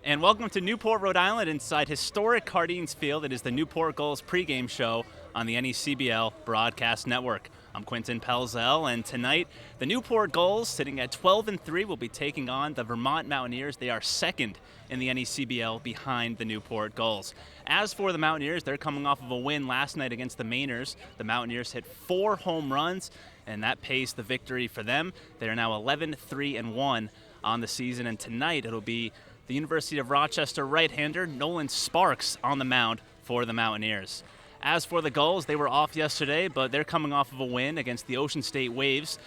And welcome to Newport, Rhode Island, inside historic Cardines Field. It is the Newport Gulls pregame show on the NECBL Broadcast Network. I'm Quentin Pelzel, and tonight the Newport Gulls, sitting at 12-3, will be taking on the Vermont Mountaineers. They are second in the NECBL behind the Newport Gulls. As for the Mountaineers, they're coming off of a win last night against the Mainers. The Mountaineers hit 4 home runs, and that paced the victory for them. They are now 11-3-1 on the season, and tonight it'll be the University of Rochester right-hander Nolan Sparks on the mound for the Mountaineers. As for the Gulls, they were off yesterday, but they're coming off of a win against the Ocean State Waves.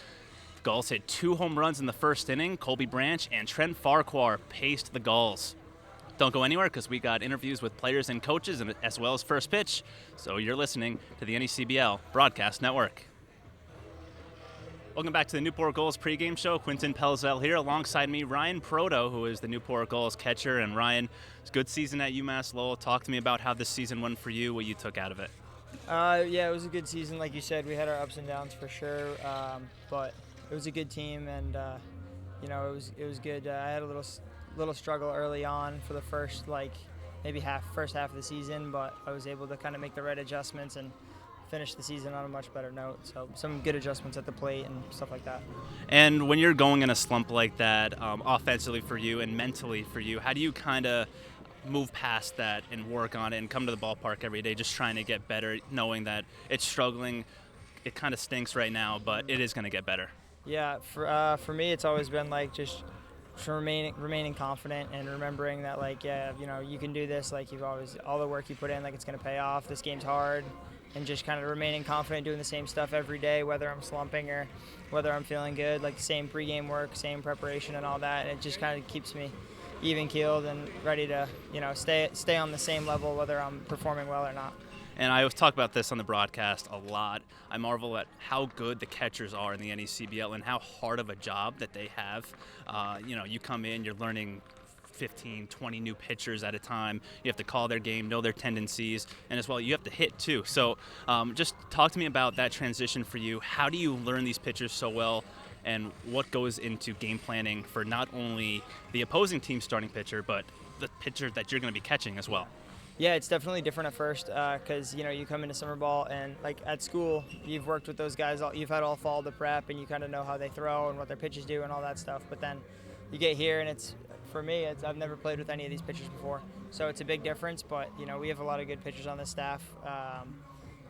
The Gulls hit 2 home runs in the first inning. Colby Branch and Trent Farquhar paced the Gulls. Don't go anywhere because we got interviews with players and coaches as well as first pitch. So you're listening to the NECBL Broadcast Network. Welcome back to the Newport Gulls pregame show. Quentin Pelzel here alongside me, Ryan Proto, who is the Newport Gulls catcher. And Ryan, it's a good season at UMass Lowell. Talk to me about how this season went for you, what you took out of it. Yeah, it was a good season. Like you said, we had our ups and downs for sure, but it was a good team, and it was good. I had a little struggle early on for the first first half of the season, but I was able to kind of make the right adjustments and finish the season on a much better note. So some good adjustments at the plate and stuff like that. And when you're going in a slump like that, offensively for you and mentally for you, how do you kind of move past that and work on it and come to the ballpark every day just trying to get better, knowing that it's struggling, it kind of stinks right now, but it is going to get better? Yeah, for me, it's always been like just remaining confident and remembering that you can do this. Like all the work you put in, like it's going to pay off. This game's hard. And just kind of remaining confident, doing the same stuff every day, whether I'm slumping or whether I'm feeling good, like the same pregame work, same preparation and all that. And it just kind of keeps me even-keeled and ready to, stay on the same level whether I'm performing well or not. And I always talk about this on the broadcast a lot. I marvel at how good the catchers are in the NECBL and how hard of a job that they have. You come in, you're learning 15, 20 new pitchers at a time. You have to call their game, know their tendencies, and as well, you have to hit too. So just talk to me about that transition for you. How do you learn these pitchers so well, and what goes into game planning for not only the opposing team's starting pitcher, but the pitcher that you're going to be catching as well? Yeah, it's definitely different at first because, you come into summer ball and, like, at school, you've worked with those guys, you've had all fall the prep, and you kind of know how they throw and what their pitches do and all that stuff. But then you get here, and for me, I've never played with any of these pitchers before, so it's a big difference. But we have a lot of good pitchers on the staff,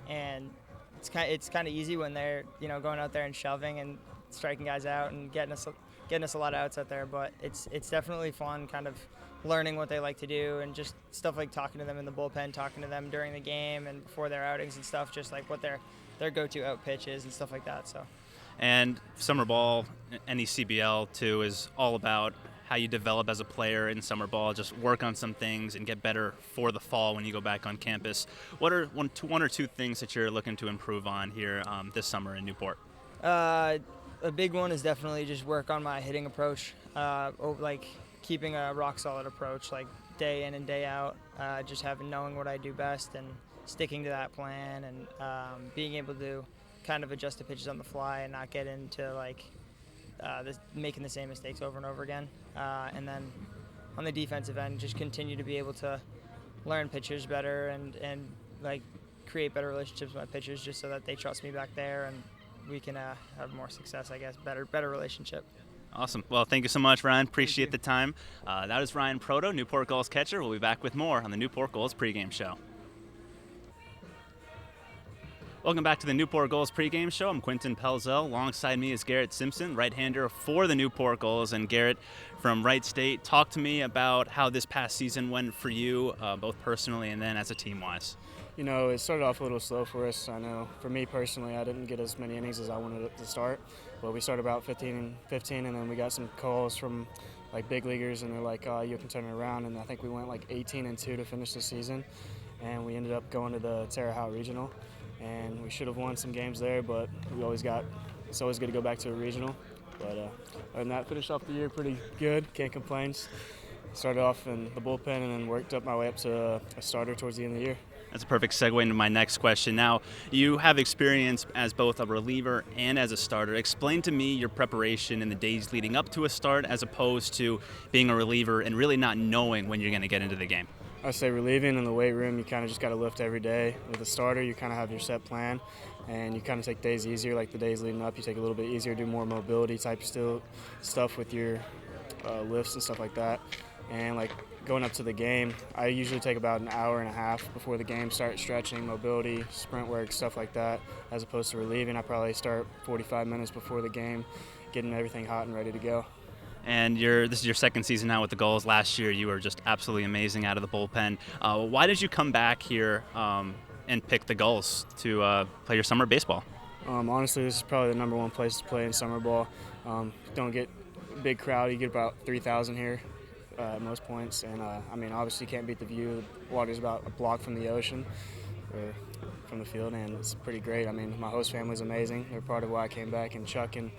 and it's kind of easy when they're going out there and shoving and striking guys out and getting us a lot of outs out there. But it's definitely fun, kind of learning what they like to do and just stuff like talking to them in the bullpen, talking to them during the game and before their outings and stuff, just like what their go-to out pitch is and stuff like that. So. And summer ball, NECBL too, is all about how you develop as a player in summer ball, just work on some things and get better for the fall when you go back on campus. What are one or two things that you're looking to improve on here this summer in Newport? A big one is definitely just work on my hitting approach, keeping a rock-solid approach, like day in and day out, just knowing what I do best and sticking to that plan and being able to kind of adjust the pitches on the fly and not get into making the same mistakes over and over again. And then on the defensive end, just continue to be able to learn pitchers better and create better relationships with my pitchers just so that they trust me back there and we can have more success, I guess, better relationship. Awesome. Well, thank you so much, Ryan. Appreciate the time. That is Ryan Proto, Newport Gulls catcher. We'll be back with more on the Newport Gulls pregame show. Welcome back to the Newport Gulls pregame show. I'm Quentin Pelzel. Alongside me is Garrett Simpson, right-hander for the Newport Gulls. And Garrett, from Wright State, talk to me about how this past season went for you, both personally and then as a team-wise. It started off a little slow for us. I know for me personally, I didn't get as many innings as I wanted to start. But we started about 15, and then we got some calls from big leaguers, and they're like, you can turn it around. And I think we went 18-2 to finish the season. And we ended up going to the Terre Haute Regional. And we should have won some games there, but it's always good to go back to a regional. But other than that, finished off the year pretty good, can't complain. Started off in the bullpen and then worked up my way up to a starter towards the end of the year. That's a perfect segue into my next question. Now, you have experience as both a reliever and as a starter. Explain to me your preparation in the days leading up to a start as opposed to being a reliever and really not knowing when you're going to get into the game. I say relieving in the weight room, you kind of just got to lift every day. With a starter, you kind of have your set plan, and you kind of take days easier. Like the days leading up, you take a little bit easier, do more mobility type stuff with your lifts and stuff like that. And like going up to the game, I usually take about an hour and a half before the game, start stretching, mobility, sprint work, stuff like that. As opposed to relieving, I probably start 45 minutes before the game, getting everything hot and ready to go. And this is your second season now with the Gulls. Last year, you were just absolutely amazing out of the bullpen. Why did you come back here and pick the Gulls to play your summer baseball? Honestly, this is probably the number one place to play in summer ball. Don't get a big crowd. You get about 3,000 here at most points. And, obviously you can't beat the view. The water's about a block from the ocean or from the field, and it's pretty great. My host family's amazing. They're part of why I came back. And Chuck and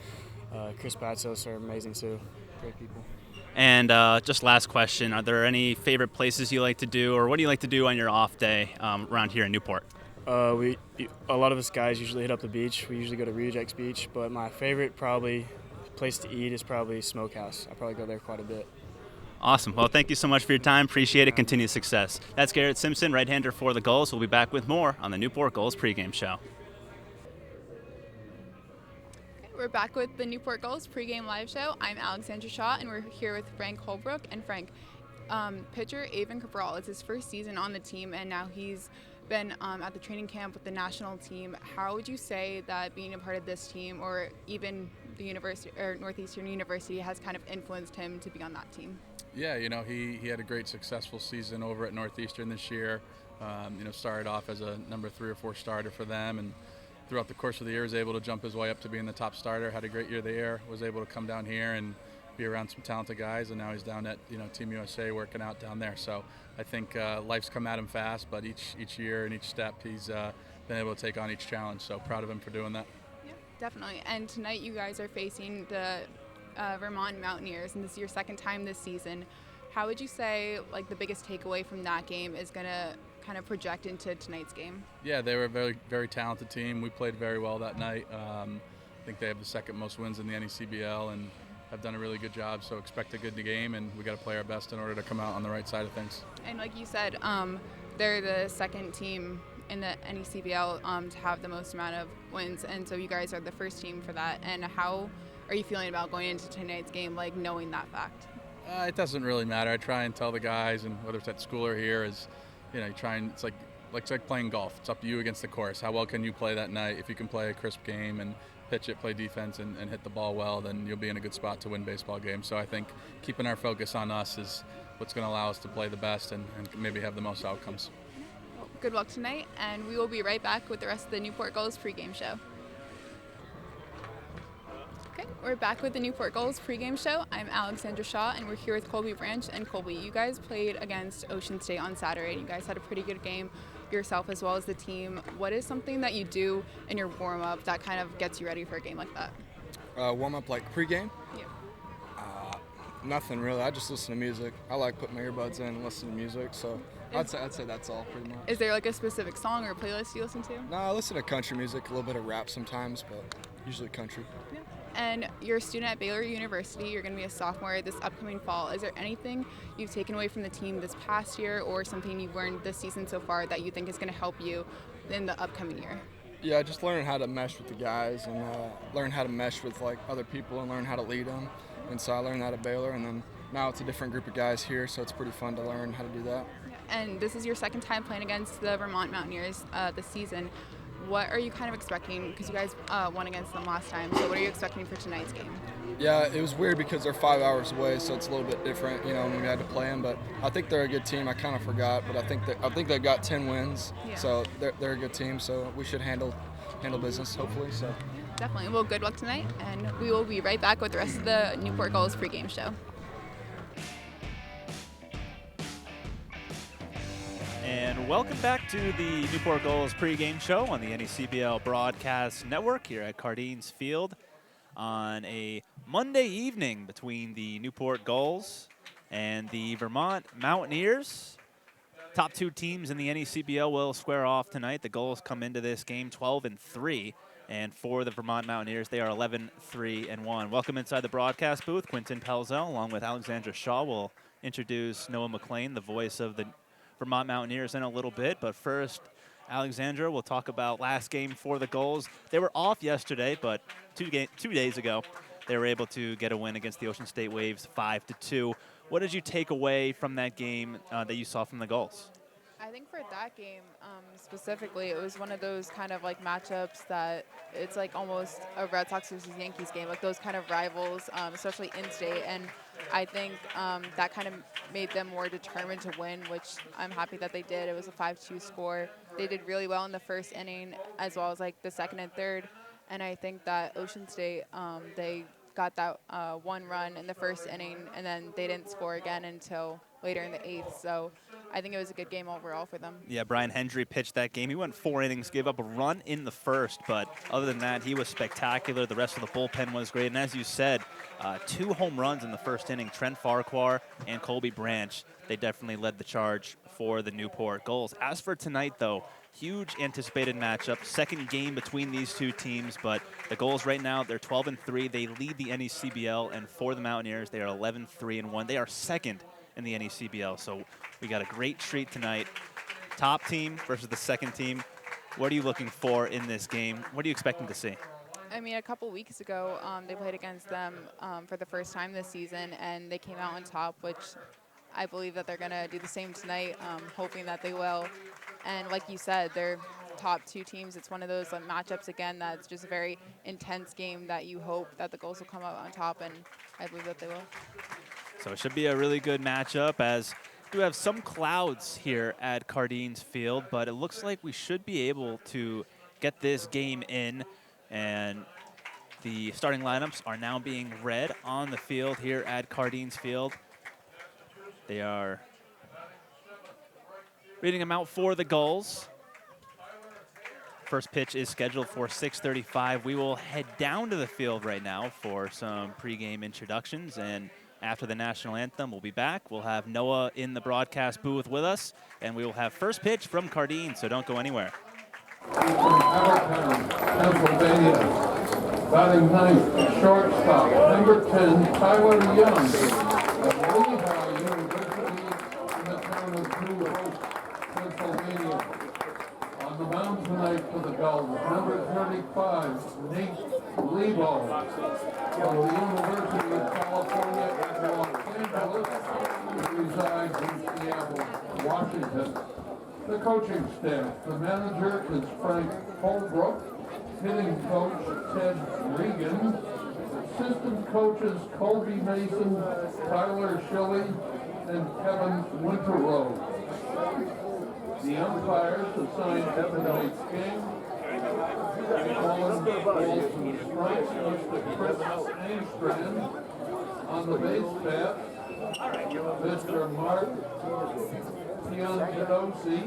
Chris Patsos are amazing too. Great people. And just last question, are there any favorite places you like to do, or what do you like to do on your off day around here in Newport? A lot of us guys usually hit up the beach. We usually go to Rejects Beach, but my favorite place to eat is probably Smokehouse. I probably go there quite a bit. Awesome. Well, thank you so much for your time. Appreciate it. Continued success. That's Garrett Simpson, right-hander for the Gulls. We'll be back with more on the Newport Gulls pregame show. We're back with the Newport Gulls pregame live show. I'm Alexandra Shaw, and we're here with Frank Holbrook. And Frank, pitcher Avon Cabral, it's his first season on the team, and now he's been at the training camp with the national team. How would you say that being a part of this team, or even the university or Northeastern University, has kind of influenced him to be on that team? Yeah, he had a great successful season over at Northeastern this year. Started off as a number 3 or 4 starter for them, and throughout the course of the year was able to jump his way up to being the top starter. Had a great year there. Was able to come down here and be around some talented guys, and now he's down at Team USA working out down there. So I think life's come at him fast, but each year and each step he's been able to take on each challenge. So proud of him for doing that. Yeah, definitely. And tonight you guys are facing the Vermont Mountaineers, and this is your second time this season. How would you say the biggest takeaway from that game is going to kind of project into tonight's game? Yeah, they were a very, very talented team. We played very well that night. I think they have the second most wins in the NECBL and have done a really good job, so expect a good game, and we got to play our best in order to come out on the right side of things. And like you said, they're the second team in the NECBL to have the most amount of wins, and so you guys are the first team for that. And how are you feeling about going into tonight's game, knowing that fact? It doesn't really matter. I try and tell the guys, and whether it's at school or here, you try and it's like playing golf. It's up to you against the course. How well can you play that night? If you can play a crisp game and pitch it, play defense, and hit the ball well, then you'll be in a good spot to win baseball games. So I think keeping our focus on us is what's going to allow us to play the best and maybe have the most outcomes. Well, good luck tonight, and we will be right back with the rest of the Newport Gulls pregame show. Okay, we're back with the Newport Gulls pregame show. I'm Alexandra Shaw, and we're here with Colby Branch. And Colby, you guys played against Ocean State on Saturday, and you guys had a pretty good game yourself as well as the team. What is something that you do in your warm-up that kind of gets you ready for a game like that? Warm-up like pregame? Yeah. Nothing really. I just listen to music. I like putting my earbuds in and listen to music, so I'd say that's all pretty much. Is there a specific song or playlist you listen to? No, I listen to country music, a little bit of rap sometimes, but usually country. Yeah. And you're a student at Baylor University. You're going to be a sophomore this upcoming fall. Is there anything you've taken away from the team this past year, or something you've learned this season so far that you think is going to help you in the upcoming year? Yeah, just learn how to mesh with the guys and learn how to mesh with other people and learn how to lead them. And so I learned that at Baylor, and then now it's a different group of guys here, so it's pretty fun to learn how to do that. And this is your second time playing against the Vermont Mountaineers this season. What are you kind of expecting? Because you guys won against them last time, so what are you expecting for tonight's game? Yeah, it was weird because they're 5 hours away, so it's a little bit different, when we had to play them. But I think they're a good team. I kind of forgot, but I think they've got 10 wins, so they're a good team. So we should handle business, hopefully. So definitely. Well, good luck tonight, and we will be right back with the rest of the Newport Gulls pregame show. And welcome back to the Newport Gulls pregame show on the NECBL Broadcast Network here at Cardines Field on a Monday evening between the Newport Gulls and the Vermont Mountaineers. Top two teams in the NECBL will square off tonight. The Gulls come into this game 12-3, and for the Vermont Mountaineers, they are 11-3-1. Welcome inside the broadcast booth. Quentin Pelzel, along with Alexandra Shaw, will introduce Noah McLean, the voice of the Vermont Mountaineers, in a little bit. But first, Alexandra, we'll talk about last game for the Gulls. They were off yesterday, but 2 days ago, they were able to get a win against the Ocean State Waves 5-2. What did you take away from that game that you saw from the Gulls? I think for that game specifically, it was one of those kind of like matchups that it's like almost a Red Sox versus Yankees game, like those kind of rivals, especially in-state. And I think that kind of made them more determined to win, which I'm happy that they did. It was a 5-2 score. They did really well in the first inning as well as like the second and third. And I think that Ocean State, they got that 1 run in the first inning, and then they didn't score again until later in the 8th. So I think it was a good game overall for them. Yeah, Brian Hendry pitched that game. He went 4 innings, gave up a run in the first, but other than that, he was spectacular. The rest of the bullpen was great. And as you said, 2 home runs in the first inning. Trent Farquhar and Colby Branch, they definitely led the charge for the Newport Gulls. As for tonight, though, huge anticipated matchup, second game between these two teams, but the Gulls right now, they're 12-3. They lead the NECBL, and for the Mountaineers, they are 11-3-1. They are second in the NECBL, so we got a great treat tonight. Top team versus the second team. What are you looking for in this game? What are you expecting to see? I mean, a couple weeks ago, they played against them for the first time this season, and they came out on top, which I believe that they're going to do the same tonight, hoping that they will. And like you said, they're top two teams. It's one of those matchups, again, that's just a very intense game that you hope that the Gulls will come out on top, and I believe that they will. So it should be a really good matchup, as we do have some clouds here at Cardines Field, but it looks like we should be able to get this game in. And the starting lineups are now being read on the field here at Cardines Field. They are reading them out for the Gulls. First pitch is scheduled for 6:35. We will head down to the field right now for some pregame introductions, and after the national anthem, we'll be back. We'll have Noah in the broadcast booth with us, and we will have first pitch from Cardine, so don't go anywhere. From Havertown, Pennsylvania. Batting ninth, shortstop, number 10, Tyler Young of Lehigh University in the town of New Hope, Pennsylvania. On the mound tonight for the Gulls, number 35, Nate Lebo of the University of California at Los Angeles, who resides in Seattle, Washington. The coaching staff, the manager is Frank Holbrook, hitting coach Ted Regan, assistant coaches Colby Mason, Tyler Shilley, and Kevin Winterrow. The umpires assigned to tonight's game: Colin Walton strikes, Mr. Chris Angstrand on the base path, Mr. Mark Piangedosi,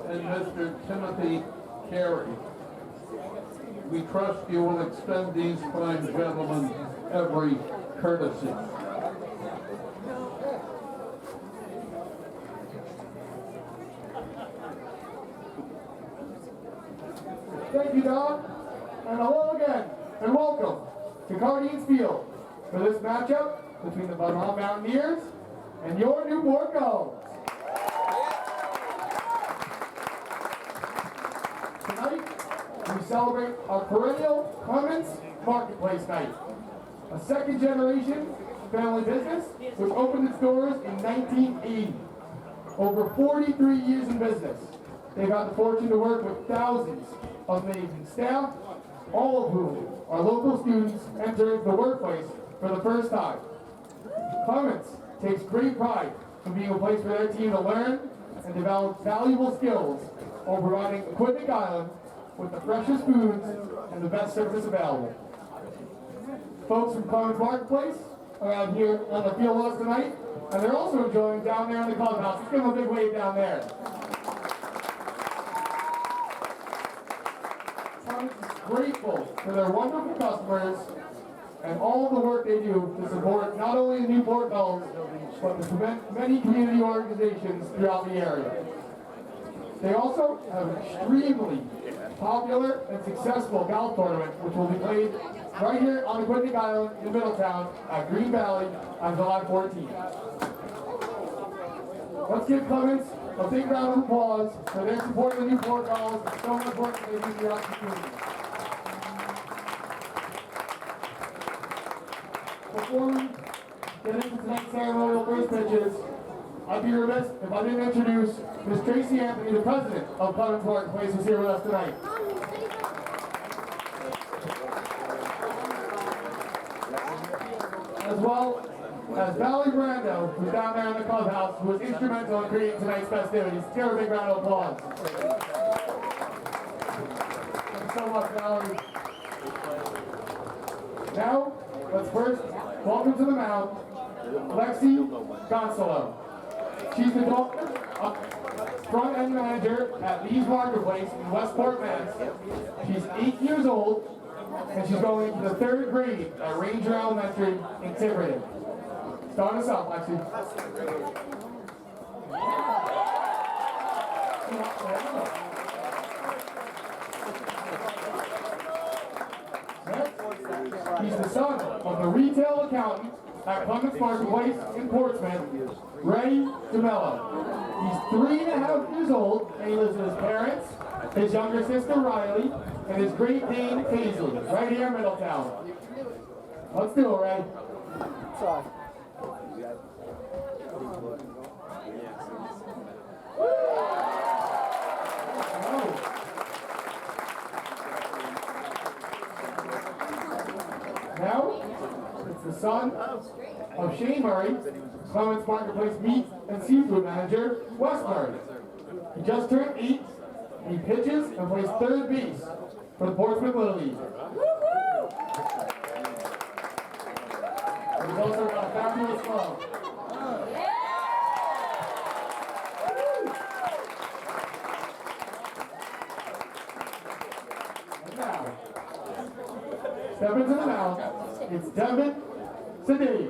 and Mr. Timothy Carey. We trust you will extend these fine gentlemen every courtesy. Thank you, Don, and hello again, and welcome to Cardines Field for this matchup between the Vermont Mountaineers and your Newport Gulls. Tonight, we celebrate our perennial Clements Marketplace Night, a second-generation family business which opened its doors in 1980. Over 43 years in business, they've had the fortune to work with thousands of amazing staff, all of whom are local students entering the workplace for the first time. Clements takes great pride in being a place for their team to learn and develop valuable skills while providing Aquidneck Island with the freshest foods and the best service available. Folks from Clements Marketplace are out here on the field with us tonight, and they're also enjoying down there in the clubhouse. Let's give them a big wave down there. Clements is grateful for their wonderful customers and all the work they do to support not only the Newport Gulls, but the many community organizations throughout the area. They also have an extremely popular and successful golf tournament, which will be played right here on Aquatic Island in Middletown at Green Valley on July 14th. Let's give Clements a big round of applause for their support of the Newport Gulls and so much work they do throughout the community. Before we get into tonight's ceremonial first pitches, I'd be remiss if I didn't introduce Ms. Tracy Anthony, the president of Clements Marketplace, who's here with us tonight. As well as Valley Brando, who's down there in the clubhouse, who was instrumental in creating tonight's festivities. Give her a big round of applause. Thanks so much, Valerie. Now, let's first welcome to the mound, Lexi Gonzalo. She's the front-end manager at Lee's Marketplace in Westport, Mass. She's 8 years old, and she's going to the 3rd grade at Ranger Elementary in Tiverton. Start us out, Lexi. Next, he's the son of the retail accountant at Clements Marketplace in Portsmouth, Ray DeMello. He's 3.5 years old, and he lives with his parents, his younger sister Riley, and his Great Dane Paisley, right here in Middletown. Let's do it, Ray. Sorry. Now, it's the son of Shane Murray, Clements Marketplace Meat and Seafood Manager, Wes Murray. He just turned 8, and he pitches and plays 3rd base for the Portsmouth Little League. He's also got a fabulous glove. And now, step into the mound. It's Devin Sadie.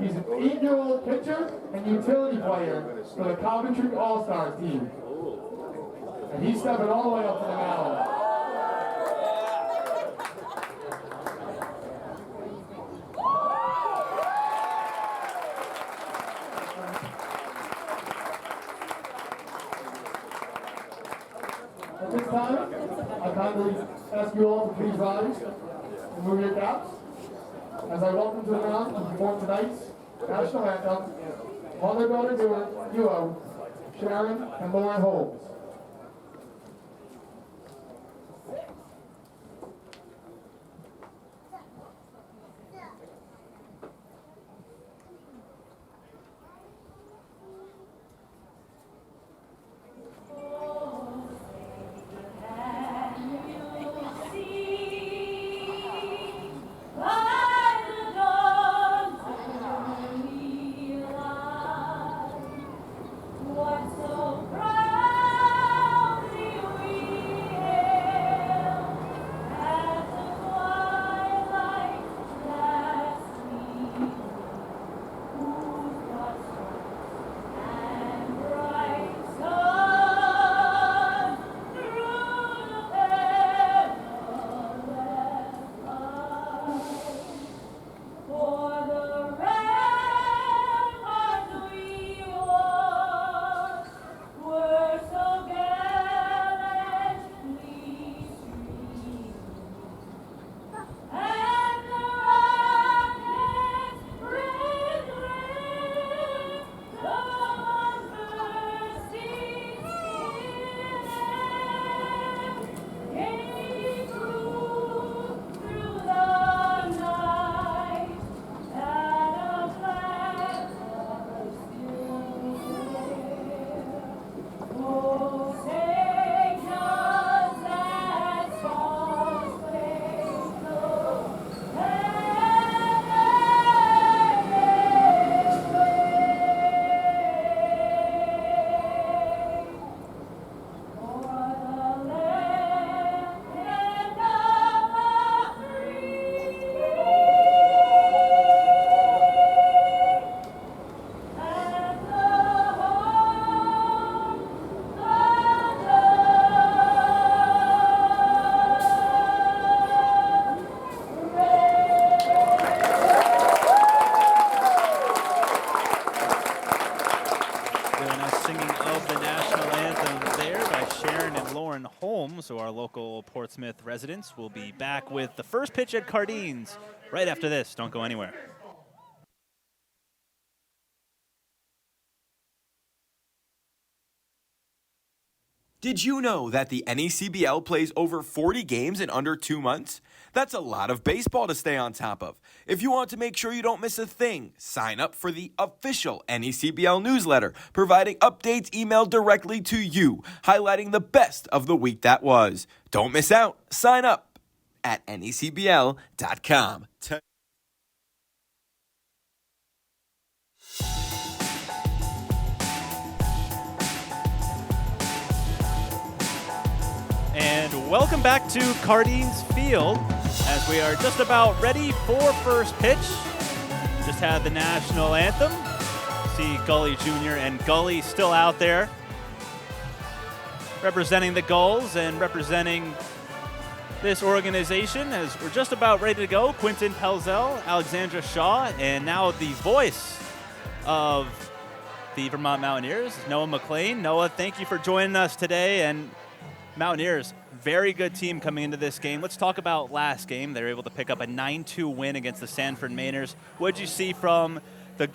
He's an 8-year-old pitcher and utility player for the Coventry All-Stars team. And he's stepping all the way up to the mound. At this time, I kindly ask you all to please rise and move your caps as I welcome to the mound to perform tonight's national anthem, mother-daughter duo, Sharon and Lauren Holmes. What's so bright? Joining us singing of the national anthem there by Sharon and Lauren Holmes, who are local Portsmouth residents. We'll be back with the first pitch at Cardines right after this. Don't go anywhere. Did you know that the NECBL plays over 40 games in under 2 months? That's a lot of baseball to stay on top of. If you want to make sure you don't miss a thing, sign up for the official NECBL newsletter, providing updates emailed directly to you, highlighting the best of the week that was. Don't miss out. Sign up at necbl.com. And welcome back to Cardines Field as we are just about ready for first pitch. Just had the national anthem. See Gully Jr. and Gully still out there representing the Gulls and representing this organization as we're just about ready to go. Quentin Pelzel, Alexandra Shaw, and now the voice of the Vermont Mountaineers, Noah McLean. Noah, thank you for joining us today. And Mountaineers, very good team coming into this game. Let's talk about last game. They were able to pick up a 9-2 win against the Sanford Mainers. What did you see from the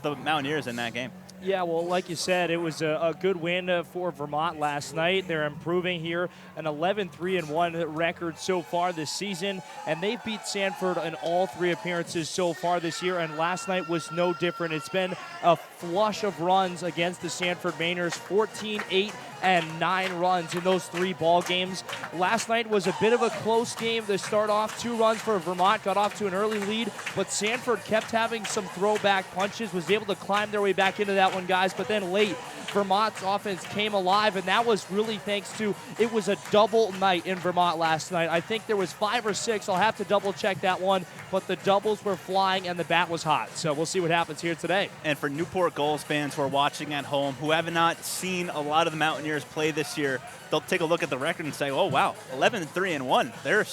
Mountaineers in that game? Yeah, well, like you said, it was a good win for Vermont last night. They're improving here, an 11-3-1 record so far this season, and they've beat Sanford in all 3 appearances so far this year, and last night was no different. It's been a flush of runs against the Sanford Mainers, 14, 8, and 9 runs in those 3 ball games. Last night was a bit of a close game to start off. 2 runs for Vermont, got off to an early lead, but Sanford kept having some throwback punches, was able to climb their way back into that one, guys, but then late, Vermont's offense came alive, and that was really thanks to, it was a double night in Vermont last night. I think there was 5 or 6, I'll have to double check that one, but the doubles were flying and the bat was hot, so we'll see what happens here today. And for Newport Gulls fans who are watching at home, who have not seen a lot of the Mountaineers play this year, they'll take a look at the record and say, oh wow, 11-3-1. They're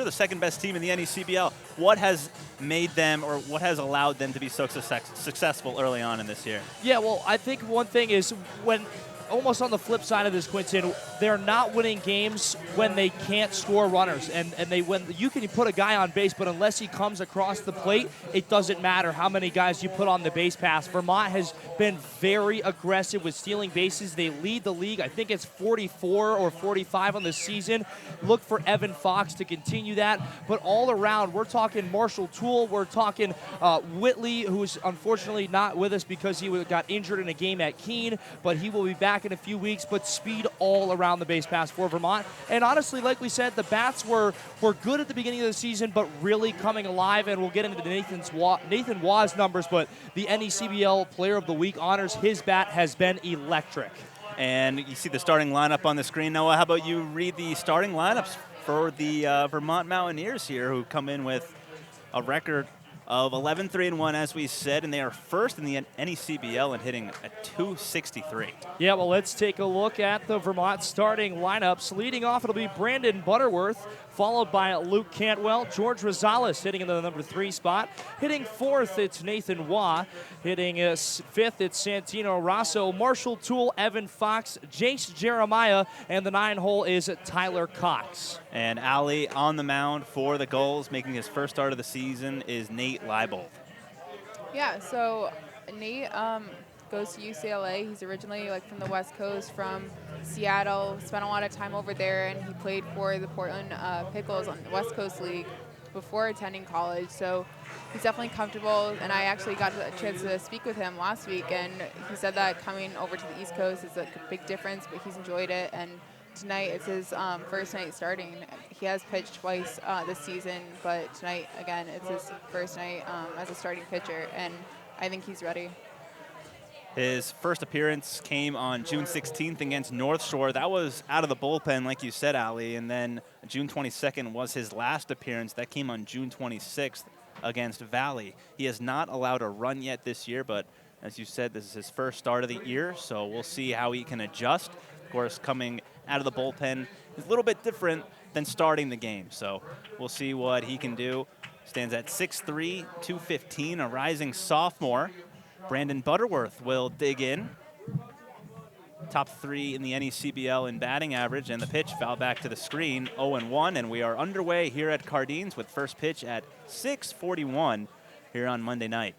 the second best team in the NECBL. What has made them, or what has allowed them to be so successful early on in this year? Yeah, well, I think one thing is when, almost on the flip side of this, Quinton, they're not winning games when they can't score runners. And when you can put a guy on base, but unless he comes across the plate, it doesn't matter how many guys you put on the base pass. Vermont has been very aggressive with stealing bases. They lead the league. I think it's 44 or 45 on the season. Look for Evan Fox to continue that. But all around, we're talking Marshall Toole. We're talking Whitley, who's unfortunately not with us because he got injured in a game at Keene, but he will be back in a few weeks. But speed all around the base pass for Vermont. And honestly, like we said, the bats were good at the beginning of the season, but really coming alive, and we'll get into Nathan Waugh's numbers, but the NECBL Player of the Week honors, his bat has been electric. And you see the starting lineup on the screen. Noah, how about you read the starting lineups for the Vermont Mountaineers here, who come in with a record of 11-3-1, as we said, and they are first in the NECBL and hitting at .263. Yeah, well, let's take a look at the Vermont starting lineups. Leading off, it'll be Brandon Butterworth, followed by Luke Cantwell. George Rosales hitting in the number 3 spot. Hitting 4th, it's Nathan Waugh. Hitting 5th, it's Santino Rosso. Marshall Toole, Evan Fox, Jace Jeremiah, and the 9 hole is Tyler Cox. And Ali on the mound for the Gulls, making his first start of the season, is Nate Leibold. Yeah, so Nate goes to UCLA. He's originally from the West Coast, from Seattle, spent a lot of time over there, and he played for the Portland Pickles on the West Coast League before attending college. So he's definitely comfortable, and I actually got a chance to speak with him last week, and he said that coming over to the East Coast is a big difference, but he's enjoyed it. And tonight it's his first night starting. He has pitched twice this season, but tonight, again, it's his first night as a starting pitcher, and I think he's ready. His first appearance came on June 16th against North Shore. That was out of the bullpen, like you said, Ali. And then June 22nd was his last appearance. That came on June 26th against Valley. He has not allowed a run yet this year, but as you said, this is his first start of the year, so we'll see how he can adjust. Of course, coming out of the bullpen is a little bit different than starting the game, so we'll see what he can do. Stands at 6'3", 215, a rising sophomore. Brandon Butterworth will dig in. top 3 in the NECBL in batting average, and the pitch fouled back to the screen, 0-1, and we are underway here at Cardines with first pitch at 6:41 here on Monday night.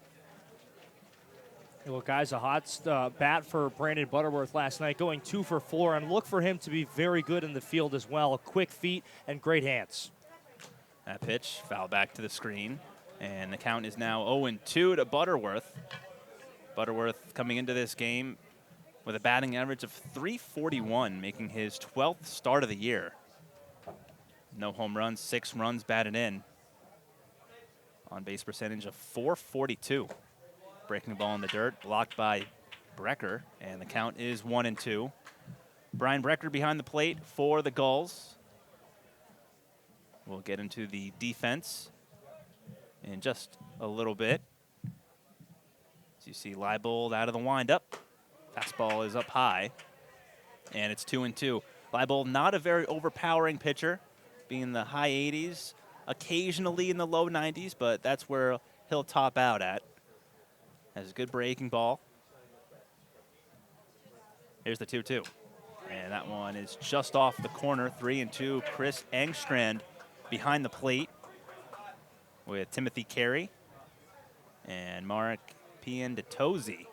Well, guys, a hot bat for Brandon Butterworth last night, going 2 for 4, and look for him to be very good in the field as well. Quick feet and great hands. That pitch fouled back to the screen, and the count is now 0-2 to Butterworth. Butterworth coming into this game with a batting average of .341, making his 12th start of the year. No home runs, 6 runs batted in. On base percentage of .442. Breaking the ball in the dirt, blocked by Brecker, and the count is 1-2. Brian Brecker behind the plate for the Gulls. We'll get into the defense in just a little bit. As you see, Leibold out of the windup. Fastball is up high, and it's 2-2. Leibold, not a very overpowering pitcher, being in the high 80s, occasionally in the low 90s, but that's where he'll top out at. Has a good breaking ball. Here's the 2-2. And that one is just off the corner, 3-2. Chris Engstrand behind the plate with Timothy Carey and Marek Piandetosi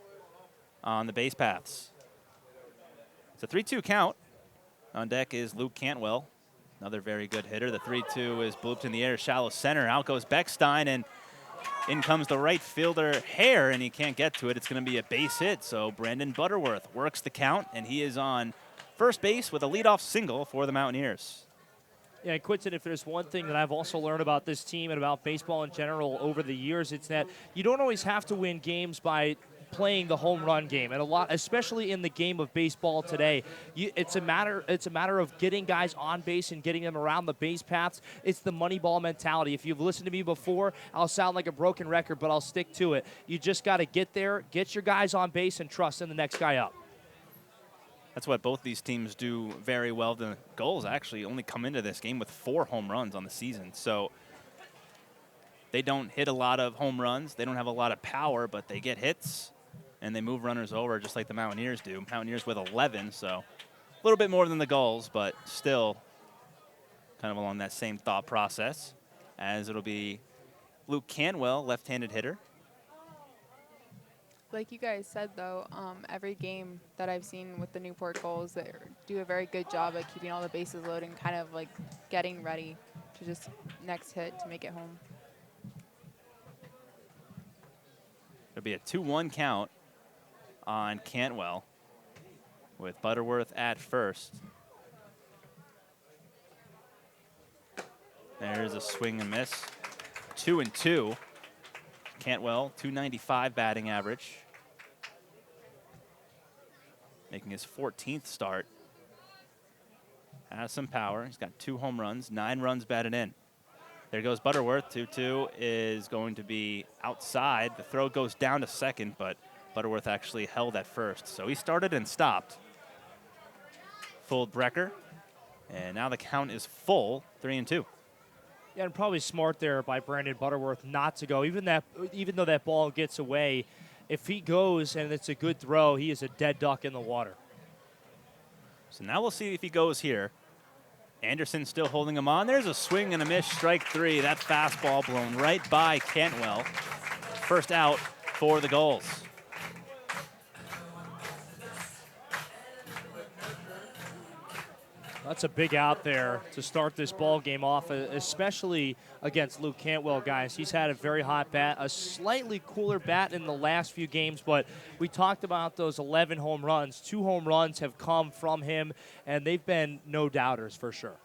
on the base paths. It's a 3-2 count. On deck is Luke Cantwell, another very good hitter. The 3-2 is blooped in the air, shallow center. Out goes Beckstein, and in comes the right fielder, Hare, and he can't get to it. It's going to be a base hit, so Brandon Butterworth works the count, and he is on first base with a leadoff single for the Mountaineers. Yeah, Quinton, if there's one thing that I've also learned about this team and about baseball in general over the years, it's that you don't always have to win games by playing the home run game, and a lot, especially in the game of baseball today, it's a matter of getting guys on base and getting them around the base paths. It's the money ball mentality. If you've listened to me before, I'll sound like a broken record, but I'll stick to it. You just got to get there, get your guys on base, and trust in the next guy up. That's what both these teams do very well. The Gulls actually only come into this game with 4 home runs on the season, so they don't hit a lot of home runs. They don't have a lot of power, but they get hits, and they move runners over just like the Mountaineers do. Mountaineers with 11, so a little bit more than the Gulls, but still kind of along that same thought process, as it'll be Luke Cantwell, left-handed hitter. Like you guys said, though, every game that I've seen with the Newport Gulls, they do a very good job at keeping all the bases loaded and kind of like getting ready to just next hit to make it home. It'll be a 2-1 count on Cantwell with Butterworth at first. There's a swing and miss. 2-2. Cantwell, .295 batting average. Making his 14th start. Has some power. He's got 2 home runs, 9 runs batted in. There goes Butterworth. 2-2 is going to be outside. The throw goes down to second, but Butterworth actually held at first. So he started and stopped. Fooled Brecker. And now the count is full, 3-2. Yeah, and probably smart there by Brandon Butterworth not to go. Even though that ball gets away, if he goes and it's a good throw, he is a dead duck in the water. So now we'll see if he goes here. Anderson still holding him on. There's a swing and a miss, strike 3. That fastball blown right by Cantwell. First out for the Gulls. That's a big out there to start this ball game off, especially against Luke Cantwell, guys. He's had a very hot bat, a slightly cooler bat in the last few games, but we talked about those 11 home runs. 2 home runs have come from him, and they've been no doubters for sure.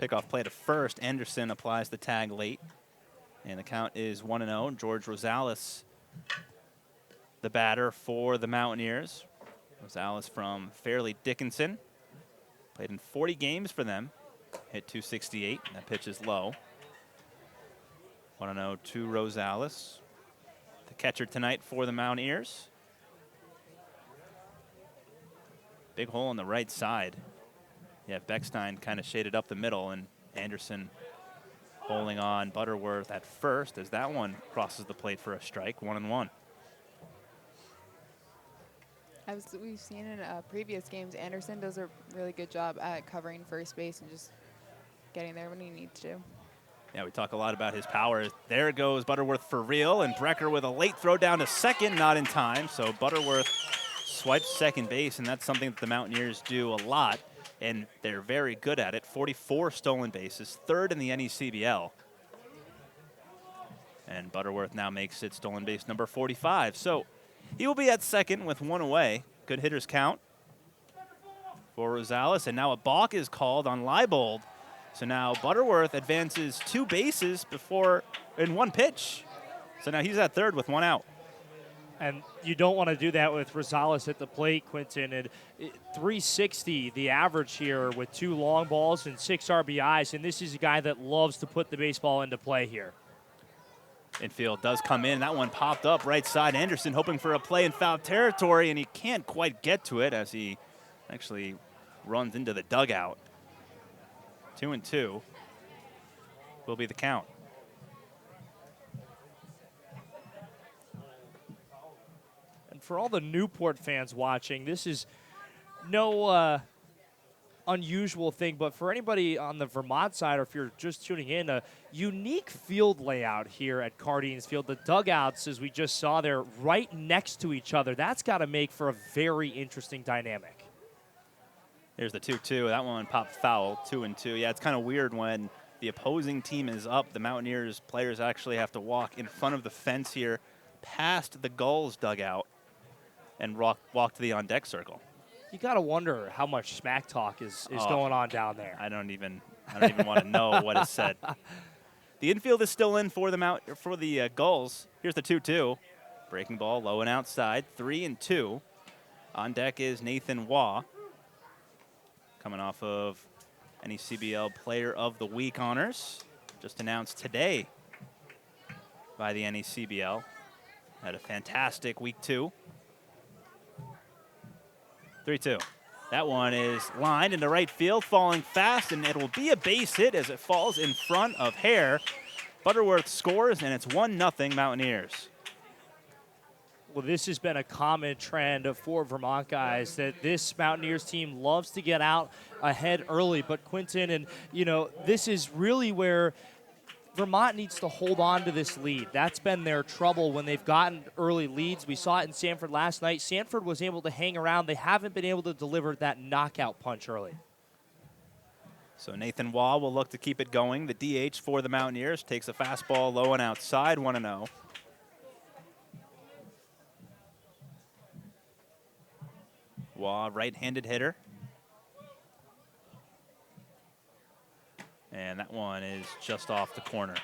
Pickoff play to first. Anderson applies the tag late, and the count is 1-0. George Rosales, the batter for the Mountaineers. Rosales from Fairleigh Dickinson. Played in 40 games for them. Hit .268. That pitch is low. 1-0 to Rosales. The catcher tonight for the Mountaineers. Big hole on the right side. Yeah, Beckstein kind of shaded up the middle, and Anderson holding on Butterworth at first as that one crosses the plate for a strike, 1-1. As we've seen in previous games, Anderson does a really good job at covering first base and just getting there when he needs to. Yeah, we talk a lot about his power. There goes Butterworth for real, and Brecker with a late throw down to second, not in time. So Butterworth swipes second base, and that's something that the Mountaineers do a lot, and they're very good at it. 44 stolen bases, third in the NECBL. And Butterworth now makes it stolen base number 45. So he will be at second with one away. Good hitters count for Rosales, and now a balk is called on Leibold. So now Butterworth advances 2 bases in one pitch. So now he's at third with 1 out. And you don't want to do that with Rosales at the plate, Quinton. And 360, the average here with 2 long balls and 6 RBIs. And this is a guy that loves to put the baseball into play here. Infield does come in. That one popped up right side. Anderson hoping for a play in foul territory, and he can't quite get to it as he actually runs into the dugout. 2-2 will be the count. And for all the Newport fans watching, this is no unusual thing, but for anybody on the Vermont side, or if you're just tuning in, a unique field layout here at Cardines Field. The dugouts, as we just saw there, right next to each other. That's got to make for a very interesting dynamic. Here's the 2-2. That one popped foul, 2-2. Yeah, it's kind of weird when the opposing team is up. The Mountaineers players actually have to walk in front of the fence here, past the Gulls dugout, and walk to the on-deck circle. You got to wonder how much smack talk is going on down there. I don't even want to know what is said. The infield is still in for the Gulls. Here's the 2-2. Breaking ball low and outside, 3-2. On deck is Nathan Waugh, coming off of NECBL Player of the Week honors, just announced today by the NECBL. Had a fantastic week 2. 3-2. That one is lined into right field, falling fast, and it will be a base hit as it falls in front of Hare. Butterworth scores, and it's 1-0 Mountaineers. Well, this has been a common trend for Vermont guys, that this Mountaineers team loves to get out ahead early. But Quinton, and this is really where Vermont needs to hold on to this lead. That's been their trouble when they've gotten early leads. We saw it in Sanford last night. Sanford was able to hang around. They haven't been able to deliver that knockout punch early. So Nathan Waugh will look to keep it going. The DH for the Mountaineers takes a fastball low and outside, 1-0. Waugh, right-handed hitter. And that one is just off the corner.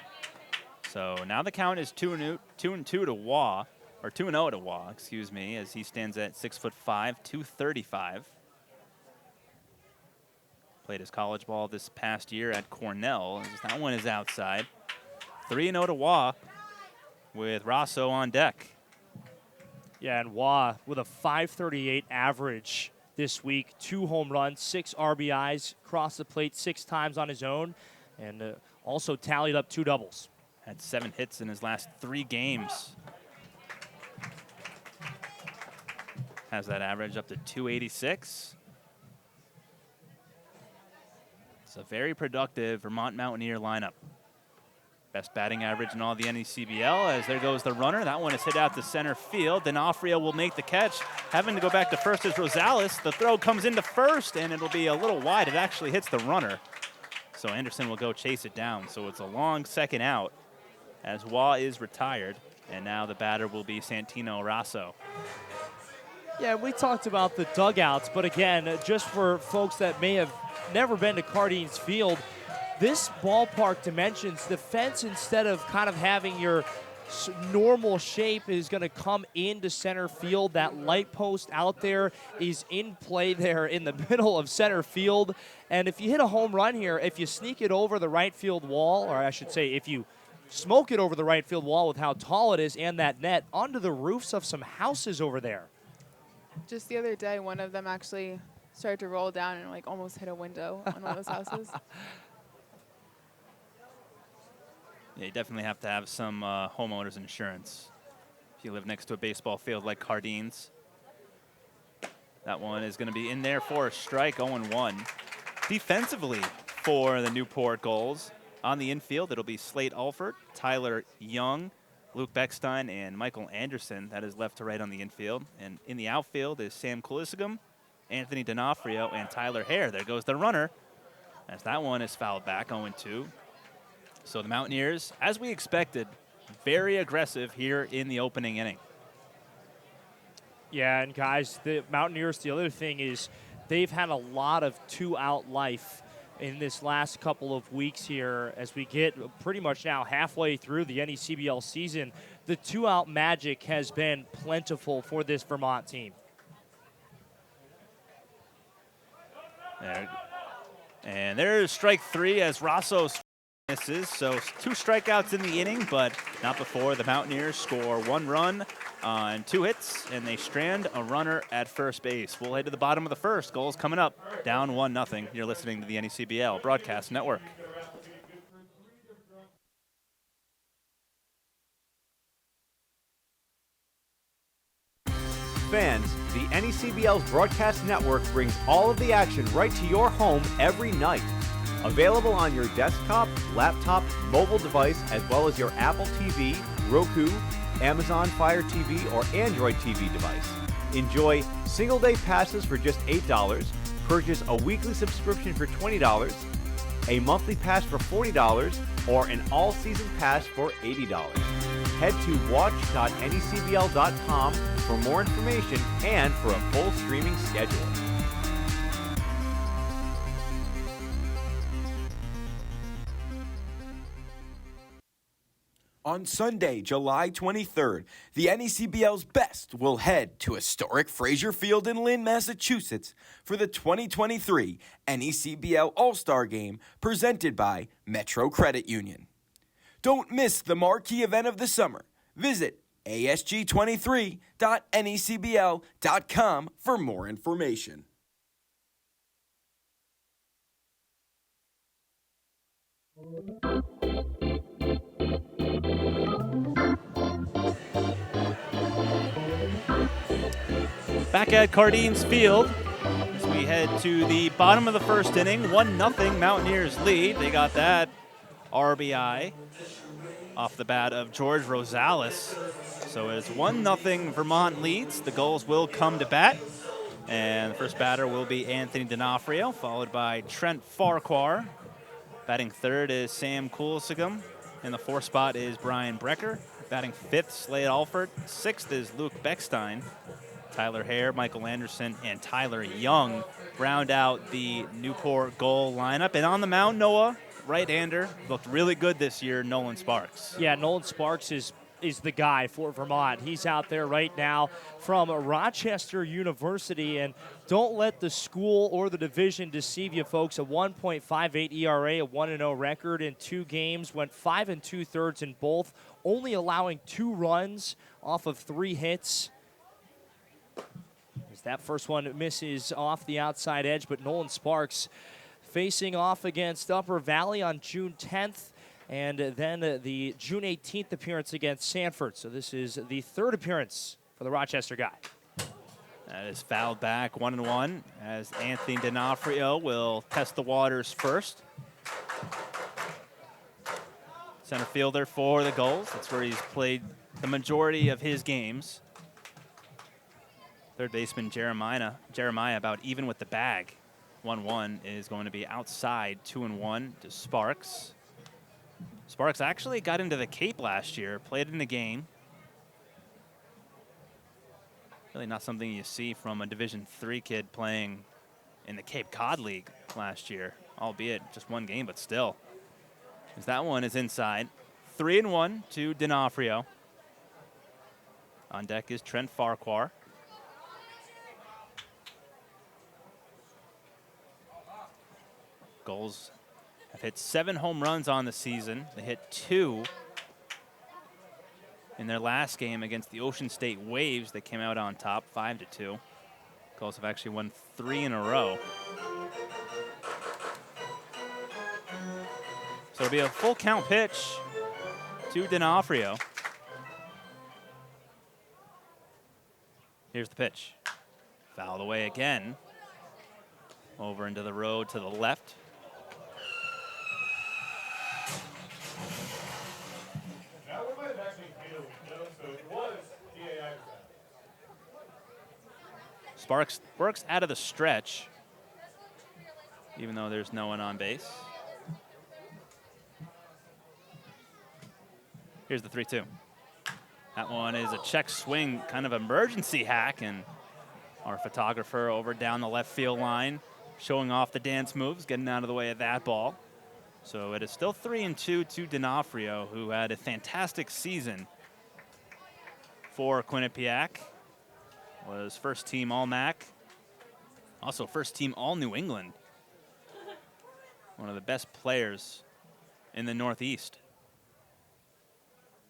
So now the count is 2-2 to Waugh, or 2-0 to Waugh, excuse me, as he stands at 6'5", 235. Played his college ball this past year at Cornell. That one is outside. 3-0 to Waugh with Rosso on deck. Yeah, and Waugh with a .538 average this week, 2 home runs, 6 RBIs, crossed the plate 6 times on his own, and also tallied up 2 doubles. Had 7 hits in his last 3 games. Has that average up to 286. It's a very productive Vermont Mountaineer lineup. Best batting average in all the NECBL, as there goes the runner. That one is hit out to center field. D'Onofrio will make the catch. Having to go back to first is Rosales. The throw comes into first, and it'll be a little wide. It actually hits the runner. So Anderson will go chase it down. So it's a long second out as Waugh is retired. And now the batter will be Santino Rosso. Yeah, we talked about the dugouts, but again, just for folks that may have never been to Cardines Field, this ballpark dimensions, the fence, instead of kind of having your normal shape, is going to come into center field. That light post out there is in play there in the middle of center field. And if you hit a home run here, if you sneak it over the right field wall, or I should say if you smoke it over the right field wall with how tall it is and that net, onto the roofs of some houses over there. Just the other day, one of them actually started to roll down and almost hit a window on one of those houses. Yeah, you definitely have to have some homeowner's insurance if you live next to a baseball field like Cardines. That one is going to be in there for a strike, 0-1. Defensively for the Newport Gulls, on the infield, it'll be Slate Alford, Tyler Young, Luke Beckstein, and Michael Anderson. That is left to right on the infield. And in the outfield is Sam Kulisigam, Anthony D'Onofrio, and Tyler Hare. There goes the runner, as that one is fouled back, 0-2. So the Mountaineers, as we expected, very aggressive here in the opening inning. Yeah, and guys, the Mountaineers, the other thing is they've had a lot of two-out life in this last couple of weeks here as we get pretty much now halfway through the NECBL season. The two-out magic has been plentiful for this Vermont team. There. And there's strike 3 as Rossos misses. So 2 strikeouts in the inning, but not before the Mountaineers score 1 run on 2 hits, and they strand a runner at first base. We'll head to the bottom of the first. Goals coming up, down 1-0. You're listening to the NECBL Broadcast Network. Fans, the NECBL's Broadcast Network brings all of the action right to your home every night. Available on your desktop, laptop, mobile device, as well as your Apple TV, Roku, Amazon Fire TV, or Android TV device. Enjoy single-day passes for just $8, purchase a weekly subscription for $20, a monthly pass for $40, or an all-season pass for $80. Head to watch.necbl.com for more information and for a full streaming schedule. On Sunday, July 23rd, the NECBL's best will head to historic Fraser Field in Lynn, Massachusetts for the 2023 NECBL All-Star Game presented by Metro Credit Union. Don't miss the marquee event of the summer. Visit asg23.necbl.com for more information. Back at Cardines Field, as we head to the bottom of the first inning, 1-0 Mountaineers lead. They got that RBI off the bat of George Rosales. So as 1-0 Vermont leads, the Gulls will come to bat. And the first batter will be Anthony D'Onofrio, followed by Trent Farquhar. Batting third is Sam Kulisigam. In the fourth spot is Brian Brecker. Batting fifth, Slade Alford. Sixth is Luke Beckstein. Tyler Hare, Michael Anderson, and Tyler Young round out the Newport Gull lineup. And on the mound, Noah, right-hander, looked really good this year, Nolan Sparks. Yeah, Nolan Sparks is the guy for Vermont. He's out there right now from Rochester University, and don't let the school or the division deceive you, folks. A 1.58 ERA, a 1-0 record in 2 games, went 5 2/3 in both, only allowing 2 runs off of 3 hits. As that first one misses off the outside edge, but Nolan Sparks facing off against Upper Valley on June 10th. And then the June 18th appearance against Sanford. So this is the 3rd appearance for the Rochester guy. That is fouled back, 1-1, as Anthony D'Onofrio will test the waters first. Center fielder for the Gulls. That's where he's played the majority of his games. Third baseman Jeremiah about even with the bag. 1-1 is going to be outside, 2-1 to Sparks. Sparks actually got into the Cape last year, played in the game. Really not something you see from a Division III kid playing in the Cape Cod League last year, albeit just 1 game, but still. As that one is inside. 3-1 to D'Onofrio. On deck is Trent Farquhar. Gulls have hit 7 home runs on the season. They hit 2 in their last game against the Ocean State Waves. They came out on top, 5-2. Gulls have actually won 3 in a row. So it'll be a full count pitch to D'Onofrio. Here's the pitch. Fouled away again. Over into the road to the left. Sparks works out of the stretch, even though there's no one on base. Here's the 3-2. That one is a check swing, kind of emergency hack, and our photographer over down the left field line showing off the dance moves, getting out of the way of that ball. So it is still 3-2 to D'Onofrio, who had a fantastic season for Quinnipiac. Was first team All-MAC, also first team All-New England. One of the best players in the Northeast.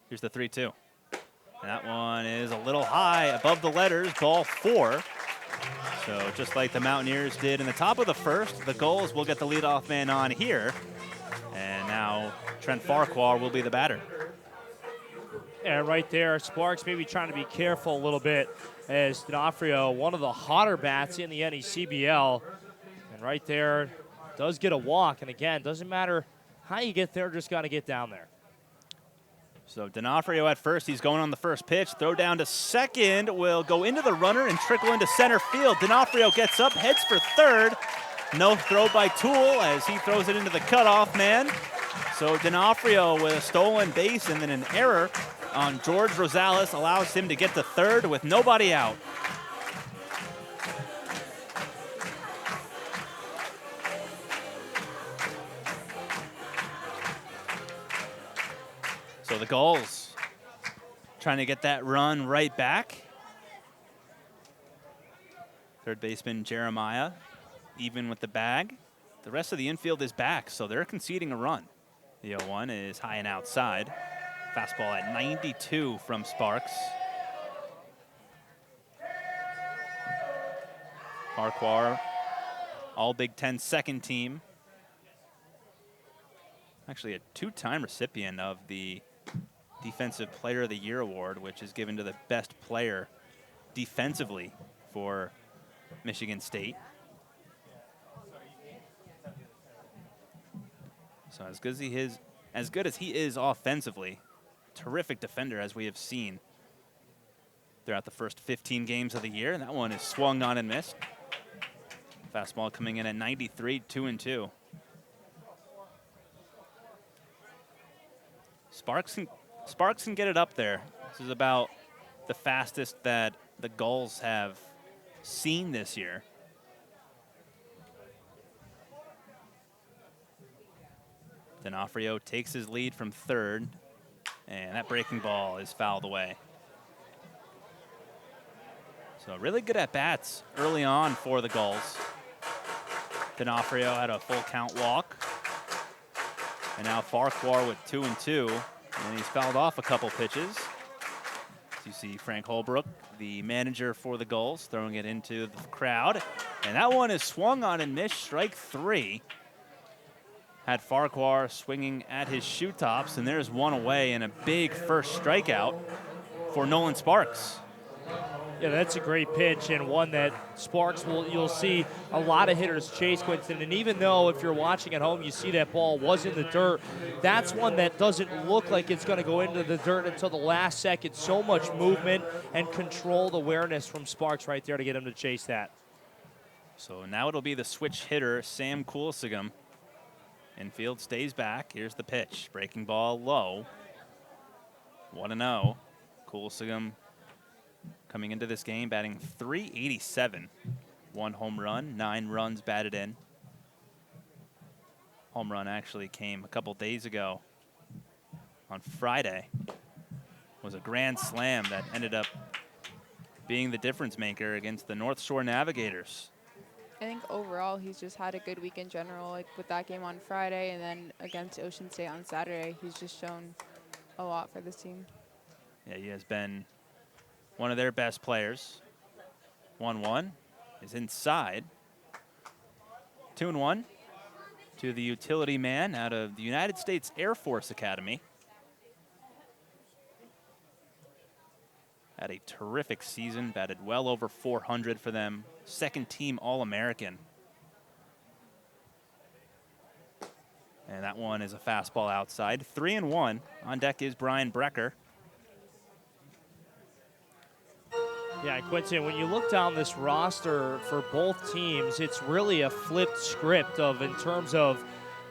Here's the 3-2. And that one is a little high above the letters, ball 4. So just like the Mountaineers did in the top of the first, the Gulls will get the leadoff man on here. And now Trent Farquhar will be the batter. And right there, Sparks maybe trying to be careful a little bit as D'Onofrio, one of the hotter bats in the NECBL. And right there, does get a walk. And again, doesn't matter how you get there, just got to get down there. So D'Onofrio at first, he's going on the first pitch. Throw down to second, will go into the runner and trickle into center field. D'Onofrio gets up, heads for third. No throw by Toole as he throws it into the cutoff man. So D'Onofrio with a stolen base and then an error on George Rosales allows him to get to third with nobody out. So the Gulls trying to get that run right back. Third baseman Jeremiah even with the bag. The rest of the infield is back, so they're conceding a run. The 0-1 is high and outside. Fastball at 92 from Sparks. Farquhar, all Big Ten second team. Actually a two-time recipient of the Defensive Player of the Year award, which is given to the best player defensively for Michigan State. So as good as he is offensively, terrific defender as we have seen throughout the first 15 games of the year. And that one is swung on and missed. Fastball coming in at 93, 2-2. Sparks can get it up there. This is about the fastest that the Gulls have seen this year. D'Onofrio takes his lead from third, and that breaking ball is fouled away. So really good at bats early on for the Gulls. D'Onofrio had a full count walk. And now Farquhar with 2-2, and he's fouled off a couple pitches. So you see Frank Holbrook, the manager for the Gulls, throwing it into the crowd. And that one is swung on and missed, strike 3. Had Farquhar swinging at his shoe tops, and there's one away and a big first strikeout for Nolan Sparks. Yeah, that's a great pitch and one that Sparks you'll see a lot of hitters chase, Quinton. And even though if you're watching at home, you see that ball was in the dirt, that's one that doesn't look like it's going to go into the dirt until the last second. So much movement and controlled awareness from Sparks right there to get him to chase that. So now it'll be the switch hitter, Sam Coolsigum. Infield stays back. Here's the pitch. Breaking ball low. 1-0. Coolsigum coming into this game batting .387. 1 home run, 9 runs batted in. Home run actually came a couple days ago on Friday. Was a grand slam that ended up being the difference maker against the North Shore Navigators. I think overall he's just had a good week in general, like with that game on Friday and then against Ocean State on Saturday. He's just shown a lot for this team. Yeah, he has been one of their best players. 1-1 is inside. 2-1 to the utility man out of the United States Air Force Academy. Had a terrific season, batted well over 400 for them. Second team All-American. And that one is a fastball outside. 3-1. On deck is Brian Brecker. Yeah, Quinton, when you look down this roster for both teams, it's really a flipped script of in terms of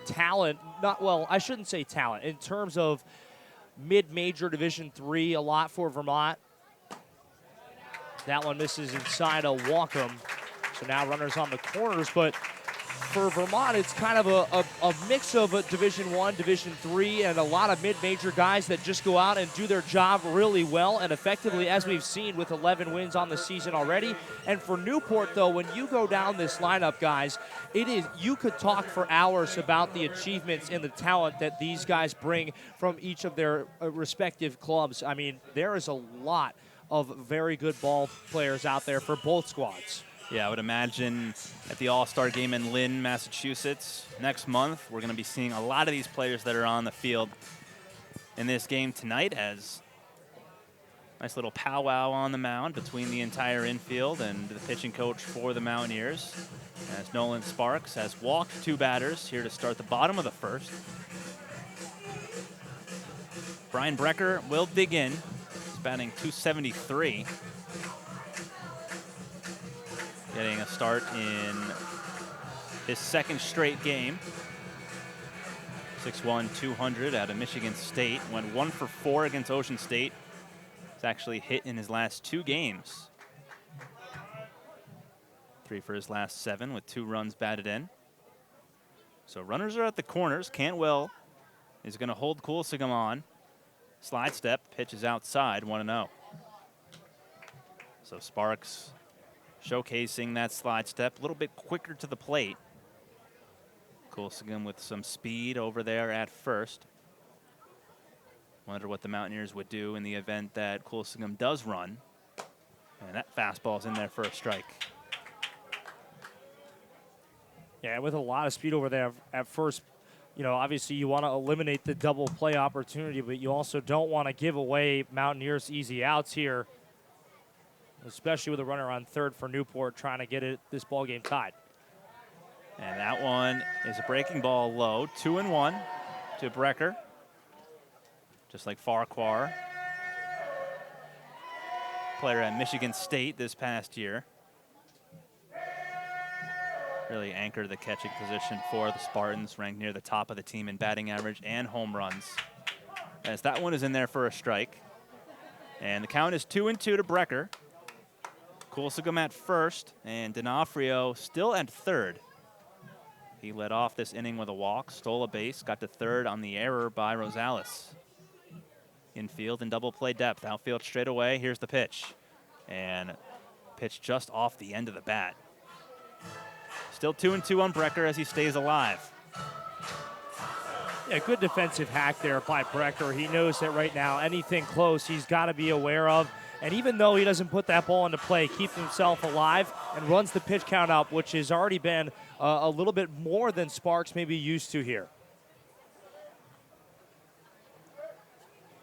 talent. I shouldn't say talent. In terms of mid-major Division III, a lot for Vermont. That one misses inside a Walkham. So now runners on the corners, but for Vermont, it's kind of a mix of a Division I, Division III, and a lot of mid-major guys that just go out and do their job really well and effectively, as we've seen with 11 wins on the season already. And for Newport, though, when you go down this lineup, guys, you could talk for hours about the achievements and the talent that these guys bring from each of their respective clubs. I mean, there is a lot of very good ball players out there for both squads. Yeah, I would imagine at the All-Star game in Lynn, Massachusetts next month, we're going to be seeing a lot of these players that are on the field in this game tonight, as nice little powwow on the mound between the entire infield and the pitching coach for the Mountaineers, as Nolan Sparks has walked 2 batters here to start the bottom of the first. Brian Brecker will dig in. He's batting .273. Getting a start in his second straight game. 6'1", 200 out of Michigan State. Went 1 for 4 against Ocean State. He's actually hit in his last 2 games. 3 for his last 7 with 2 runs batted in. So runners are at the corners. Cantwell is going to hold Coolsicum on. Slide step, pitch is outside, 1-0. So Sparks showcasing that slide step, a little bit quicker to the plate. Coolsicum with some speed over there at first. Wonder what the Mountaineers would do in the event that Coolsicum does run. And that fastball's in there for a strike. Yeah, with a lot of speed over there at first, you know, obviously you want to eliminate the double play opportunity, but you also don't want to give away Mountaineers easy outs here, especially with a runner on third for Newport trying to get this ball game tied. And that one is a breaking ball low. 2-1 to Brecker. Just like Farquhar, player at Michigan State this past year. Really anchored the catching position for the Spartans, ranked near the top of the team in batting average and home runs. As that one is in there for a strike. And the count is 2-2 to Brecker. Coolsicum at first, and D'Onofrio still at third. He led off this inning with a walk, stole a base, got to third on the error by Rosales. Infield and double play depth, outfield straight away. Here's the pitch. And pitch just off the end of the bat. Still 2-2 on Brecker as he stays alive. Yeah, good defensive hack there by Brecker. He knows that right now anything close he's got to be aware of. And even though he doesn't put that ball into play, keeps himself alive and runs the pitch count up, which has already been a little bit more than Sparks may be used to here.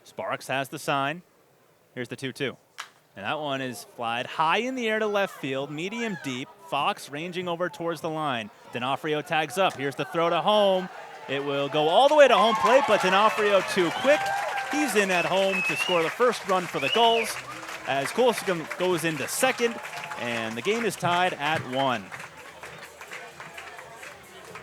Sparks has the sign. Here's the 2-2. And that one is flied high in the air to left field, medium deep. Fox ranging over towards the line. D'Onofrio tags up. Here's the throw to home. It will go all the way to home plate, but D'Onofrio too quick. He's in at home to score the first run for the Gulls as Coolsicum goes into second, and the game is tied at 1.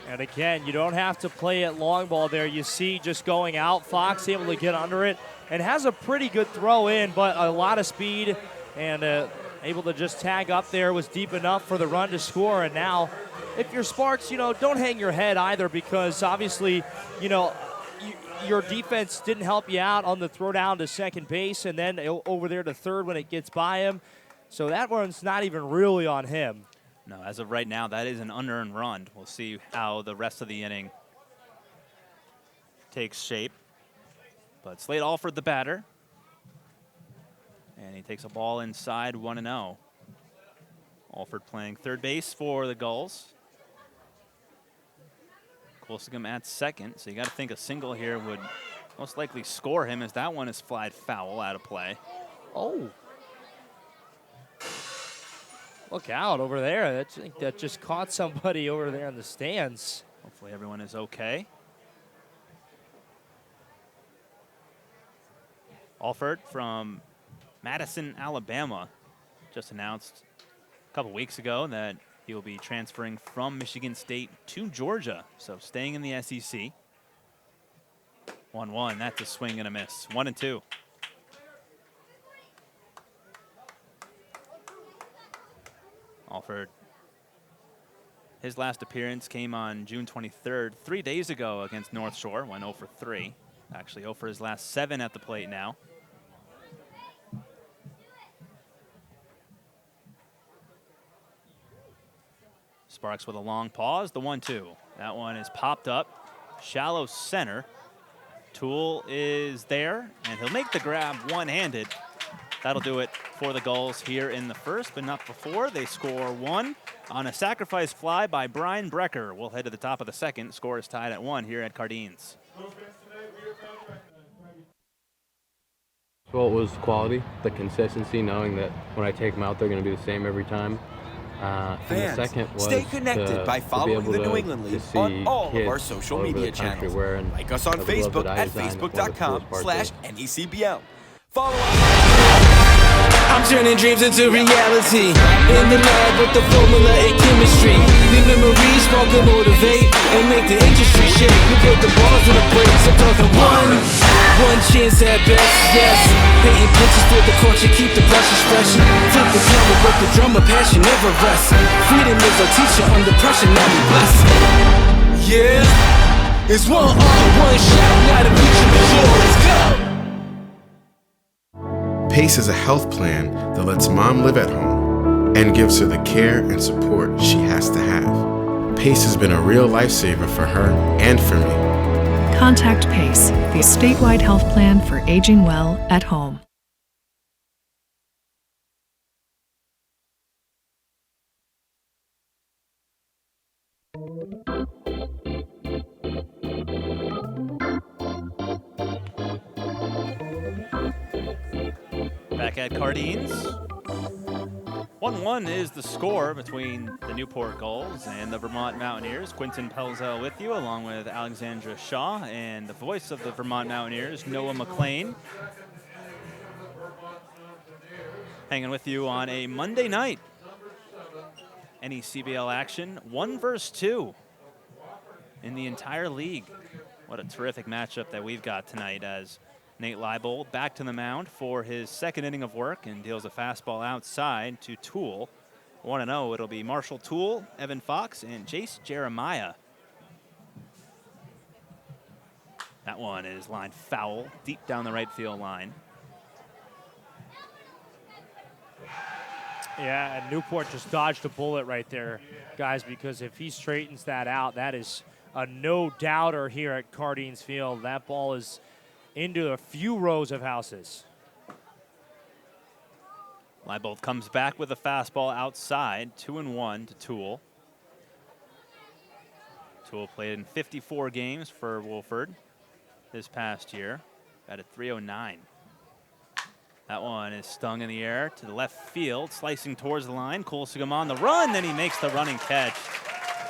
And again, you don't have to play it long ball there. You see just going out, Fox able to get under it and has a pretty good throw in, but a lot of speed and able to just tag up there, was deep enough for the run to score. And now, if you're Sparks, you know, don't hang your head either, because obviously, you know, your defense didn't help you out on the throw down to second base and then over there to third when it gets by him. So that one's not even really on him. No, as of right now, that is an unearned run. We'll see how the rest of the inning takes shape. But Slade Alford, the batter. And he takes a ball inside, 1-0. Alford playing third base for the Gulls. Coolsicum at second, so you got to think a single here would most likely score him, as that one is flied foul out of play. Oh. Look out over there. I think that just caught somebody over there in the stands. Hopefully everyone is okay. Alford from Madison, Alabama, just announced a couple weeks ago that he will be transferring from Michigan State to Georgia, so staying in the SEC. 1-1, that's a swing and a miss. 1-2. Alford, his last appearance came on June 23rd, 3 days ago against North Shore, went 0 for 3. Actually 0 for his last 7 at the plate now. Sparks with a long pause, the 1-2. That one is popped up, shallow center. Toole is there, and he'll make the grab one-handed. That'll do it for the Gulls here in the first, but not before. They score 1 on a sacrifice fly by Brian Brecker. We'll head to the top of the second. Score is tied at 1 here at Cardines. Well, it was quality, the consistency, knowing that when I take them out, they're going to be the same every time. And the second was stay connected by following the New England League on all of our social media channels. Like us on Facebook at facebook.com/NECBL. Follow us. I'm turning dreams into reality. In the lab with the formula and chemistry. The memories spark and motivate and make the industry shake. We put the balls in the brakes. I'm talking one chance at best, yes. Painting pictures for the culture, keep the brushes fresh. Flip the camera with the drummer, passion never rests. Freedom is our teacher, under pressure, now we blessed. Yeah, it's one one shot, now the future is yours. Let's go. PACE is a health plan that lets mom live at home and gives her the care and support she has to have. PACE has been a real lifesaver for her and for me. Contact PACE, the statewide health plan for aging well at home. Back at Cardines. 1-1 is the score between the Newport Gulls and the Vermont Mountaineers. Quentin Pelzel with you, along with Alexandra Shaw, and the voice of the Vermont Mountaineers, Noah McLean. Hanging with you on a Monday night. NECBL action, 1 versus 2 in the entire league. What a terrific matchup that we've got tonight, as Nate Leibold back to the mound for his second inning of work and deals a fastball outside to Toole. 1-0, it'll be Marshall Toole, Evan Fox, and Jace Jeremiah. That one is lined foul, deep down the right field line. Yeah, and Newport just dodged a bullet right there, guys, because if he straightens that out, that is a no-doubter here at Cardines Field. That ball is into a few rows of houses. Leibold comes back with a fastball outside, 2-1 to Toole. Toole played in 54 games for Wolford this past year, at a 309. That one is stung in the air to the left field, slicing towards the line. Coolsegum on the run, then he makes the running catch.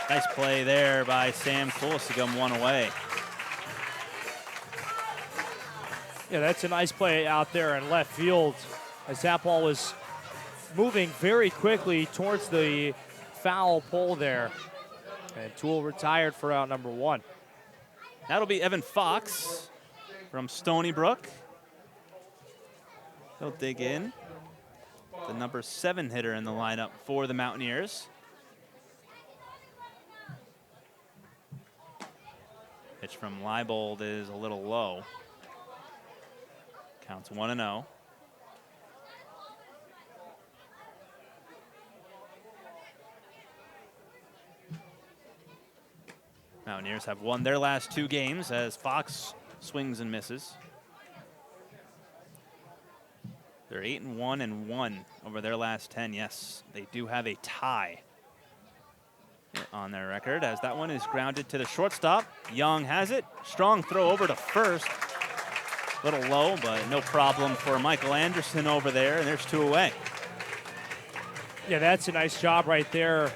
Nice play there by Sam Coolsegum, 1 away. Yeah, that's a nice play out there in left field, as that ball was moving very quickly towards the foul pole there. And Toole retired for out number 1. That'll be Evan Fox from Stony Brook. He'll dig in. The number 7 hitter in the lineup for the Mountaineers. Pitch from Leibold is a little low. Counts 1-0. Mountaineers have won their last 2 games as Fox swings and misses. They're 8-1-1 over their last 10. Yes, they do have a tie on their record, as that one is grounded to the shortstop. Young has it. Strong throw over to first. Little low, but no problem for Michael Anderson over there, and there's 2 away. Yeah, that's a nice job right there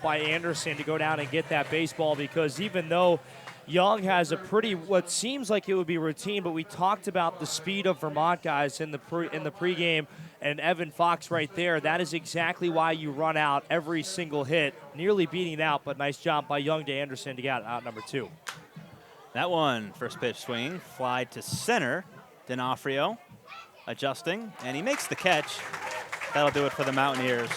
by Anderson to go down and get that baseball, because even though Young has a pretty, what seems like it would be routine, but we talked about the speed of Vermont guys in the pregame, and Evan Fox right there. That is exactly why you run out every single hit, nearly beating it out, but nice job by Young to Anderson to get out number 2. That one, first pitch swing, fly to center. D'Onofrio adjusting, and he makes the catch. That'll do it for the Mountaineers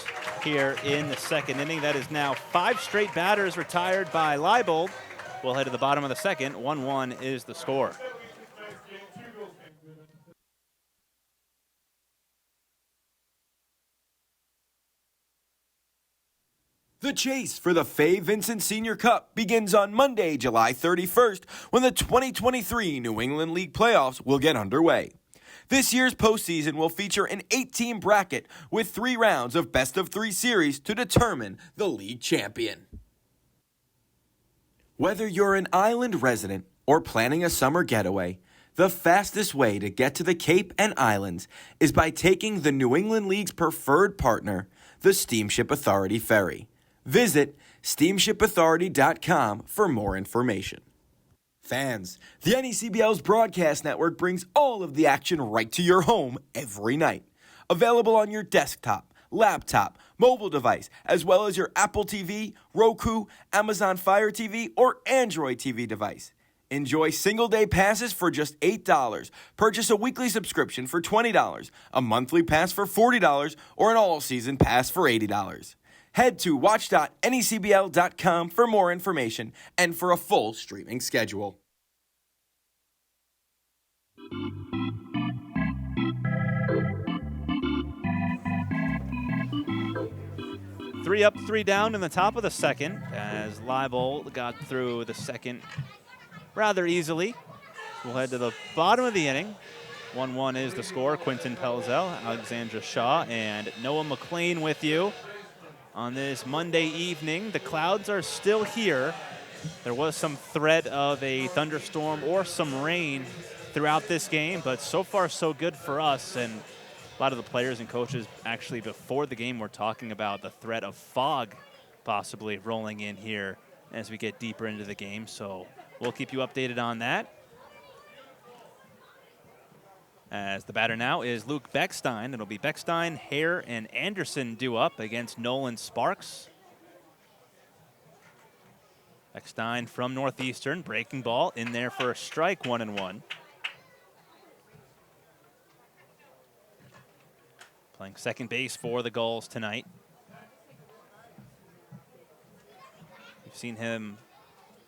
here in the second inning. That is now 5 straight batters retired by Leibold. We'll head to the bottom of the second. 1-1 is the score. The chase for the Fay Vincent Senior Cup begins on Monday, July 31st, when the 2023 New England League playoffs will get underway. This year's postseason will feature an 8-team bracket with 3 rounds of best-of-3 series to determine the league champion. Whether you're an island resident or planning a summer getaway, the fastest way to get to the Cape and Islands is by taking the New England League's preferred partner, the Steamship Authority Ferry. Visit steamshipauthority.com for more information. Fans, the NECBL's broadcast network brings all of the action right to your home every night. Available on your desktop, laptop, mobile device, as well as your Apple TV, Roku, Amazon Fire TV, or Android TV device. Enjoy single-day passes for just $8. Purchase a weekly subscription for $20, a monthly pass for $40, or an all-season pass for $80. Head to watch.necbl.com for more information and for a full streaming schedule. Three up, 3 down in the top of the second as Leibold got through the second rather easily. We'll head to the bottom of the inning. 1-1 is the score. Quentin Pelzel, Alexandra Shaw, and Noah McLean with you on this Monday evening. The clouds are still here. There was some threat of a thunderstorm or some rain throughout this game, but so far so good for us. And a lot of the players and coaches actually before the game were talking about the threat of fog possibly rolling in here as we get deeper into the game. So we'll keep you updated on that. As the batter now is Luke Beckstein. It'll be Beckstein, Hare, and Anderson due up against Nolan Sparks. Beckstein from Northeastern, breaking ball in there for a strike, 1-1. Playing second base for the Gulls tonight. We've seen him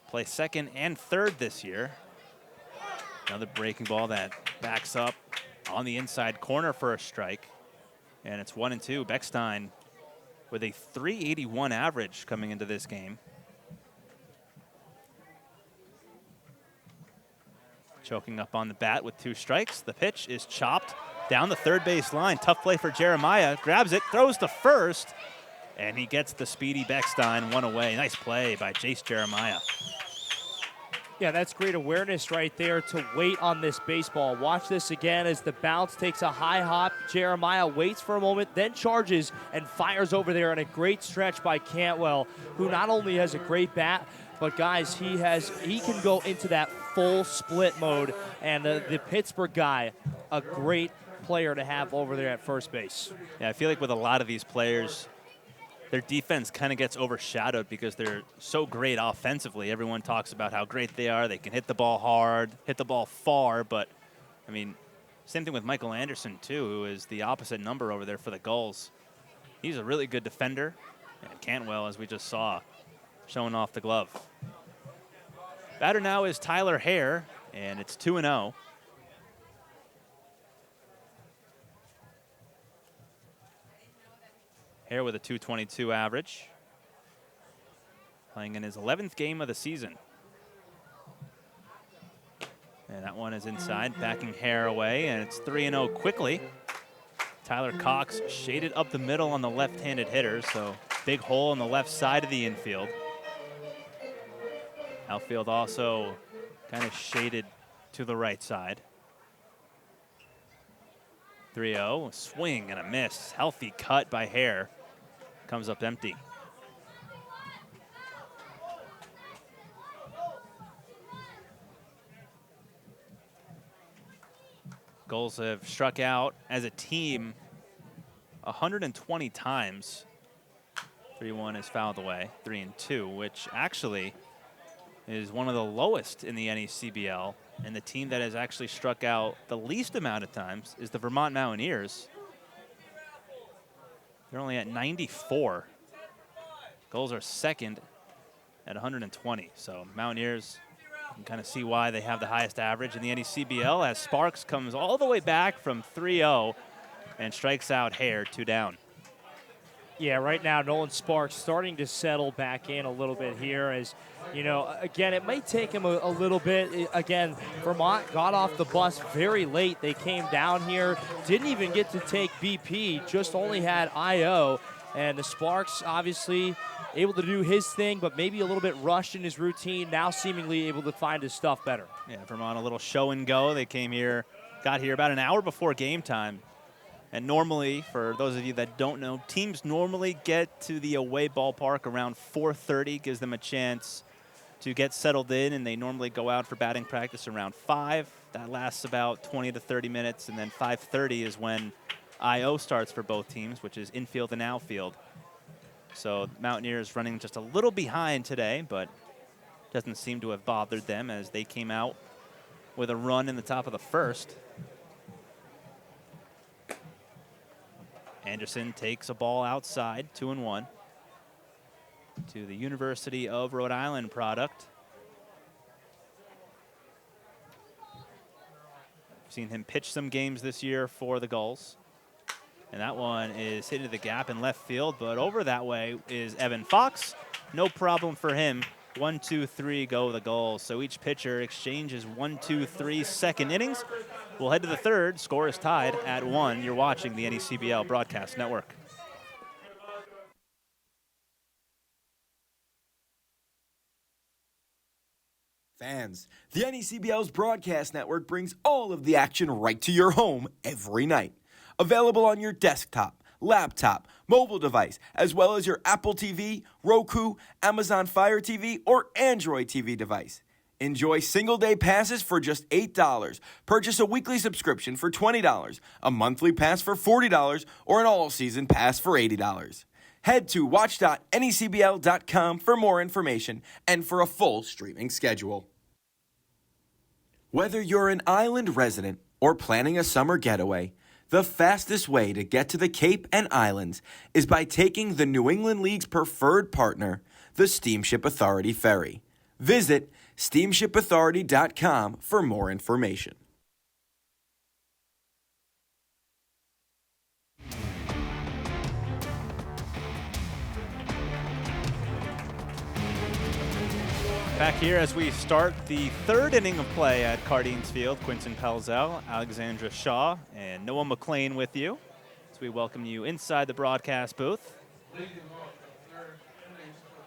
play second and third this year. Another breaking ball that backs up on the inside corner for a strike. And it's 1-2. Beckstein with a .381 average coming into this game. Choking up on the bat with 2 strikes. The pitch is chopped down the third base line. Tough play for Jeremiah. Grabs it, throws to first, and he gets the speedy Beckstein one away. Nice play by Jace Jeremiah. Yeah, that's great awareness right there to wait on this baseball. Watch this again as the bounce takes a high hop. Jeremiah waits for a moment, then charges and fires over there, and a great stretch by Cantwell, who not only has a great bat, but guys, he can go into that full split mode. And the Pittsburgh guy, a great player to have over there at first base. Yeah, I feel like with a lot of these players, their defense kind of gets overshadowed because they're so great offensively. Everyone talks about how great they are. They can hit the ball hard, hit the ball far, but, I mean, same thing with Michael Anderson, too, who is the opposite number over there for the Gulls. He's a really good defender, and Cantwell, as we just saw, showing off the glove. Batter now is Tyler Hare, and it's 2-0. Hare with a .222 average. Playing in his 11th game of the season. And that one is inside, backing Hare away, and it's 3-0 quickly. Tyler Cox shaded up the middle on the left-handed hitter, so big hole on the left side of the infield. Outfield also kind of shaded to the right side. 3-0, a swing and a miss. Healthy cut by Hare. comes up empty. Gulls have struck out as a team 120 times. 3-1 is fouled away, 3-2, which actually is one of the lowest in the NECBL. And the team that has actually struck out the least amount of times is the Vermont Mountaineers. They're only at 94. Gulls are second at 120. So Mountaineers, you can kind of see why they have the highest average in the NECBL, as Sparks comes all the way back from 3-0 and strikes out Hare, 2 down. Yeah, right now Nolan Sparks starting to settle back in a little bit here, as, you know, again, it might take him a little bit. Again, Vermont got off the bus very late. They came down here, didn't even get to take BP, just only had IO. And the Sparks obviously able to do his thing, but maybe a little bit rushed in his routine, now seemingly able to find his stuff better. Yeah, Vermont a little show and go. They got here about an hour before game time. And normally, for those of you that don't know, teams normally get to the away ballpark around 4:30, gives them a chance to get settled in, and they normally go out for batting practice around 5. That lasts about 20 to 30 minutes, and then 5:30 is when IO starts for both teams, which is infield and outfield. So Mountaineers running just a little behind today, but doesn't seem to have bothered them, as they came out with a run in the top of the first. Anderson takes a ball outside, 2-1, to the University of Rhode Island product. Seen him pitch some games this year for the Gulls. And that one is hit into the gap in left field, but over that way is Evan Fox. No problem for him. 1, 2, 3 go the Gulls. So each pitcher exchanges 1, 2, 3 second innings. We'll head to the third. Score is tied at 1. You're watching the NECBL Broadcast Network. Fans, the NECBL's Broadcast Network brings all of the action right to your home every night. Available on your desktop, laptop, mobile device, as well as your Apple TV, Roku, Amazon Fire TV, or Android TV device. Enjoy single-day passes for just $8. Purchase a weekly subscription for $20, a monthly pass for $40, or an all-season pass for $80. Head to watch.necbl.com for more information and for a full streaming schedule. Whether you're an island resident or planning a summer getaway, the fastest way to get to the Cape and Islands is by taking the New England League's preferred partner, the Steamship Authority Ferry. Visit steamshipauthority.com for more information. Back here as we start the third inning of play at Cardines Field. Quinton Pelzel, Alexandra Shaw, and Noah McLean with you as we welcome you inside the broadcast booth.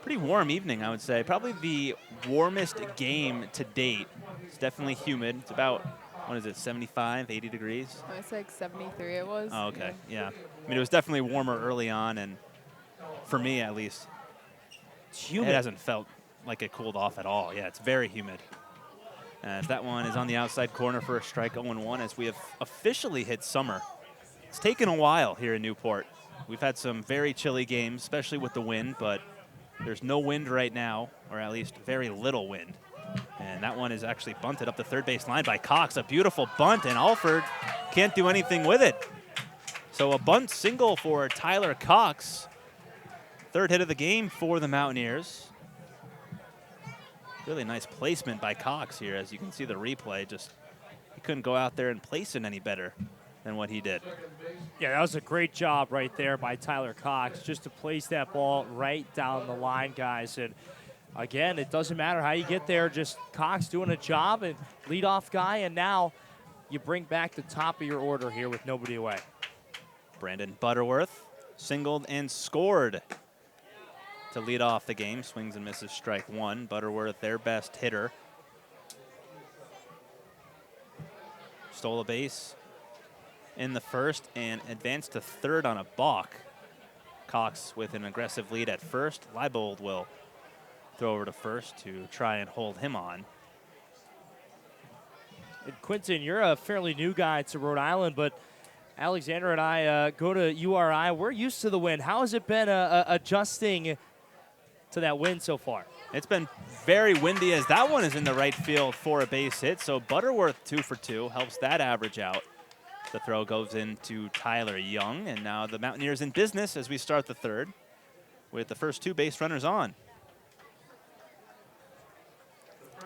Pretty warm evening, I would say. Probably the warmest game to date. It's definitely humid. It's about, 75, 80 degrees? It's like 73 it was. Oh, okay, yeah. I mean, it was definitely warmer early on, and for me at least, it's humid. It hasn't felt like it cooled off at all. Yeah, it's very humid. As that one is on the outside corner for a strike, 0-1, as we have officially hit summer. It's taken a while here in Newport. We've had some very chilly games, especially with the wind, but there's no wind right now, or at least very little wind. And that one is actually bunted up the third base line by Cox. A beautiful bunt, and Alford can't do anything with it. So a bunt single for Tyler Cox. Third hit of the game for the Mountaineers. Really nice placement by Cox here. As you can see the replay, just he couldn't go out there and place it any better than what he did. Yeah, that was a great job right there by Tyler Cox, just to place that ball right down the line, guys. And again, it doesn't matter how you get there, just Cox doing a job and leadoff guy, and now you bring back the top of your order here with nobody away. Brandon Butterworth singled and scored to lead off the game. Swings and misses, strike 1. Butterworth, their best hitter. Stole a base in the first and advanced to third on a balk. Cox with an aggressive lead at first. Leibold will throw over to first to try and hold him on. And Quinton, you're a fairly new guy to Rhode Island, but Alexander and I go to URI. We're used to the wind. How has it been adjusting to that wind so far? It's been very windy, as that one is in the right field for a base hit. So Butterworth 2 for 2 helps that average out. The throw goes into Tyler Young, and now the Mountaineers in business as we start the third with the first 2 base runners on.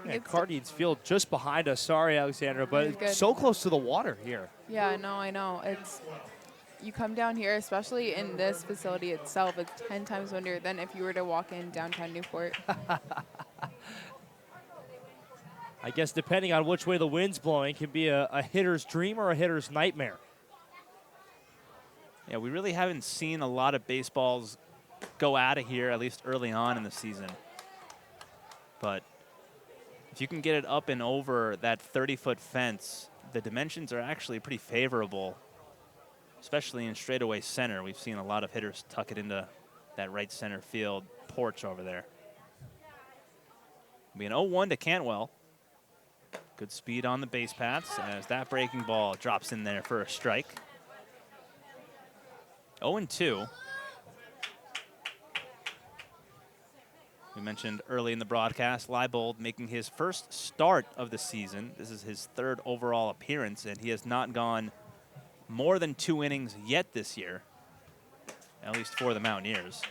Yeah, Cardines Field just behind us. Sorry, Alexandra, but it's so close to the water here. Yeah, no, I know. You come down here, especially in this facility itself, it's 10 times windier than if you were to walk in downtown Newport. I guess depending on which way the wind's blowing can be a hitter's dream or a hitter's nightmare. Yeah, we really haven't seen a lot of baseballs go out of here, at least early on in the season. But if you can get it up and over that 30-foot fence, the dimensions are actually pretty favorable, especially in straightaway center. We've seen a lot of hitters tuck it into that right center field porch over there. It'll be an 0-1 to Cantwell. Good speed on the base paths as that breaking ball drops in there for a strike. 0-2. We mentioned early in the broadcast, Leibold making his first start of the season. This is his 3rd overall appearance, and he has not gone more than 2 innings yet this year, at least for the Mountaineers,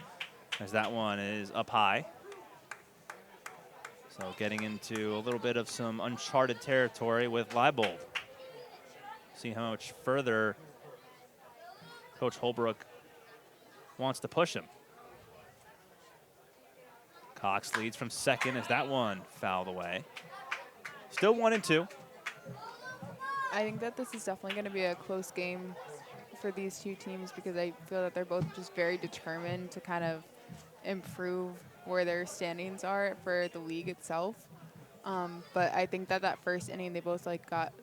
as that one is up high. So getting into a little bit of some uncharted territory with Leibold. See how much further Coach Holbrook wants to push him. Cox leads from second as that one fouled away. Still 1-2. I think that this is definitely going to be a close game for these two teams because I feel that they're both just very determined to kind of improve where their standings are for the league itself. But I think that first inning they both got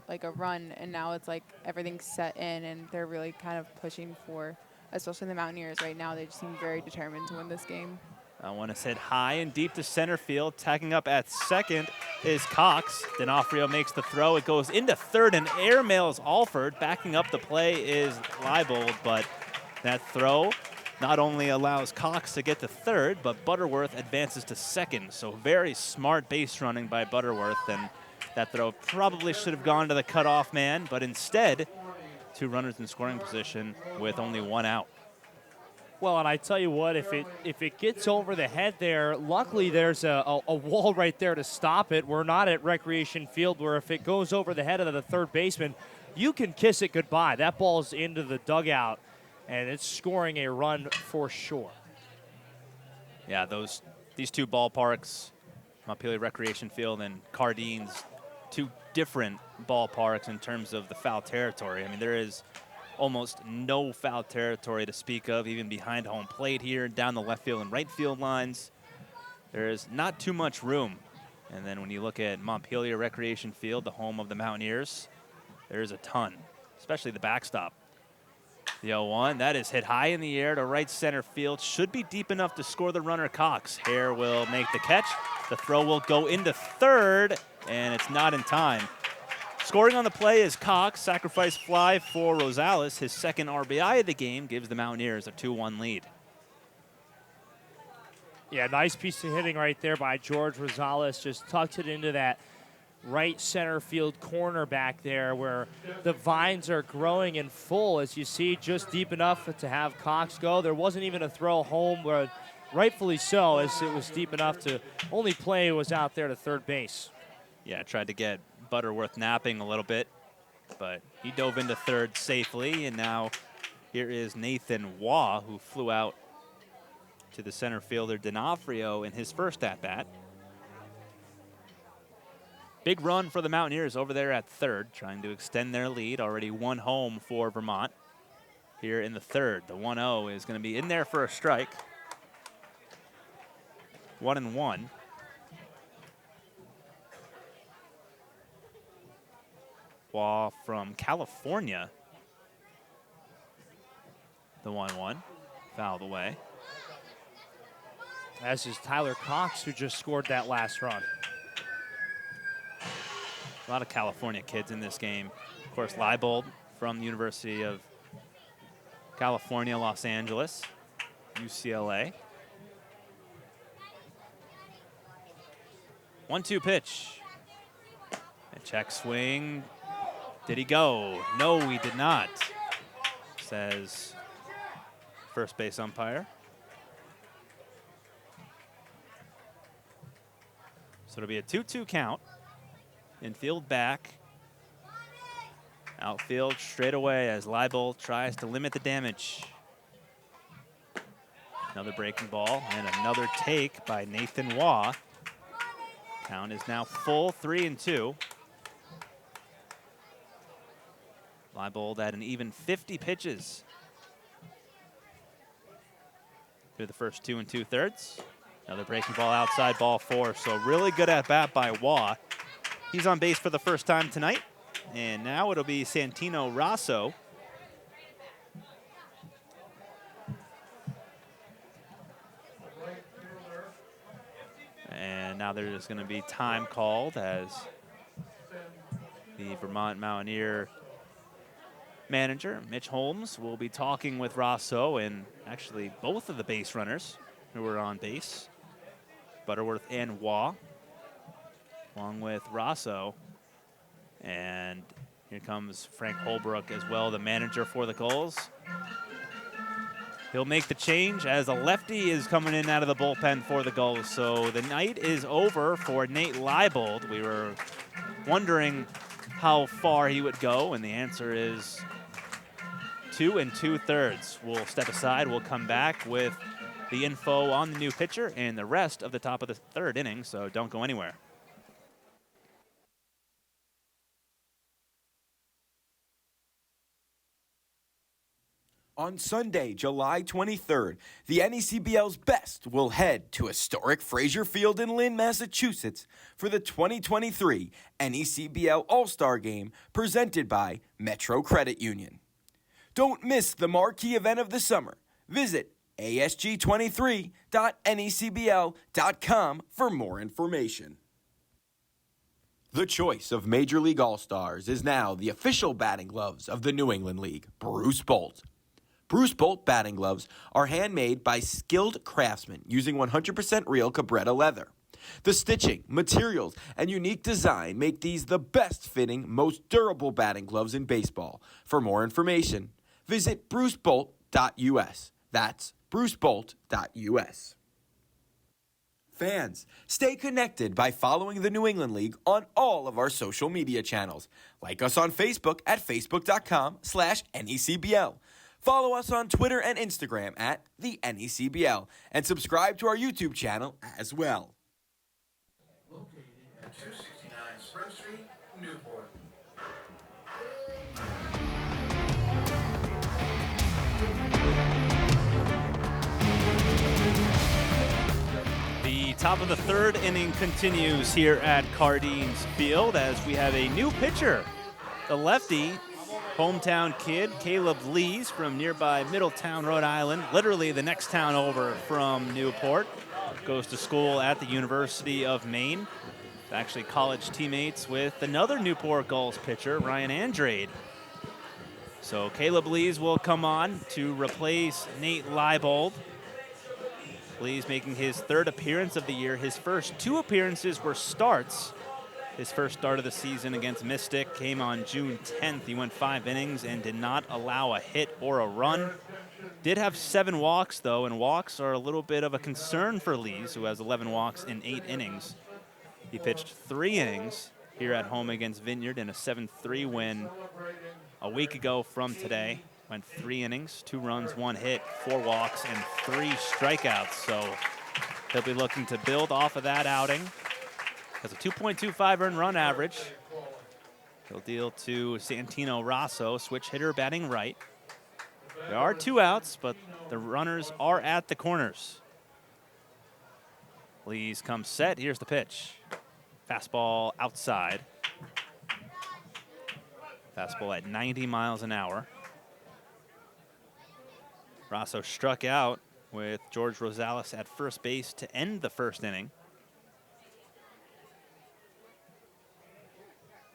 a run, and now it's everything's set in and they're really kind of pushing for, especially the Mountaineers right now, they just seem very determined to win this game. That one is hit high and deep to center field. Tagging up at second is Cox. D'Onofrio makes the throw. It goes into third and airmails Alford. Backing up the play is Leibold, but that throw not only allows Cox to get to third, but Butterworth advances to second. So very smart base running by Butterworth, and that throw probably should have gone to the cutoff man, but instead, 2 runners in scoring position with only 1 out. Well, and I tell you what, if it gets over the head there, luckily there's a wall right there to stop it. We're not at Recreation Field where if it goes over the head of the third baseman, you can kiss it goodbye. That ball's into the dugout, and it's scoring a run for sure. Yeah, these 2 ballparks, Montpelier Recreation Field and Cardines, 2 different ballparks in terms of the foul territory. I mean, there is almost no foul territory to speak of, even behind home plate here, down the left field and right field lines. There is not too much room. And then when you look at Montpelier Recreation Field, the home of the Mountaineers, there's a ton, especially the backstop. The 0-1, that is hit high in the air to right center field. Should be deep enough to score the runner Cox. Hare will make the catch. The throw will go into third, and it's not in time. Scoring on the play is Cox. Sacrifice fly for Rosales. His 2nd RBI of the game gives the Mountaineers a 2-1 lead. Yeah, nice piece of hitting right there by George Rosales. Just tucked it into that right center field corner back there where the vines are growing in full, as you see, just deep enough to have Cox go. There wasn't even a throw home, where rightfully so, as it was deep enough to only play was out there to third base. Yeah, tried to get Butterworth napping a little bit, but he dove into third safely, and now here is Nathan Waugh, who flew out to the center fielder D'Onofrio in his first at-bat. Big run for the Mountaineers over there at third, trying to extend their lead. Already 1 home for Vermont. Here in the third, the 1-0 is going to be in there for a strike. 1-1. Waugh from California. The 1-1. fouled away. As is Tyler Cox, who just scored that last run. A lot of California kids in this game. Of course, Leibold from the University of California, Los Angeles, UCLA. 1-2 pitch. A check swing. Did he go? No, he did not, says first base umpire. So it'll be a 2-2 count. Infield back. Outfield straight away as Leibold tries to limit the damage. Another breaking ball and another take by Nathan Waugh. Count is now full, 3-2. Leibold at an even 50 pitches through the first 2 2/3. Another breaking ball outside, ball 4. So really good at bat by Waugh. He's on base for the first time tonight. And now it'll be Santino Rosso. And now there's going to be time called as the Vermont Mountaineer manager, Mitch Holmes, will be talking with Rosso and actually both of the base runners who were on base, Butterworth and Waugh, along with Rosso. And here comes Frank Holbrook as well, the manager for the Gulls. He'll make the change as a lefty is coming in out of the bullpen for the Gulls. So the night is over for Nate Leibold. We were wondering how far he would go, and the answer is 2 2/3. We'll step aside. We'll come back with the info on the new pitcher and the rest of the top of the 3rd inning, so don't go anywhere. On Sunday, July 23rd, the NECBL's best will head to historic Frazier Field in Lynn, Massachusetts for the 2023 NECBL All-Star Game presented by Metro Credit Union. Don't miss the marquee event of the summer. Visit asg23.necbl.com for more information. The choice of Major League All-Stars is now the official batting gloves of the New England League, Bruce Bolt. Bruce Bolt batting gloves are handmade by skilled craftsmen using 100% real Cabretta leather. The stitching, materials, and unique design make these the best-fitting, most durable batting gloves in baseball. For more information, visit brucebolt.us. That's brucebolt.us. Fans, stay connected by following the New England League on all of our social media channels. Like us on Facebook at facebook.com/NECBL. Follow us on Twitter and Instagram at the NECBL, and subscribe to our YouTube channel as well. Located at 269 Spring Street, Newport. The top of the 3rd inning continues here at Cardines Field as we have a new pitcher, the lefty, hometown kid, Caleb Lees from nearby Middletown, Rhode Island, literally the next town over from Newport. Goes to school at the University of Maine. Actually college teammates with another Newport Gulls pitcher, Ryan Andrade. So Caleb Lees will come on to replace Nate Leibold. Lees making his 3rd appearance of the year. His first 2 appearances were starts. His first start of the season against Mystic came on June 10th. He went 5 innings and did not allow a hit or a run. Did have 7 walks, though, and walks are a little bit of a concern for Lees, who has 11 walks in 8 innings. He pitched 3 innings here at home against Vineyard in a 7-3 win a week ago from today. Went 3 innings, 2 runs, 1 hit, 4 walks, and 3 strikeouts. So he'll be looking to build off of that outing. Has a 2.25 earned run average. He'll deal to Santino Rosso, switch hitter batting right. There are 2 outs, but the runners are at the corners. Lees comes set. Here's the pitch. Fastball outside. Fastball at 90 miles an hour. Rosso struck out with George Rosales at first base to end the first inning.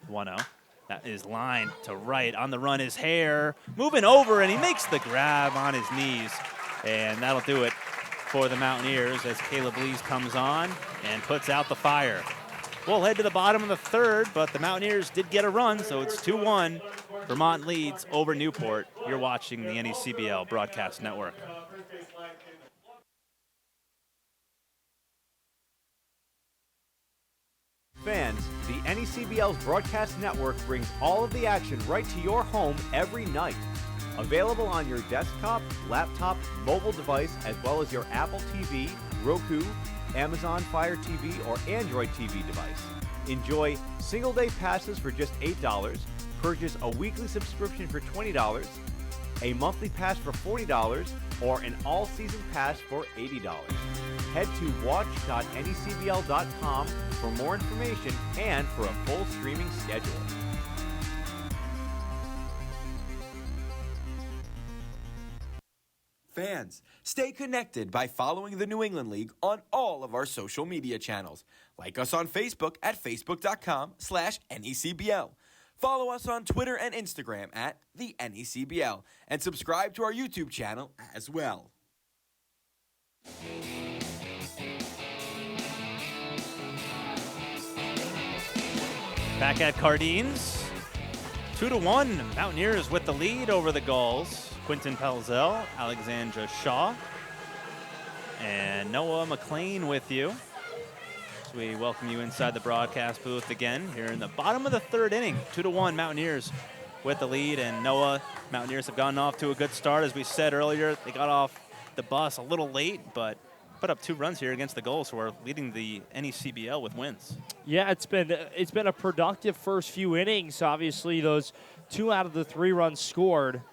1-0. That is lined to right. On the run is Hare. Moving over, and he makes the grab on his knees. And that'll do it for the Mountaineers as Caleb Lees comes on and puts out the fire. We'll head to the bottom of the third, but the Mountaineers did get a run, so it's 2-1. Vermont leads over Newport. You're watching the NECBL Broadcast Network. Fans, the NECBL's Broadcast Network brings all of the action right to your home every night. Available on your desktop, laptop, mobile device, as well as your Apple TV, Roku, Amazon Fire TV, or Android TV device. Enjoy single-day passes for just $8, purchase a weekly subscription for $20, a monthly pass for $40, or an all-season pass for $80. Head to watch.necbl.com for more information and for a full streaming schedule. Fans, stay connected by following the New England League on all of our social media channels. Like us on Facebook at facebook.com/NECBL. Follow us on Twitter and Instagram at the NECBL. And subscribe to our YouTube channel as well. Back at Cardines, 2-1. Mountaineers with the lead over the Gulls. Quentin Pelzel, Alexandra Shaw, and Noah McLean with you. So we welcome you inside the broadcast booth again here in the bottom of the third inning. 2-1 Mountaineers with the lead, and Noah, Mountaineers have gotten off to a good start. As we said earlier, they got off the bus a little late, but put up 2 runs here against the Gulls, who are leading the NECBL with wins. Yeah, it's been a productive first few innings. Obviously, those 2 out of the 3 runs scored.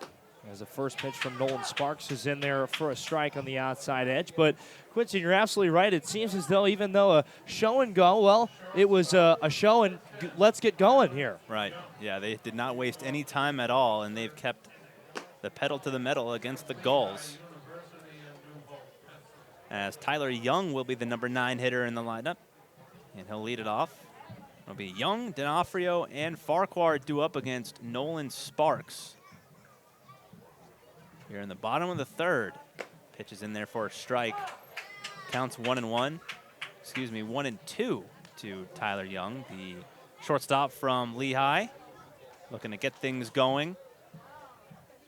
As the first pitch from Nolan Sparks is in there for a strike on the outside edge. But, Quincy, you're absolutely right. It seems as though even though a show and go, well, it was a show and let's get going here. Right. Yeah, they did not waste any time at all, and they've kept the pedal to the metal against the Gulls. As Tyler Young will be the number 9 hitter in the lineup, and he'll lead it off. It'll be Young, D'Onofrio, and Farquhar due up against Nolan Sparks. Here in the bottom of the third. Pitch is in there for a strike. Counts 1-1. 1-2 to Tyler Young, the shortstop from Lehigh. Looking to get things going.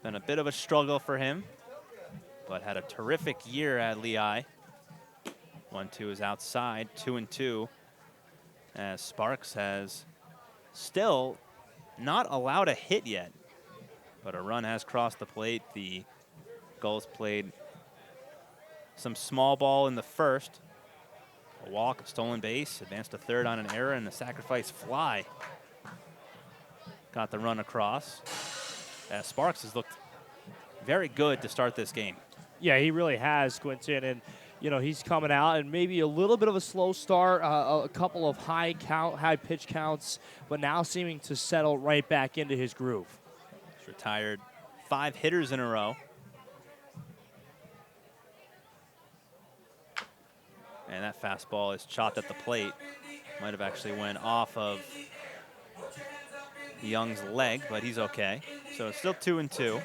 Been a bit of a struggle for him, but had a terrific year at Lehigh. 1-2 is outside, 2-2. As Sparks has still not allowed a hit yet. But a run has crossed the plate. The Gulls played some small ball in the first. A walk, a stolen base, advanced to third on an error, and a sacrifice fly. Got the run across. Sparks has looked very good to start this game. Yeah, he really has, Quinton. And, you know, he's coming out and maybe a little bit of a slow start, a couple of high pitch counts, but now seeming to settle right back into his groove. Retired 5 hitters in a row. And that fastball is chopped at the plate. Might have actually went off of Young's leg, but he's okay. So it's still 2-2.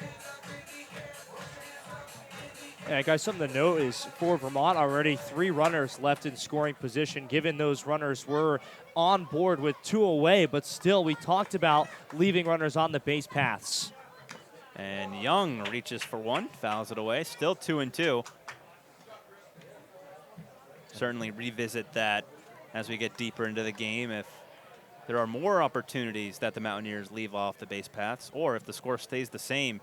Yeah, guys, something to note is for Vermont already 3 runners left in scoring position, given those runners were on board with 2 away, but still we talked about leaving runners on the base paths. And Young reaches for 1, fouls it away, still 2-2. Certainly revisit that as we get deeper into the game if there are more opportunities that the Mountaineers leave off the base paths, or if the score stays the same.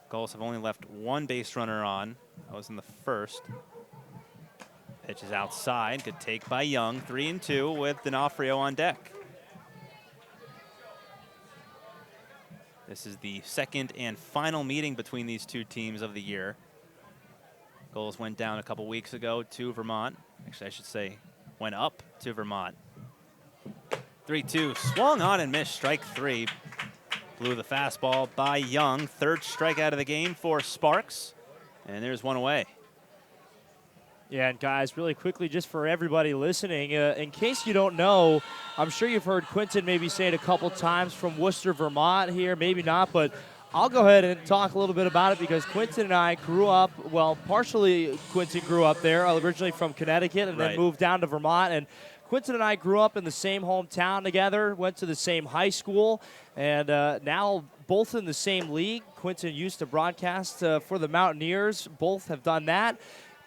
Gulls have only left 1 base runner on. That was in the first. Pitch is outside. Good take by Young. 3-2 with D'Onofrio on deck. This is the second and final meeting between these 2 teams of the year. Gulls went down a couple weeks ago to Vermont. Actually, I should say went up to Vermont. 3-2, swung on and missed, strike 3. Blew the fastball by Young. Third strikeout of the game for Sparks. And there's one away. Yeah, and guys, really quickly, just for everybody listening, in case you don't know, I'm sure you've heard Quinton maybe say it a couple times from Worcester, Vermont here, maybe not, but I'll go ahead and talk a little bit about it because Quinton and I grew up, well, partially Quinton grew up there, originally from Connecticut, and then moved down to Vermont. And Quinton and I grew up in the same hometown together, went to the same high school, and now both in the same league. Quinton used to broadcast for the Mountaineers. Both have done that.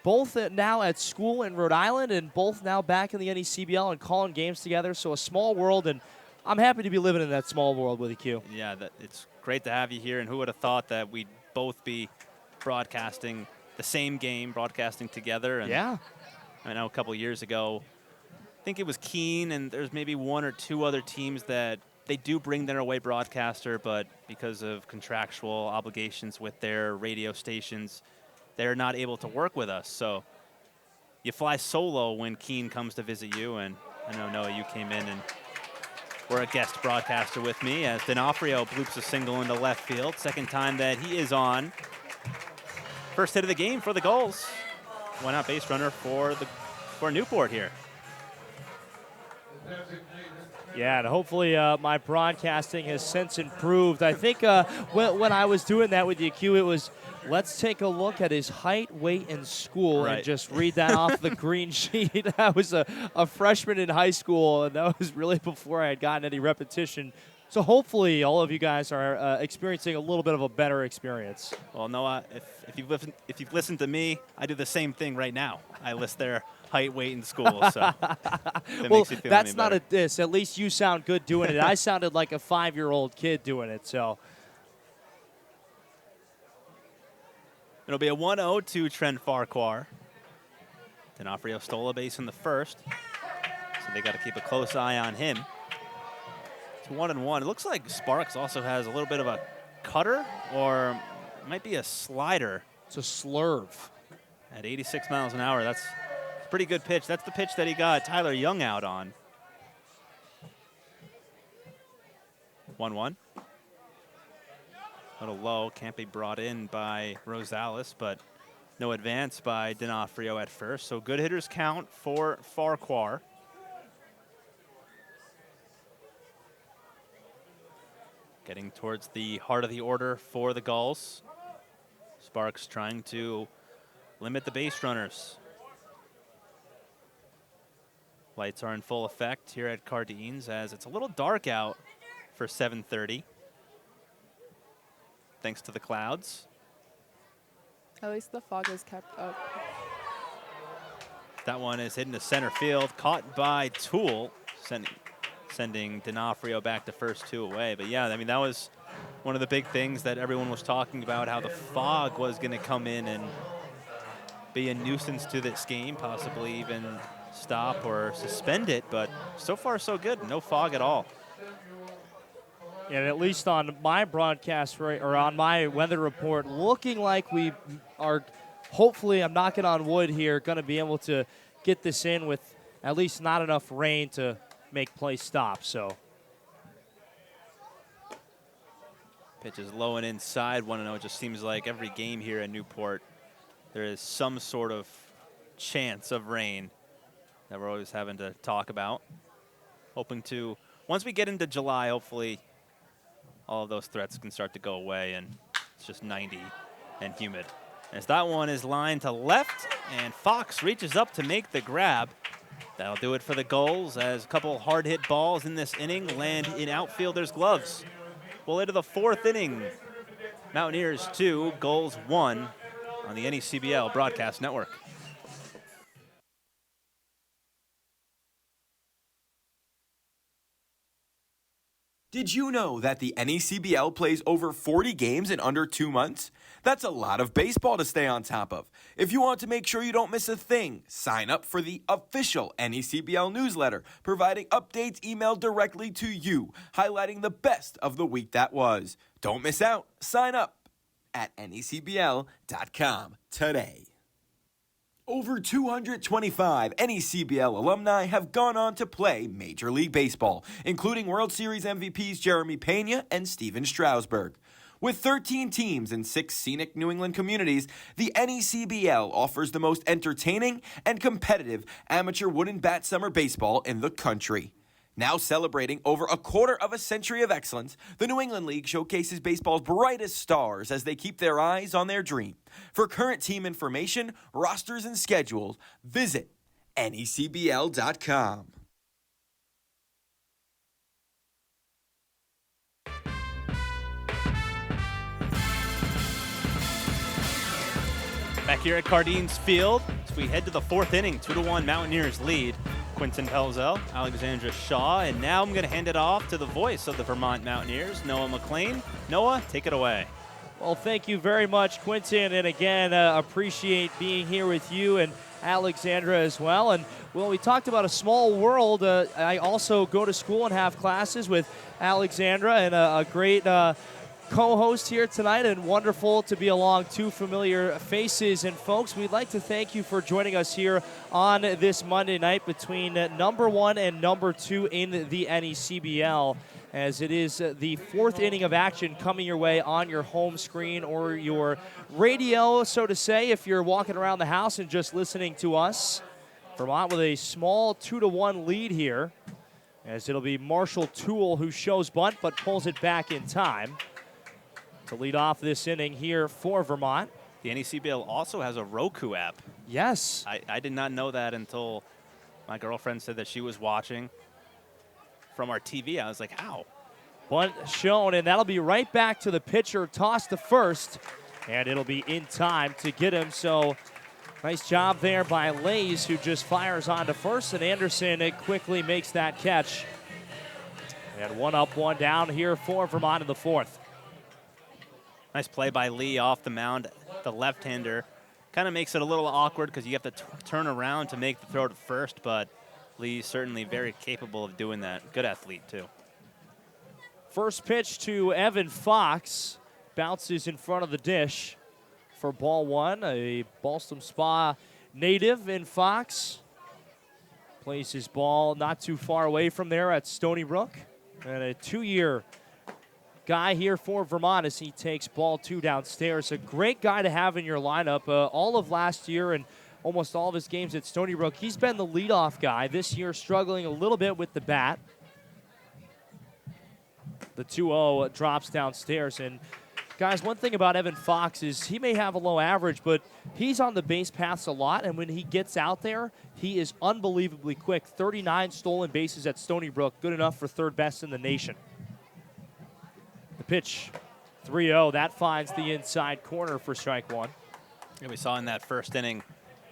Both now at school in Rhode Island, and both now back in the NECBL and calling games together. So a small world, and I'm happy to be living in that small world with you, Q. Yeah, it's great to have you here, and who would have thought that we'd both be broadcasting the same game, broadcasting together. And yeah. I know a couple years ago, I think it was Keene, and there's maybe one or two other teams that they do bring their away broadcaster, but because of contractual obligations with their radio stations, they're not able to work with us. So you fly solo when Keene comes to visit you, and I know, Noah, you came in and were a guest broadcaster with me as D'Onofrio bloops a single into left field. Second time that he is on. First hit of the game for the Gulls. Went out base runner for Newport here. Yeah, and hopefully my broadcasting has since improved. I think when I was doing that with you, Q, it was, let's take a look at his height, weight, and school, and just read that off the green sheet. I was a freshman in high school, and that was really before I had gotten any repetition. So hopefully all of you guys are experiencing a little bit of a better experience. Well, Noah, if you've listened to me, I do the same thing right now. I list their height, weight, and school. So well, that's not a diss. At least you sound good doing it. I sounded like a 5-year-old kid doing it. So it'll be a 1-0 to Trent Farquhar. D'Onofrio stole a base in the first, so they got to keep a close eye on him. It's 1-1. It looks like Sparks also has a little bit of a cutter, or it might be a slider. It's a slurve. At 86 miles an hour, that's a pretty good pitch. That's the pitch that he got Tyler Young out on. 1-1. A little low, can't be brought in by Rosales, but no advance by D'Onofrio at first. So good hitters count for Farquhar. Getting towards the heart of the order for the Gulls. Sparks trying to limit the base runners. Lights are in full effect here at Cardines as it's a little dark out for 7:30. Thanks to the clouds. At least the fog is kept up. That one is hit into center field, caught by Toole, sending D'Onofrio back to first, 2 away. But yeah, I mean, that was one of the big things that everyone was talking about, how the fog was going to come in and be a nuisance to this game, possibly even stop or suspend it. But so far, so good. No fog at all. And at least on my broadcast, or on my weather report, looking like we are, hopefully, I'm knocking on wood here, going to be able to get this in with at least not enough rain to make play stop. So pitch is low and inside. 1-0. It just seems like every game here at Newport, there is some sort of chance of rain that we're always having to talk about. Hoping to, once we get into July, hopefully all of those threats can start to go away and it's just 90 and humid. As that one is lined to left, and Fox reaches up to make the grab. That'll do it for the Gulls as a couple hard-hit balls in this inning land in outfielders' gloves. Well, into the 4th inning. Mountaineers 2, Gulls 1 on the NECBL Broadcast Network. Did you know that the NECBL plays over 40 games in under 2 months? That's a lot of baseball to stay on top of. If you want to make sure you don't miss a thing, sign up for the official NECBL newsletter, providing updates emailed directly to you, highlighting the best of the week that was. Don't miss out. Sign up at necbl.com today. Over 225 NECBL alumni have gone on to play Major League Baseball, including World Series MVPs Jeremy Pena and Steven Strasburg. With 13 teams in 6 scenic New England communities, the NECBL offers the most entertaining and competitive amateur wooden bat summer baseball in the country. Now celebrating over a quarter of a century of excellence, the New England League showcases baseball's brightest stars as they keep their eyes on their dream. For current team information, rosters, and schedules, visit necbl.com. Back here at Cardines Field, as we head to the 4th inning, 2-1 Mountaineers lead. Quinton Pelzel, Alexandra Shaw, and now I'm going to hand it off to the voice of the Vermont Mountaineers, Noah McLean. Noah, take it away. Well, thank you very much, Quinton, and again, appreciate being here with you and Alexandra as well. And well, we talked about a small world. I also go to school and have classes with Alexandra, and a great co-host here tonight, and wonderful to be along two familiar faces. And folks, we'd like to thank you for joining us here on this Monday night between number 1 and number 2 in the NECBL, as it is the 4th inning of action coming your way on your home screen or your radio, so to say, if you're walking around the house and just listening to us. Vermont with a small 2-1 lead here, as it'll be Marshall Toole who shows bunt but pulls it back in time to lead off this inning here for Vermont. The NECBL also has a Roku app. Yes. I did not know that until my girlfriend said that she was watching from our TV. I was like, how? Bunt shown, and that'll be right back to the pitcher, toss to first, and it'll be in time to get him. So nice job there by Lays, who just fires on to first, and Anderson quickly makes that catch. And 1 up, 1 down here for Vermont in the 4th. Nice play by Lee off the mound, the left-hander. Kind of makes it a little awkward because you have to turn around to make the throw to first, but Lee's certainly very capable of doing that. Good athlete, too. First pitch to Evan Fox. Bounces in front of the dish for ball 1. A Ballston Spa native in Fox. Plays his ball not too far away from there at Stony Brook. And a 2-year guy here for Vermont as he takes ball 2 downstairs. A great guy to have in your lineup. All of last year and almost all of his games at Stony Brook, he's been the leadoff guy. This year struggling a little bit with the bat. The 2-0 drops downstairs. And guys, one thing about Evan Fox is he may have a low average, but he's on the base paths a lot, and when he gets out there, he is unbelievably quick. 39 stolen bases at Stony Brook, good enough for 3rd best in the nation. The pitch, 3-0, that finds the inside corner for strike 1. Yeah, we saw in that 1st inning,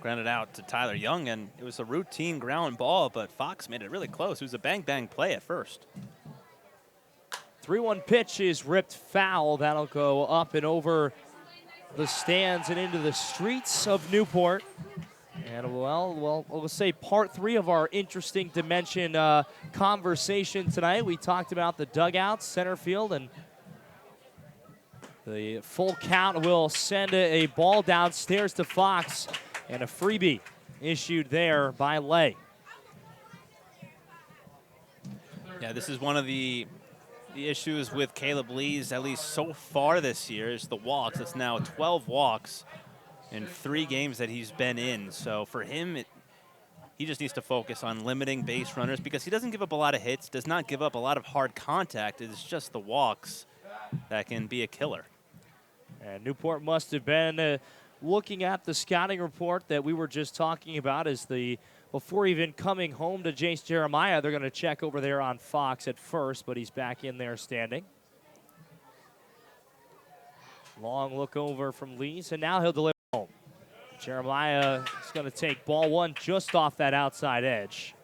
grounded out to Tyler Young, and it was a routine ground ball, but Fox made it really close. It was a bang-bang play at first. 3-1 pitch is ripped foul. That'll go up and over the stands and into the streets of Newport. And we'll say part 3 of our interesting dimension conversation tonight. We talked about the dugouts, center field, and the full count will send a ball downstairs to Fox, and a freebie issued there by Lay. Yeah, this is one of the issues with Caleb Lee's, at least so far this year, is the walks. It's now 12 walks in 3 games that he's been in. So for him, he just needs to focus on limiting base runners because he doesn't give up a lot of hits, does not give up a lot of hard contact. It's just the walks that can be a killer. And Newport must have been looking at the scouting report that we were just talking about as before even coming home to Jace Jeremiah, they're going to check over there on Fox at first, but he's back in there standing. Long look over from Lees, and now he'll deliver home. Jeremiah is going to take ball 1 just off that outside edge.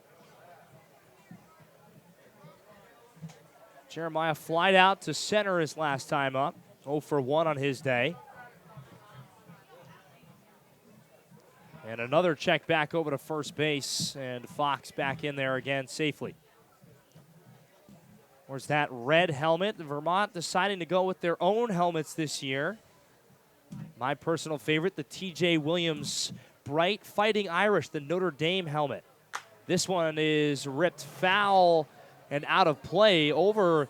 Jeremiah flied out to center his last time up. 0 for 1 on his day. And another check back over to first base, and Fox back in there again safely. Where's that red helmet? Vermont deciding to go with their own helmets this year. My personal favorite, the TJ Williams bright Fighting Irish, the Notre Dame helmet. This one is ripped foul and out of play over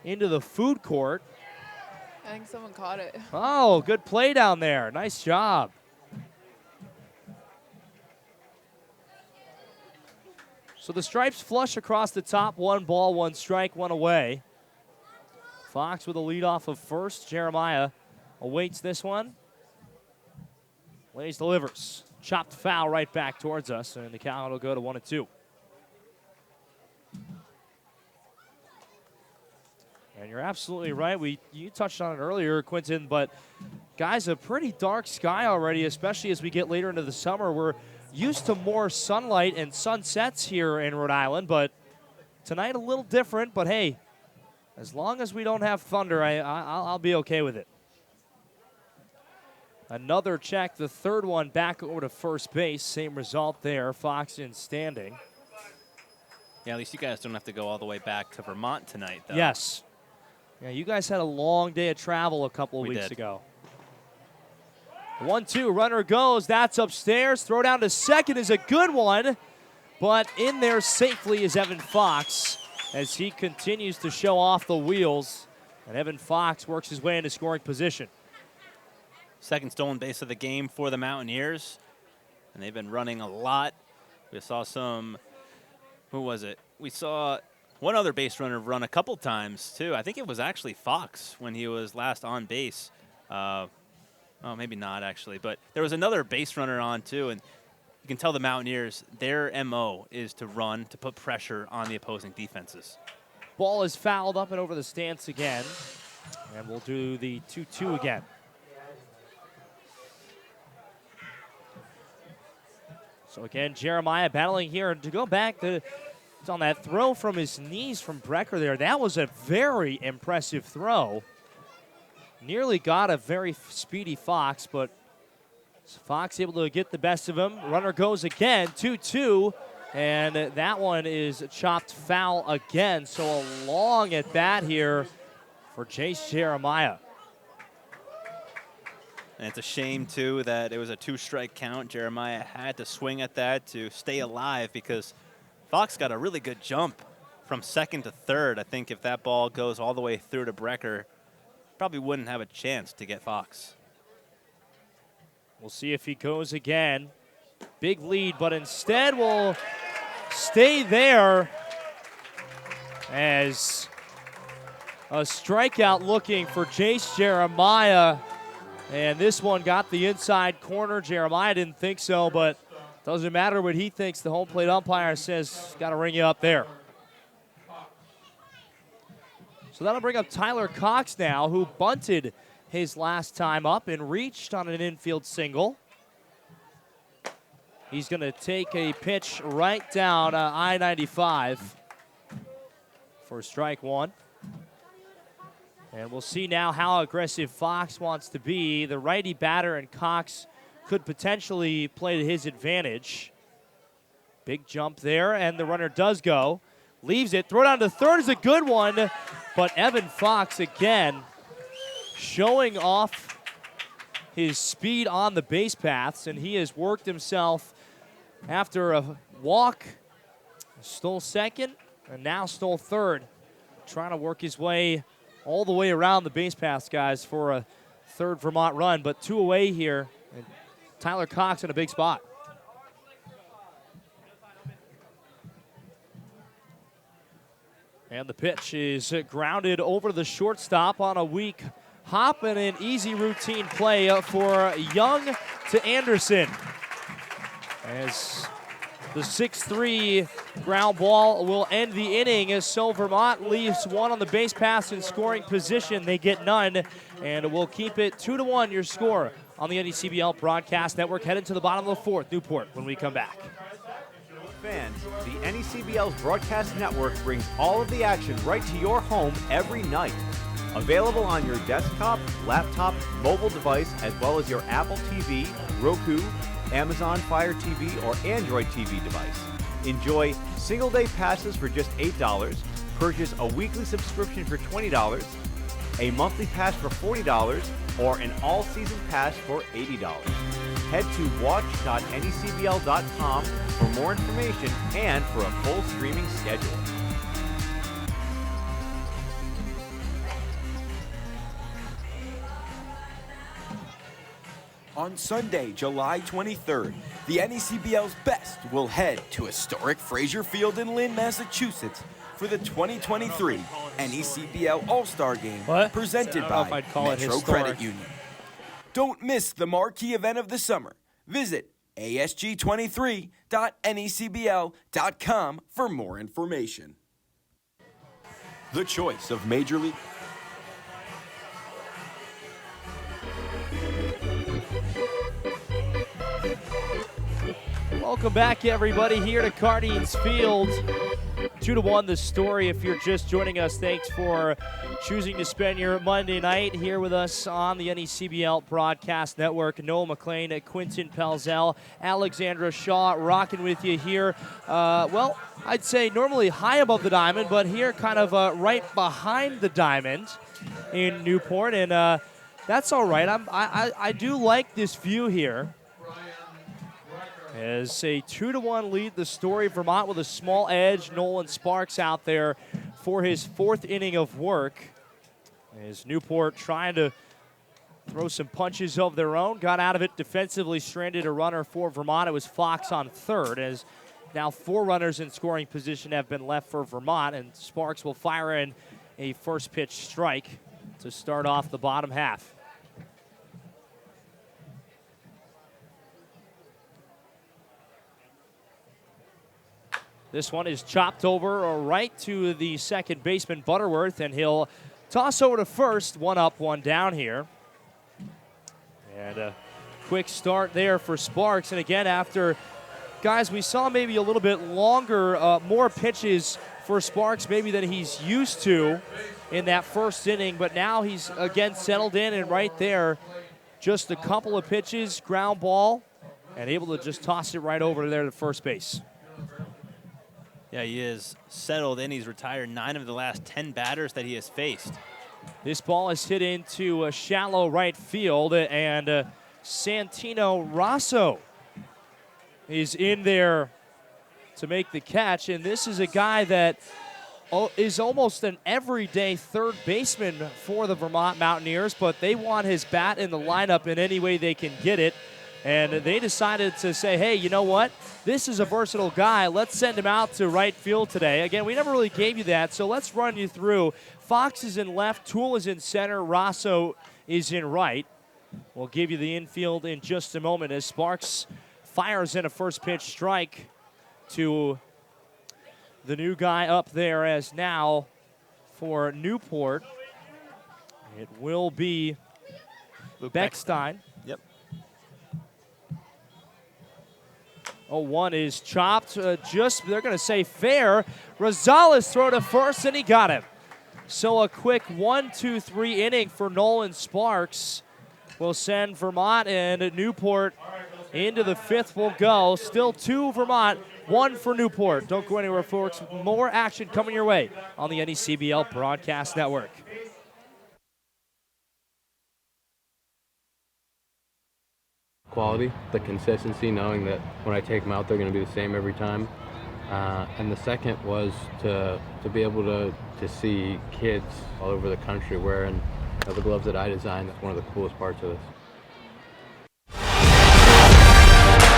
into the food court. I think someone caught it. Oh, good play down there. Nice job. So the Stripes flush across the top. 1 ball, 1 strike, 1 away. Fox with a lead off of first. Jeremiah awaits this one. Lays delivers. Chopped foul right back towards us, and the count will go to 1-2. And you're absolutely right. You touched on it earlier, Quinton, but guys, a pretty dark sky already, especially as we get later into the summer. We're used to more sunlight and sunsets here in Rhode Island, but tonight a little different. But hey, as long as we don't have thunder, I'll be okay with it. Another check, the third one back over to first base. Same result there. Fox in standing. Yeah, at least you guys don't have to go all the way back to Vermont tonight, though. Yes. Yeah, you guys had a long day of travel a couple of weeks ago. 1-2, runner goes. That's upstairs. Throw down to second is a good one. But in there safely is Evan Fox as he continues to show off the wheels. And Evan Fox works his way into scoring position. Second stolen base of the game for the Mountaineers. And they've been running a lot. We saw some, who was it? We saw one other base runner run a couple times, too. I think it was actually Fox when he was last on base. Oh, maybe not, actually. But there was another base runner on, too. And you can tell the Mountaineers, their MO is to run, to put pressure on the opposing defenses. Ball is fouled up and over the stance again. And we'll do the 2-2 again. So again, Jeremiah battling here. And to go back to on that throw from his knees from Brecker there, that was a very impressive throw. Nearly got a very speedy Fox, but Fox able to get the best of him. Runner goes again, 2-2, and that one is chopped foul again. So a long at bat here for Jace Jeremiah. And it's a shame, too, that it was a 2-strike count. Jeremiah had to swing at that to stay alive because Fox got a really good jump from second to third. I think if that ball goes all the way through to Brecker, probably wouldn't have a chance to get Fox. We'll see if he goes again. Big lead, but instead will stay there as a strikeout looking for Jace Jeremiah. And this one got the inside corner. Jeremiah didn't think so, but doesn't matter what he thinks. The home plate umpire says, got to ring you up there. So that'll bring up Tyler Cox now, who bunted his last time up and reached on an infield single. He's going to take a pitch right down I-95 for strike one. And we'll see now how aggressive Fox wants to be. The righty batter and Cox could potentially play to his advantage. Big jump there, and the runner does go. Leaves it. Throw down to third is a good one. But Evan Fox again showing off his speed on the base paths, and he has worked himself after a walk. Stole second, and now stole third. Trying to work his way all the way around the base paths, guys, for a third Vermont run, but 2 away here. And Tyler Cox in a big spot. And the pitch is grounded over the shortstop on a weak hop and an easy routine play for Young to Anderson. As the 6-3 ground ball will end the inning, as so Vermont leaves one on the base pass in scoring position. They get none, and we'll keep it 2-1 your score on the NECBL Broadcast Network. Headed to the bottom of the fourth, Newport, when we come back. Fans, the NECBL's Broadcast Network brings all of the action right to your home every night. Available on your desktop, laptop, mobile device, as well as your Apple TV, Roku, Amazon Fire TV, or Android TV device. Enjoy single-day passes for just $8, purchase a weekly subscription for $20, a monthly pass for $40, or an all-season pass for $80. Head to watch.necbl.com for more information and for a full streaming schedule. On Sunday, July 23rd, the NECBL's best will head to historic Frazier Field in Lynn, Massachusetts for the 2023 NECBL All-Star Game presented by Metro Credit Union. Don't miss the marquee event of the summer. Visit asg23.necbl.com for more information. The choice of Major League. Welcome back, everybody, here to Cardines Field. 2-1 the story. If you're just joining us, thanks for choosing to spend your Monday night here with us on the NECBL Broadcast Network. Noah McLean, Quinton Pelzel, Alexandra Shaw rocking with you here. Well, I'd say normally high above the diamond, but here kind of right behind the diamond in Newport, and that's all right. I do like this view here. As a 2-1 lead, the story. Vermont with a small edge. Nolan Sparks out there for his fourth inning of work. As Newport trying to throw some punches of their own. Got out of it defensively, stranded a runner for Vermont. It was Fox on third, as now 4 runners in scoring position have been left for Vermont, and Sparks will fire in a first pitch strike to start off the bottom half. This one is chopped over right to the second baseman, Butterworth, and he'll toss over to first. 1 up, 1 down here. And a quick start there for Sparks. And again, after, guys, we saw maybe a little bit longer, more pitches for Sparks maybe than he's used to in that first inning. But now he's, again, settled in, and right there, just a couple of pitches, ground ball, and able to just toss it right over there to first base. Yeah, he is settled in. He's retired 9 of the last 10 batters that he has faced. This ball is hit into a shallow right field, and Santino Rosso is in there to make the catch. And this is a guy that is almost an everyday third baseman for the Vermont Mountaineers, but they want his bat in the lineup in any way they can get it. And they decided to say, hey, you know what? This is a versatile guy. Let's send him out to right field today. Again, we never really gave you that, so let's run you through. Fox is in left, Toole is in center, Rosso is in right. We'll give you the infield in just a moment as Sparks fires in a first pitch strike to the new guy up there, as now for Newport, it will be Beckstein. Yep. 0-1 is chopped. They're going to say fair. Rosales throw to first, and he got him. So a quick 1-2-3 inning for Nolan Sparks will send Vermont and Newport into the 5th. Will go. Still 2 Vermont, 1 for Newport. Don't go anywhere, folks. More action coming your way on the NECBL Broadcast Network. Quality, the consistency, knowing that when I take them out, they're going to be the same every time. And the second was to be able to see kids all over the country wearing the gloves that I designed. That's one of the coolest parts of this.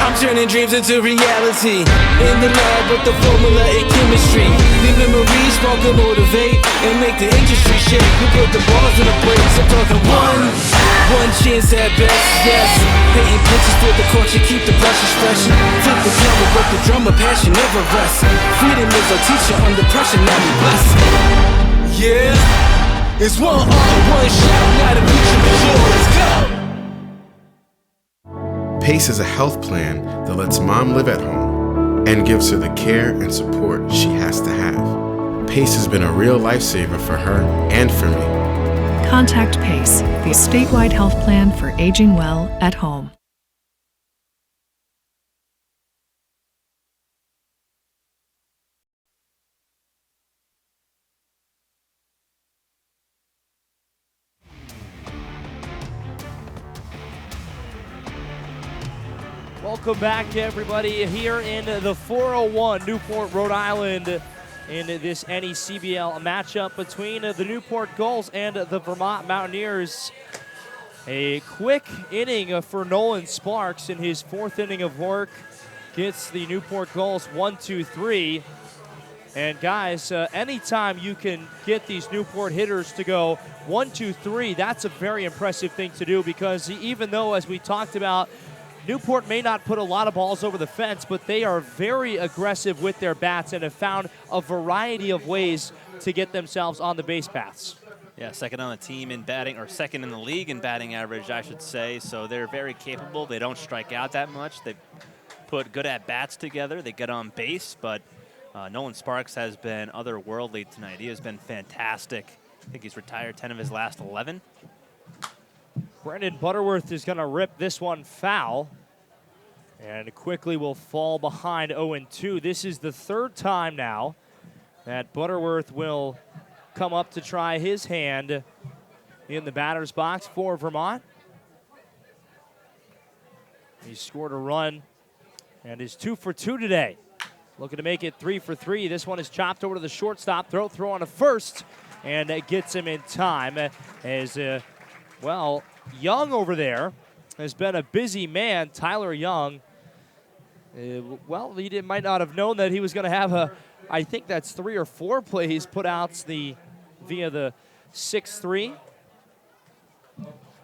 I'm turning dreams into reality. In the lab with the formula and chemistry. The memories spark and motivate and make the industry shake. We put the balls in the brakes. I'm talking one chance at best, yes. Painting pictures for the culture, keep the brushes fresh. Flip the camera, but the drummer passion never rests. Freedom is our teacher under pressure, now we blessed. Yeah, it's one one shot, now the future is yours. Let's go. PACE is a health plan that lets mom live at home and gives her the care and support she has to have. PACE has been a real lifesaver for her and for me. Contact PACE, the statewide health plan for aging well at home. Welcome back, everybody, here in the 401 Newport, Rhode Island, in this NECBL matchup between the Newport Gulls and the Vermont Mountaineers. A quick inning for Nolan Sparks in his 4th inning of work. Gets the Newport Gulls 1-2-3. And guys, anytime you can get these Newport hitters to go 1-2-3, that's a very impressive thing to do, because even though, as we talked about, Newport may not put a lot of balls over the fence, but they are very aggressive with their bats and have found a variety of ways to get themselves on the base paths. Yeah, second on the team in batting, or second in the league in batting average, I should say. So they're very capable. They don't strike out that much. They put good at-bats together. They get on base, but Nolan Sparks has been otherworldly tonight. He has been fantastic. I think he's retired 10 of his last 11. Brendan Butterworth is going to rip this one foul and quickly will fall behind 0-2. This is the 3rd time now that Butterworth will come up to try his hand in the batter's box for Vermont. He scored a run and is 2 for 2 today. Looking to make it 3 for 3. This one is chopped over to the shortstop. Throw on to first, and it gets him in time. As, well, Young over there has been a busy man. Tyler Young, well, he might not have known that he was going to have I think that's 3 or 4 plays put out via the 6-3.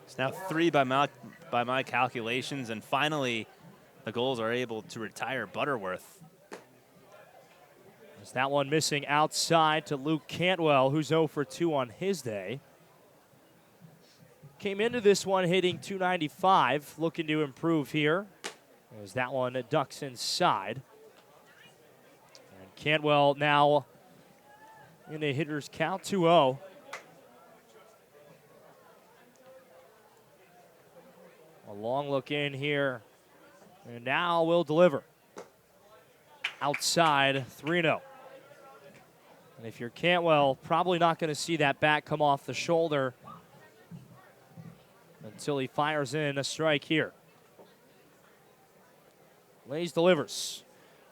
It's now 3 by my calculations, and finally the Gulls are able to retire Butterworth. There's that one missing outside to Luke Cantwell, who's 0 for 2 on his day. Came into this one hitting .295, looking to improve here. As that one ducks inside. And Cantwell now in a hitter's count, 2-0. A long look in here. And now will deliver. Outside, 3-0. And if you're Cantwell, probably not going to see that bat come off the shoulder until he fires in a strike here. Lays delivers.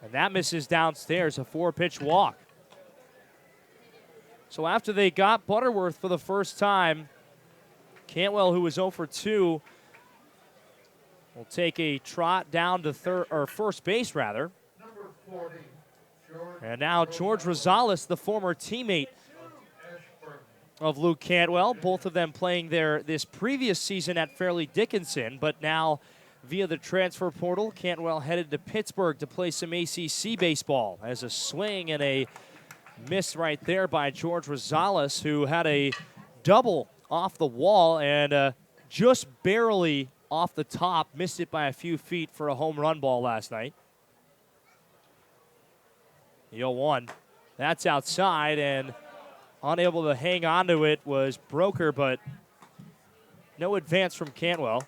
And that misses downstairs, a 4-pitch walk. So after they got Butterworth for the first time, Cantwell, who was 0 for 2, will take a trot down to first base, rather. Number 40, and now George Rosales, the former teammate of Luke Cantwell, both of them playing this previous season at Fairleigh Dickinson, but now via the transfer portal, Cantwell headed to Pittsburgh to play some ACC baseball. As a swing and a miss right there by George Rosales, who had a double off the wall and just barely off the top, missed it by a few feet for a home run ball last night. The 0-1. That's outside, and unable to hang on to it was Broker, but no advance from Cantwell.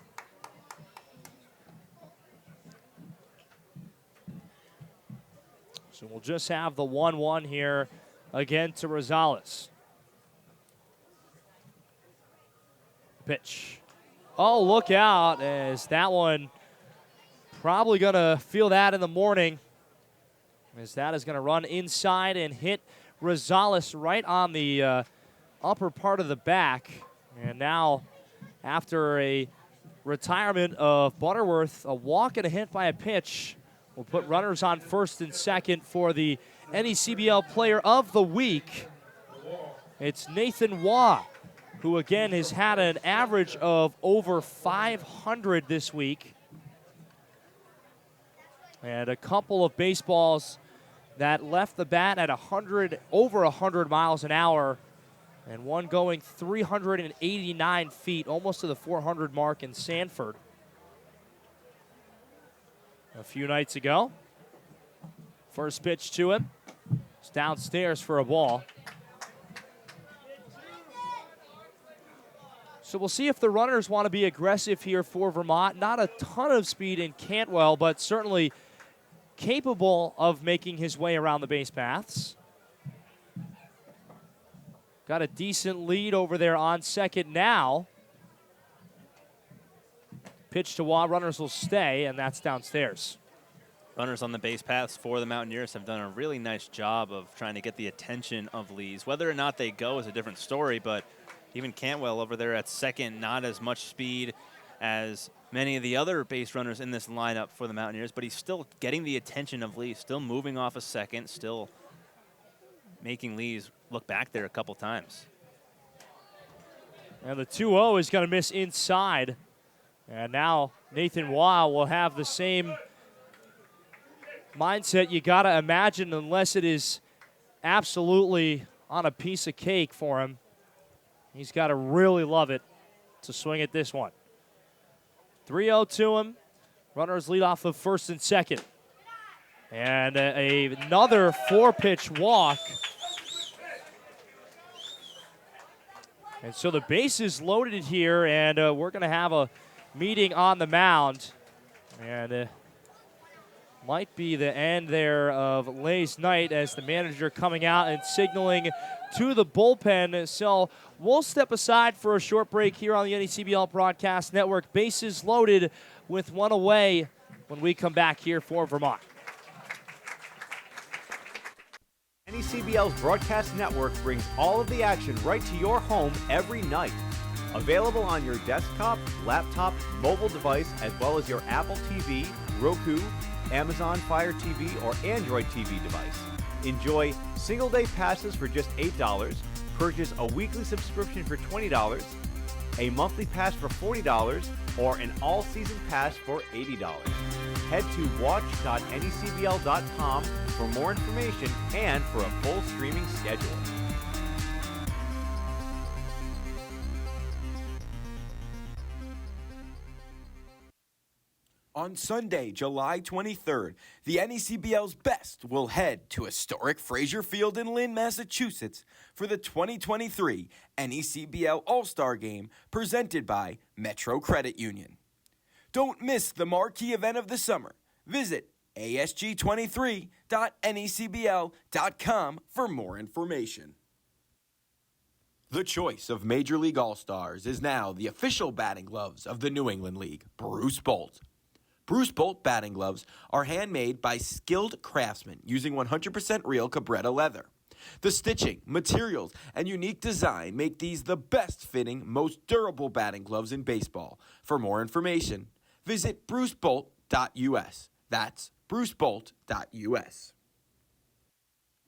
So we'll just have the 1-1 here again to Rosales. Pitch. Oh, look out, as that one probably going to feel that in the morning, as that is going to run inside and hit Rosales right on the upper part of the back. And now, after a retirement of Butterworth, a walk and a hit by a pitch, will put runners on first and second for the NECBL Player of the Week. It's Nathan Waugh, who again has had an average of over 500 this week. And a couple of baseballs that left the bat at over 100 miles an hour, and one going 389 feet, almost to the 400 mark in Sanford a few nights ago. First pitch to him. It's downstairs for a ball. So we'll see if the runners want to be aggressive here for Vermont. Not a ton of speed in Cantwell, but certainly capable of making his way around the base paths. Got a decent lead over there on second now. Pitch to Waugh, runners will stay, and that's downstairs. Runners on the base paths for the Mountaineers have done a really nice job of trying to get the attention of Lees. Whether or not they go is a different story, but even Cantwell over there at second, not as much speed as many of the other base runners in this lineup for the Mountaineers, but he's still getting the attention of Lees, still moving off a second, still making Lees look back there a couple times. And the 2-0 is going to miss inside. And now Nathan Waugh will have the same mindset you got to imagine, unless it is absolutely on a piece of cake for him. He's got to really love it to swing at this one. 3-0 to him. Runners lead off of first and second. And another 4-pitch walk. And so the base is loaded here, and we're going to have a meeting on the mound. And might be the end there of Lay's night as the manager coming out and signaling to the bullpen. So we'll step aside for a short break here on the NECBL Broadcast Network. Bases loaded with one away when we come back here for Vermont. NECBL's Broadcast Network brings all of the action right to your home every night. Available on your desktop, laptop, mobile device, as well as your Apple TV, Roku, Amazon Fire TV, or Android TV device. Enjoy single-day passes for just $8, purchase a weekly subscription for $20, a monthly pass for $40, or an all-season pass for $80. Head to watch.necbl.com for more information and for a full streaming schedule. On Sunday, July 23rd, the NECBL's best will head to historic Frazier Field in Lynn, Massachusetts for the 2023 NECBL All-Star Game presented by Metro Credit Union. Don't miss the marquee event of the summer. Visit asg23.necbl.com for more information. The choice of Major League All-Stars is now the official batting gloves of the New England League, Bruce Bolt. Bruce Bolt batting gloves are handmade by skilled craftsmen using 100% real Cabretta leather. The stitching, materials, and unique design make these the best-fitting, most durable batting gloves in baseball. For more information, visit brucebolt.us. That's brucebolt.us.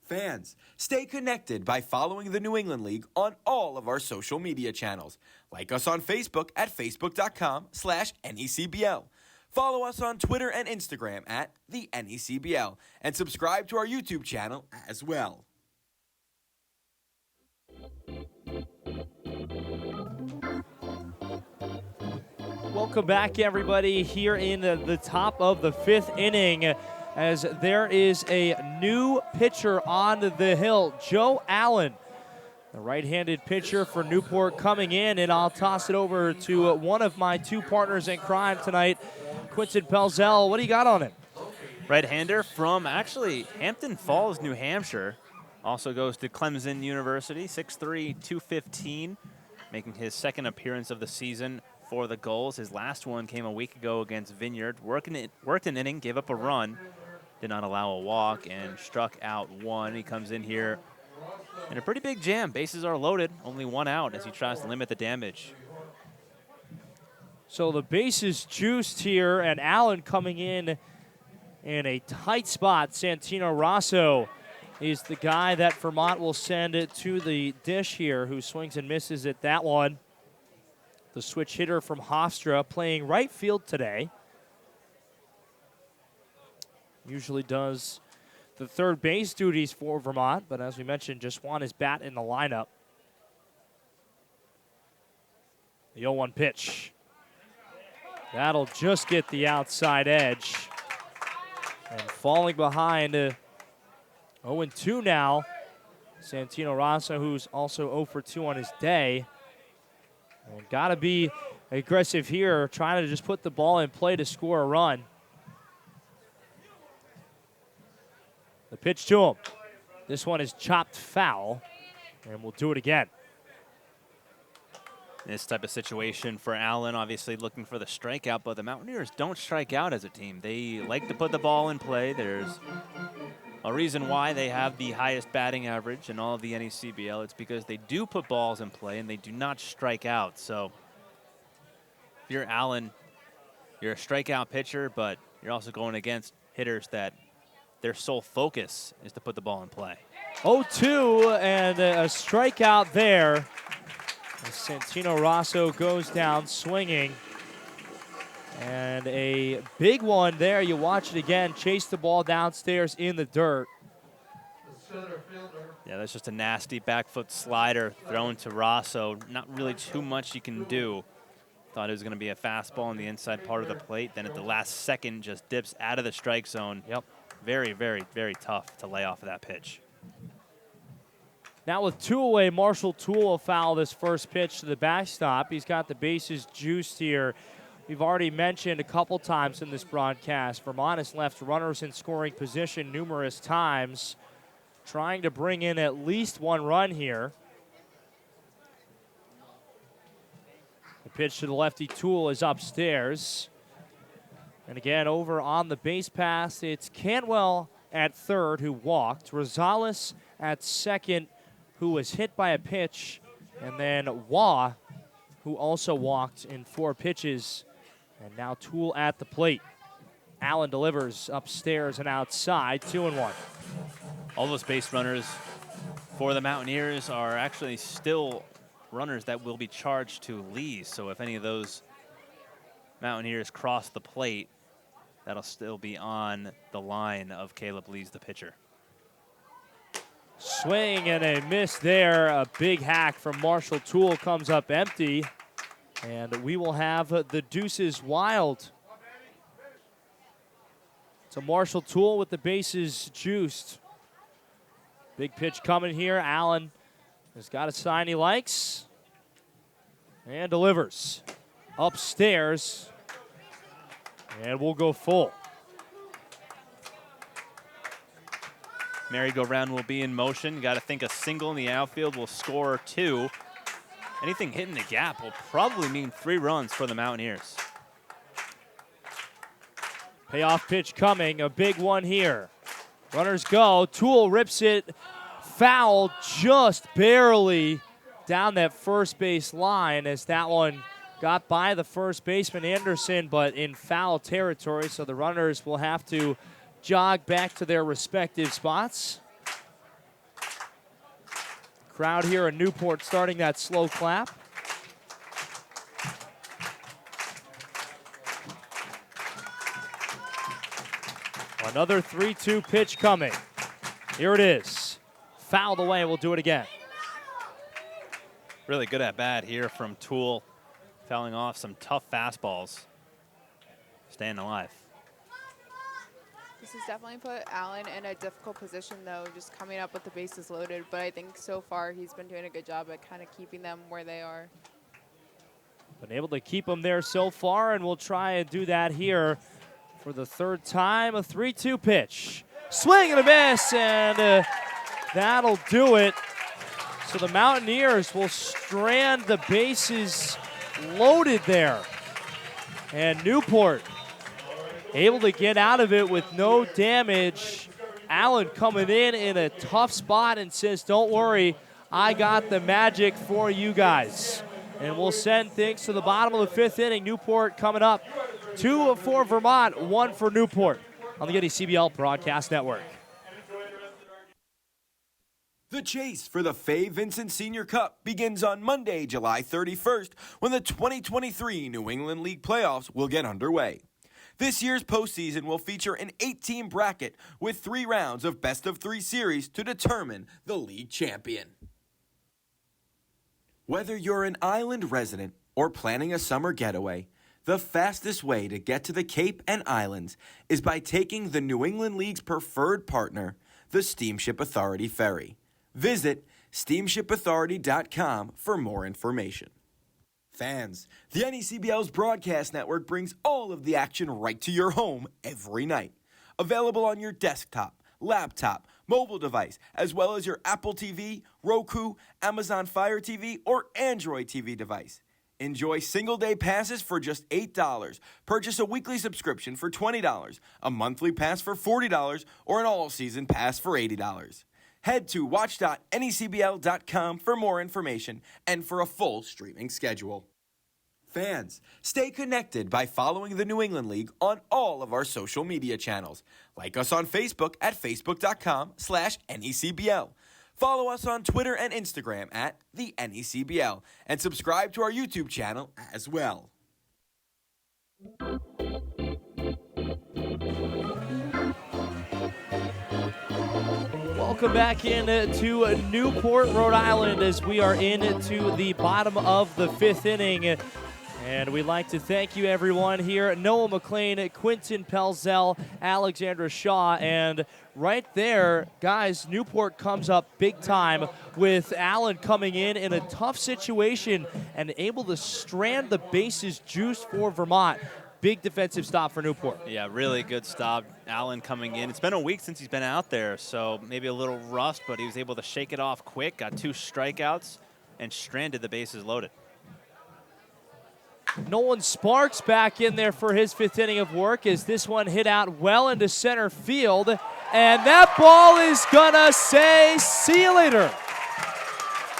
Fans, stay connected by following the New England League on all of our social media channels. Like us on Facebook at facebook.com/NECBL. Follow us on Twitter and Instagram at the NECBL, and subscribe to our YouTube channel as well. Welcome back, everybody, here in the top of the fifth inning, as there is a new pitcher on the hill, Joe Allen, the right-handed pitcher for Newport, coming in, and I'll toss it over to one of my two partners in crime tonight, Quinton Pelzel. What do you got on him? Right-hander from actually Hampton Falls, New Hampshire. Also goes to Clemson University, 6'3", 215, making his second appearance of the season for the Gulls. His last one came a week ago against Vineyard. Worked an inning, gave up a run, did not allow a walk, and struck out one. He comes in here in a pretty big jam. Bases are loaded, only one out as he tries to limit the damage. So the base is juiced here, and Allen coming in a tight spot. Santino Rosso is the guy that Vermont will send it to the dish here, who swings and misses at that one. The switch hitter from Hofstra playing right field today. Usually does the third base duties for Vermont, but as we mentioned, just won his bat in the lineup. The 0-1 pitch. That'll just get the outside edge. And falling behind 0-2 now. Santino Rosso, who's also 0 for 2 on his day. And got to be aggressive here, trying to just put the ball in play to score a run. The pitch to him. This one is chopped foul, and we'll do it again. This type of situation for Allen, obviously looking for the strikeout, but the Mountaineers don't strike out as a team. They like to put the ball in play. There's a reason why they have the highest batting average in all of the NECBL. It's because they do put balls in play and they do not strike out. So if you're Allen, you're a strikeout pitcher, but you're also going against hitters that their sole focus is to put the ball in play. 0-2 and a strikeout there. As Santino Rosso goes down swinging. And a big one there. You watch it again. Chase the ball downstairs in the dirt. Yeah, that's just a nasty back foot slider thrown to Rosso. Not really too much you can do. Thought it was going to be a fastball on the inside part of the plate. Then at the last second, just dips out of the strike zone. Yep. Very, very, very tough to lay off of that pitch. Now with 2 away, Marshall Toole will foul this first pitch to the backstop. He's got the bases juiced here. We've already mentioned a couple times in this broadcast, Vermont has left runners in scoring position numerous times, trying to bring in at least 1 run here. The pitch to the lefty Toole is upstairs. And again, over on the base pass, it's Cantwell at third who walked. Rosales at second, who was hit by a pitch. And then Waugh, who also walked in 4 pitches. And now Toole at the plate. Allen delivers upstairs and outside, 2-1. All those base runners for the Mountaineers are actually still runners that will be charged to Lee. So if any of those Mountaineers cross the plate, that'll still be on the line of Caleb Lees, the pitcher. Swing and a miss there. A big hack from Marshall Toole comes up empty. And we will have the deuces wild. So Marshall Toole with the bases juiced. Big pitch coming here. Allen has got a sign he likes. And delivers. Upstairs. And we'll go full. Merry-go-round will be in motion. Got to think a single in the outfield will score 2. Anything hitting the gap will probably mean 3 runs for the Mountaineers. Payoff pitch coming. A big one here. Runners go. Toole rips it. Foul just barely down that first base line as that one got by the first baseman Anderson, but in foul territory, so the runners will have to jog back to their respective spots. Crowd here in Newport starting that slow clap. Another 3-2 pitch coming. Here it is. Fouled away. We'll do it again. Really good at bat here from Toole, fouling off some tough fastballs. Staying alive. This has definitely put Allen in a difficult position, though, just coming up with the bases loaded. But I think so far he's been doing a good job at kind of keeping them where they are. Been able to keep them there so far, and we'll try and do that here for the 3rd time. A 3-2 pitch. Swing and a miss, and that'll do it. So the Mountaineers will strand the bases loaded there. And Newport able to get out of it with no damage. Allen coming in a tough spot and says, don't worry, I got the magic for you guys. And we'll send things to the bottom of the 5th inning. Newport coming up. 2 for Vermont, 1 for Newport on the NECBL Broadcast Network. The chase for the Fay Vincent Senior Cup begins on Monday, July 31st, when the 2023 New England League playoffs will get underway. This year's postseason will feature an 8-team bracket with 3 rounds of best-of-3 series to determine the league champion. Whether you're an island resident or planning a summer getaway, the fastest way to get to the Cape and Islands is by taking the New England League's preferred partner, the Steamship Authority Ferry. Visit steamshipauthority.com for more information. Fans, the NECBL's broadcast network brings all of the action right to your home every night. Available on your desktop, laptop, mobile device, as well as your Apple TV, Roku, Amazon Fire TV, or Android TV device. Enjoy single-day passes for just $8. Purchase a weekly subscription for $20, a monthly pass for $40, or an all-season pass for $80. Head to watch.necbl.com for more information and for a full streaming schedule. Fans, stay connected by following the New England League on all of our social media channels. Like us on Facebook at facebook.com/NECBL. Follow us on Twitter and Instagram at the NECBL, and subscribe to our YouTube channel as well. Welcome back into Newport, Rhode Island, as we are into the bottom of the 5th inning. And we'd like to thank you, everyone, here. Noah McLean, Quinton Pelzel, Alexandra Shaw. And right there, guys, Newport comes up big time with Allen coming in a tough situation and able to strand the bases juiced for Vermont. Big defensive stop for Newport. Yeah, really good stop. Allen coming in. It's been a week since he's been out there, so maybe a little rust, but he was able to shake it off quick, got 2 strikeouts, and stranded the bases loaded. Nolan Sparks back in there for his 5th inning of work as this one hit out well into center field. And that ball is gonna say, see you later.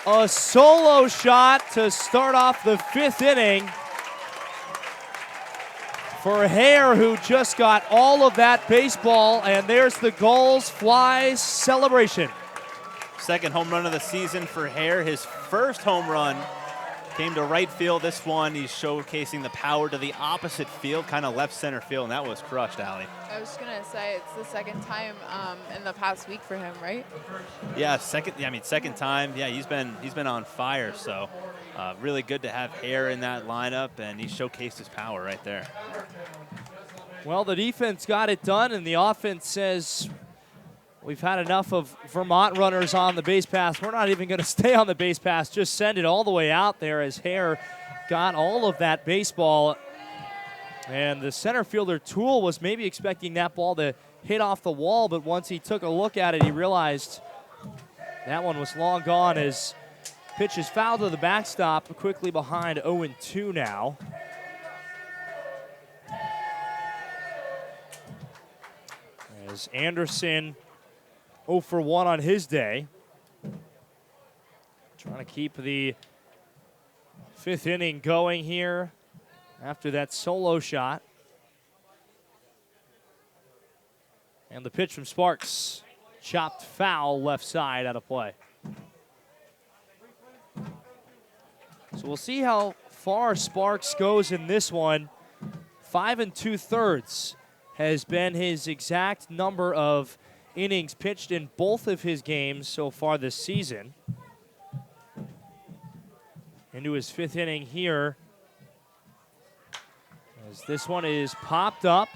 A solo shot to start off the 5th inning for Hare, who just got all of that baseball. And there's the Gulls fly celebration. Second home run of the season for Hare. His first home run came to right field. This one, he's showcasing the power to the opposite field, kind of left center field, and that was crushed, Allie. I was just gonna say it's the second time in the past week for him, right? Yeah, second time. Yeah, he's been on fire. So really good to have Hare in that lineup, and he showcased his power right there. Well, the defense got it done, and the offense says, we've had enough of Vermont runners on the base pass. We're not even going to stay on the base pass. Just send it all the way out there as Hare got all of that baseball. And the center fielder, Toole, was maybe expecting that ball to hit off the wall, but once he took a look at it, he realized that one was long gone as pitch is fouled to the backstop, quickly behind 0-2 now. As Anderson 0 for 1 on his day. Trying to keep the 5th inning going here after that solo shot. And the pitch from Sparks, chopped foul left side out of play. So we'll see how far Sparks goes in this one. 5 2/3 has been his exact number of innings pitched in both of his games so far this season. Into his 5th inning here, as this one is popped up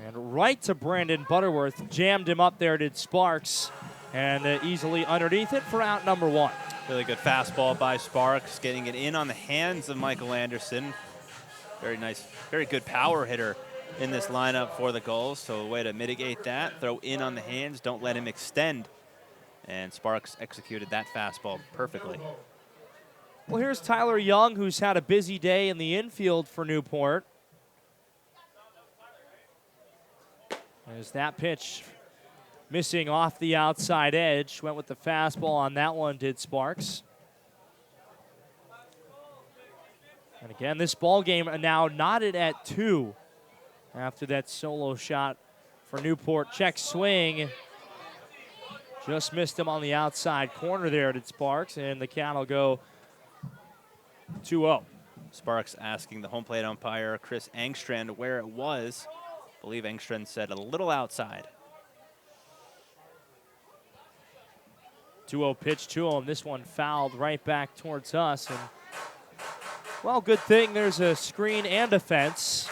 and right to Brandon Butterworth. Jammed him up there, did Sparks, and easily underneath it for out number 1. Really good fastball by Sparks, getting it in on the hands of Michael Anderson. Very nice, very good power hitter in this lineup for the Gulls, so a way to mitigate that, throw in on the hands, don't let him extend. And Sparks executed that fastball perfectly. Well, here's Tyler Young, who's had a busy day in the infield for Newport. There's that pitch missing off the outside edge. Went with the fastball on that one, did Sparks. And again, this ball game now knotted at 2 after that solo shot for Newport. Check swing. Just missed him on the outside corner there, did Sparks, and the count will go 2-0. Sparks asking the home plate umpire, Chris Engstrand, where it was. I believe Engstrand said a little outside. 2-0 pitch to him. This one fouled right back towards us. And, well, good thing there's a screen and a fence.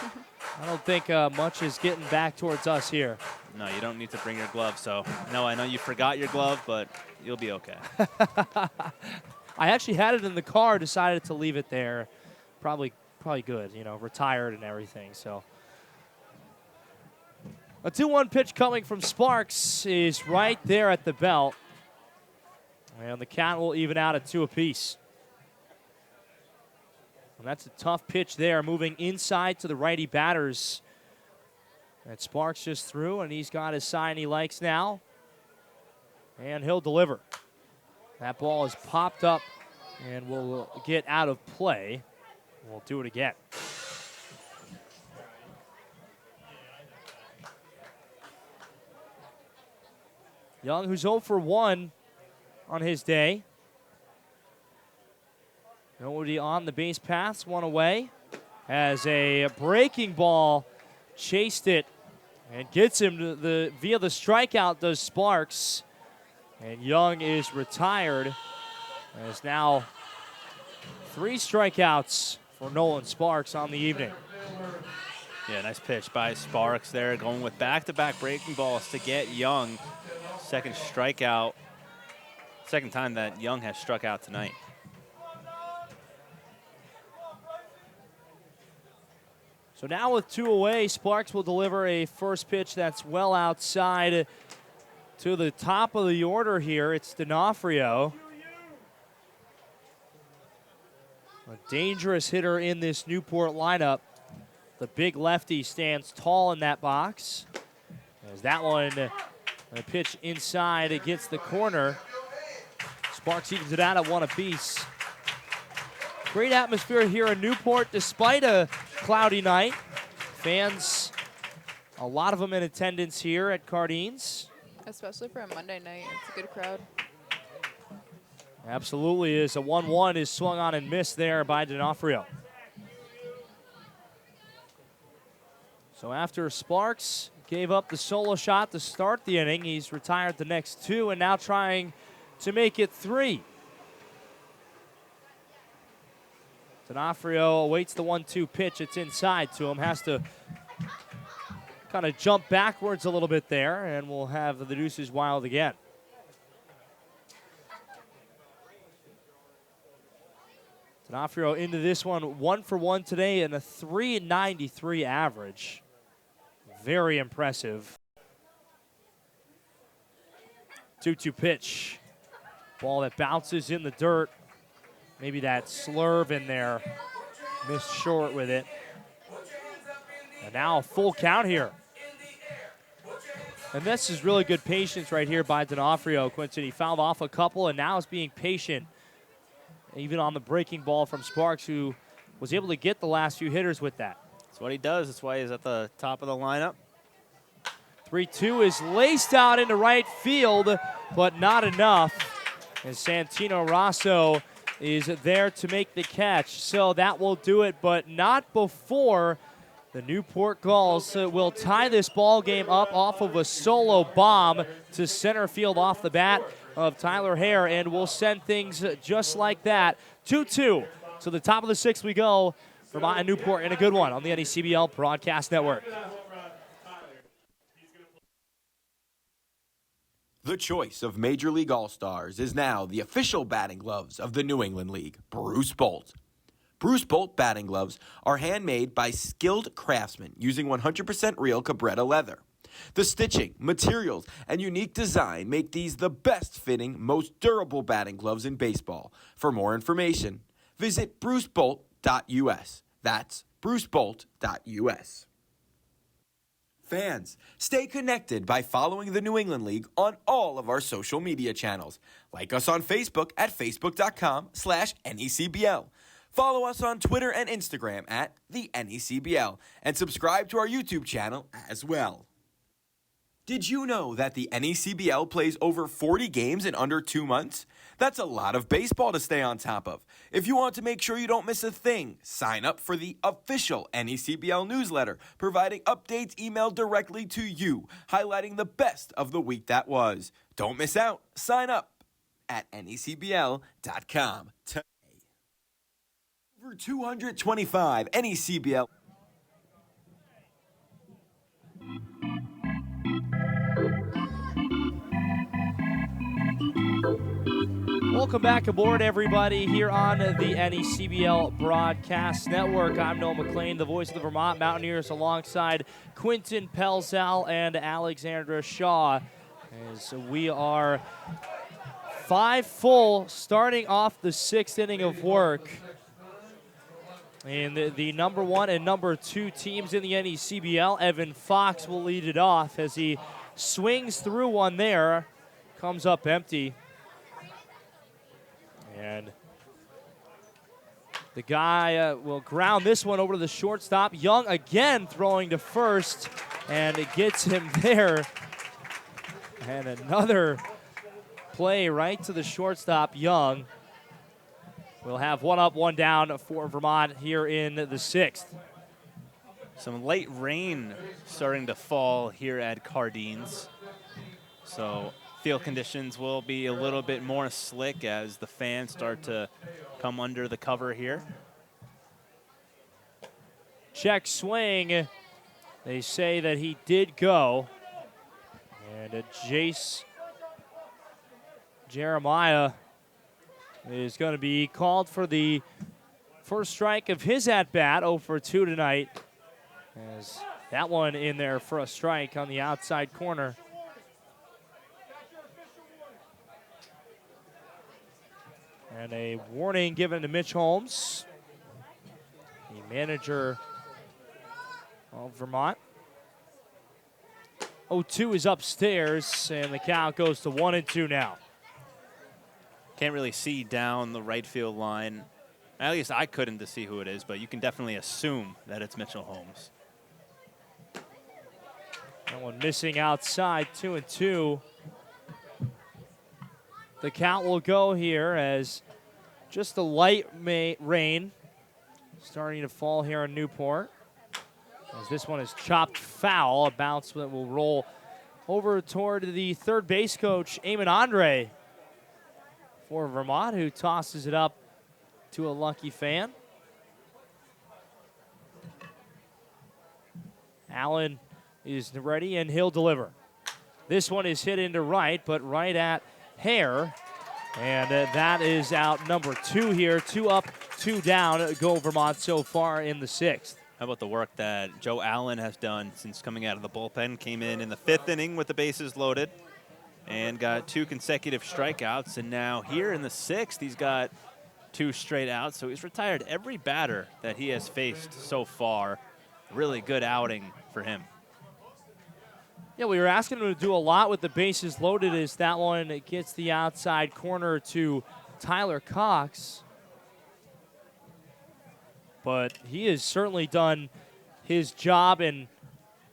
I don't think much is getting back towards us here. No, you don't need to bring your glove. So, no, I know you forgot your glove, but you'll be okay. I actually had it in the car, decided to leave it there. Probably good, you know, retired and everything. So a 2-1 pitch coming from Sparks is right there at the belt. And the count will even out at 2 apiece. And that's a tough pitch there, moving inside to the righty batters. That Sparks just threw, and he's got his sign he likes now. And he'll deliver. That ball is popped up and will get out of play. We'll do it again. Young, who's 0 for 1 on his day. Nobody on the base paths, one away. As a breaking ball chased it and gets him to via the strikeout does Sparks. And Young is retired. As now 3 strikeouts for Nolan Sparks on the evening. Yeah, nice pitch by Sparks there, going with back-to-back breaking balls to get Young. Second strikeout. Second time that Young has struck out tonight. So now with 2 away, Sparks will deliver a first pitch that's well outside to the top of the order here. It's D'Onofrio. A dangerous hitter in this Newport lineup. The big lefty stands tall in that box. As that one, a pitch inside against the corner. Sparks evens it out at 1 apiece. Great atmosphere here in Newport despite a cloudy night. Fans, a lot of them in attendance here at Cardines. Especially for a Monday night, it's a good crowd. Absolutely is. A 1-1 is swung on and missed there by D'Onofrio. So after Sparks gave up the solo shot to start the inning, he's retired the next 2 and now trying to make it 3. D'Onofrio awaits the 1-2 pitch. It's inside to him. Has to kind of jump backwards a little bit there, and we'll have the deuces wild again. D'Onofrio into this one, 1 for 1 today and a .393 average. Very impressive. 2-2 pitch. Ball that bounces in the dirt. Maybe that slurve in there. Missed short with it. And now a full count here. And this is really good patience right here by D'Onofrio, Quinton. He fouled off a couple and now is being patient. Even on the breaking ball from Sparks, who was able to get the last few hitters with that. That's what he does. That's why he's at the top of the lineup. 3-2 is laced out into right field, but not enough. And Santino Rosso is there to make the catch. So that will do it, but not before the Newport Gulls will tie this ball game up off of a solo bomb to center field off the bat of Tyler Hare, and we'll send things just like that. 2-2. To the top of the 6th we go. Vermont and Newport in a good one on the NECBL Broadcast Network. The choice of Major League All-Stars is now the official batting gloves of the New England League, Bruce Bolt. Bruce Bolt batting gloves are handmade by skilled craftsmen using 100% real Cabretta leather. The stitching, materials, and unique design make these the best-fitting, most durable batting gloves in baseball. For more information, visit brucebolt.us. That's brucebolt.us. Fans, stay connected by following the New England League on all of our social media channels. Like us on Facebook at facebook.com/NECBL. Follow us on Twitter and Instagram at the NECBL. And subscribe to our YouTube channel as well. Did you know that the NECBL plays over 40 games in under 2 months? That's a lot of baseball to stay on top of. If you want to make sure you don't miss a thing, sign up for the official NECBL newsletter, providing updates emailed directly to you, highlighting the best of the week that was. Don't miss out. Sign up at NECBL.com today. Over 225 NECBL. Welcome back aboard, everybody, here on the NECBL Broadcast Network. I'm Noah McLean, the voice of the Vermont Mountaineers, alongside Quinton Pelzel and Alexandra Shaw. As we are 5 full, starting off the 6th inning of work. And the number 1 and number 2 teams in the NECBL, Evan Fox will lead it off as he swings through one there, comes up empty. And the guy will ground this one over to the shortstop. Young again throwing to first, and it gets him there. And another play right to the shortstop, Young. We'll have 1 up, 1 down for Vermont here in the 6th. Some late rain starting to fall here at Cardines. So field conditions will be a little bit more slick as the fans start to come under the cover here. Check swing. They say that he did go. And Jace Jeremiah is going to be called for the first strike of his at-bat, 0 for 2 tonight. As that one in there for a strike on the outside corner. And a warning given to Mitch Holmes, the manager of Vermont. 0-2 is upstairs, and the count goes to 1-2 now. Can't really see down the right field line. At least I couldn't to see who it is, but you can definitely assume that it's Mitchell Holmes. That one missing outside, 2-2. The count will go here as just the light rain starting to fall here in Newport. As this one is chopped foul, a bounce that will roll over toward the third base coach, Eamon Andre, for Vermont, who tosses it up to a lucky fan. Allen is ready, and he'll deliver. This one is hit into right, but right at Hare. And that is out number 2 here. 2 up, 2 down. Go Vermont so far in the 6th. How about the work that Joe Allen has done since coming out of the bullpen? Came in the 5th inning with the bases loaded and got 2 consecutive strikeouts. And now here in the 6th, he's got 2 straight outs. So he's retired every batter that he has faced so far. Really good outing for him. Yeah, we were asking him to do a lot with the bases loaded as that one gets the outside corner to Tyler Cox. But he has certainly done his job, and,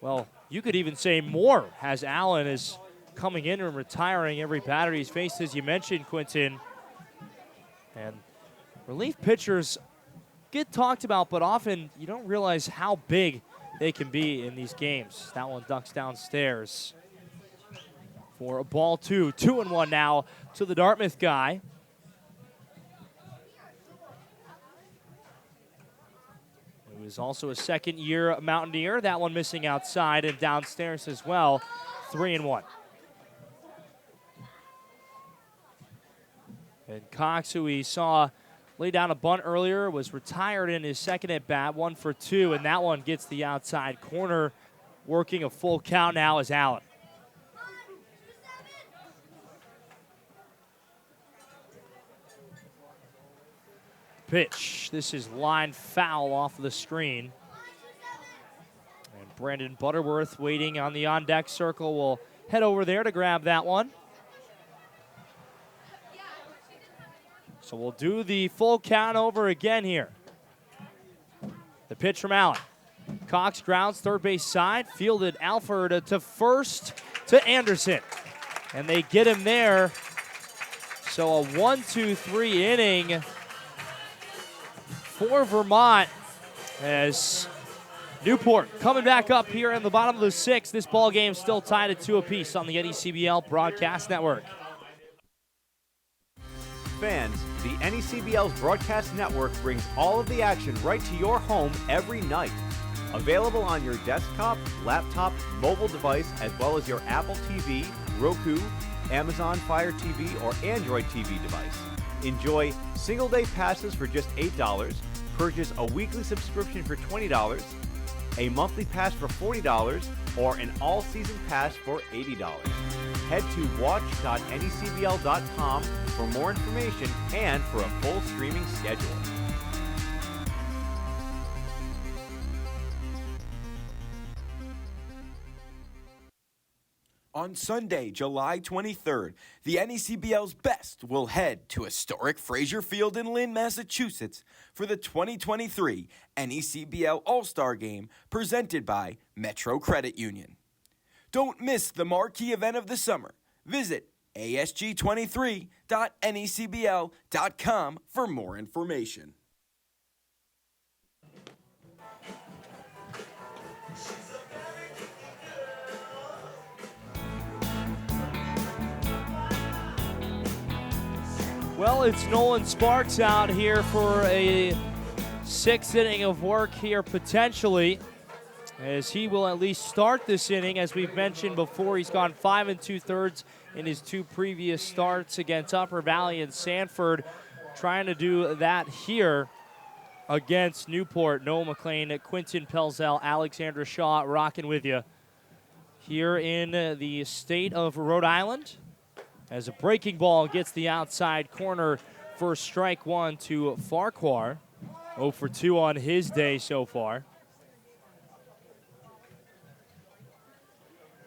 well, you could even say more as Allen is coming in and retiring every batter he's faced, as you mentioned, Quinton. And relief pitchers get talked about, but often you don't realize how big they can be in these games. That one ducks downstairs for a ball 2. 2-1 now to the Dartmouth guy. He was also a second-year Mountaineer. That one missing outside and downstairs as well. 3-1. And Cox, who we saw lay down a bunt earlier, was retired in his second at bat, 1 for 2, and that one gets the outside corner, working a full count now as Allen. Pitch. This is line foul off of the screen. And Brandon Butterworth waiting on the on-deck circle will head over there to grab that one. So we'll do the full count over again here. The pitch from Allen. Cox grounds third base side, fielded Alford to first to Anderson. And they get him there. So a 1-2-3 inning for Vermont as Newport coming back up here in the bottom of the 6th. This ball game still tied at 2 apiece on the NECBL Broadcast Network. Fans, the NECBL's Broadcast Network brings all of the action right to your home every night. Available on your desktop, laptop, mobile device, as well as your Apple TV, Roku, Amazon Fire TV, or Android TV device. Enjoy single-day passes for just $8, purchase a weekly subscription for $20, a monthly pass for $40, or an all-season pass for $80. Head to watch.necbl.com for more information and for a full streaming schedule. On Sunday, July 23rd, the NECBL's best will head to historic Frazier Field in Lynn, Massachusetts for the 2023 NECBL All-Star Game presented by Metro Credit Union. Don't miss the marquee event of the summer. Visit asg23.necbl.com for more information. Well, it's Nolan Sparks out here for a 6th inning of work here potentially, as he will at least start this inning. As we've mentioned before, he's gone 5 2/3 in his 2 previous starts against Upper Valley and Sanford, trying to do that here against Newport. Noah McLean, Quinton Pelzel, Alexandra Shaw rocking with you here in the state of Rhode Island, as a breaking ball gets the outside corner for strike 1 to Farquhar. 0 for 2 on his day so far.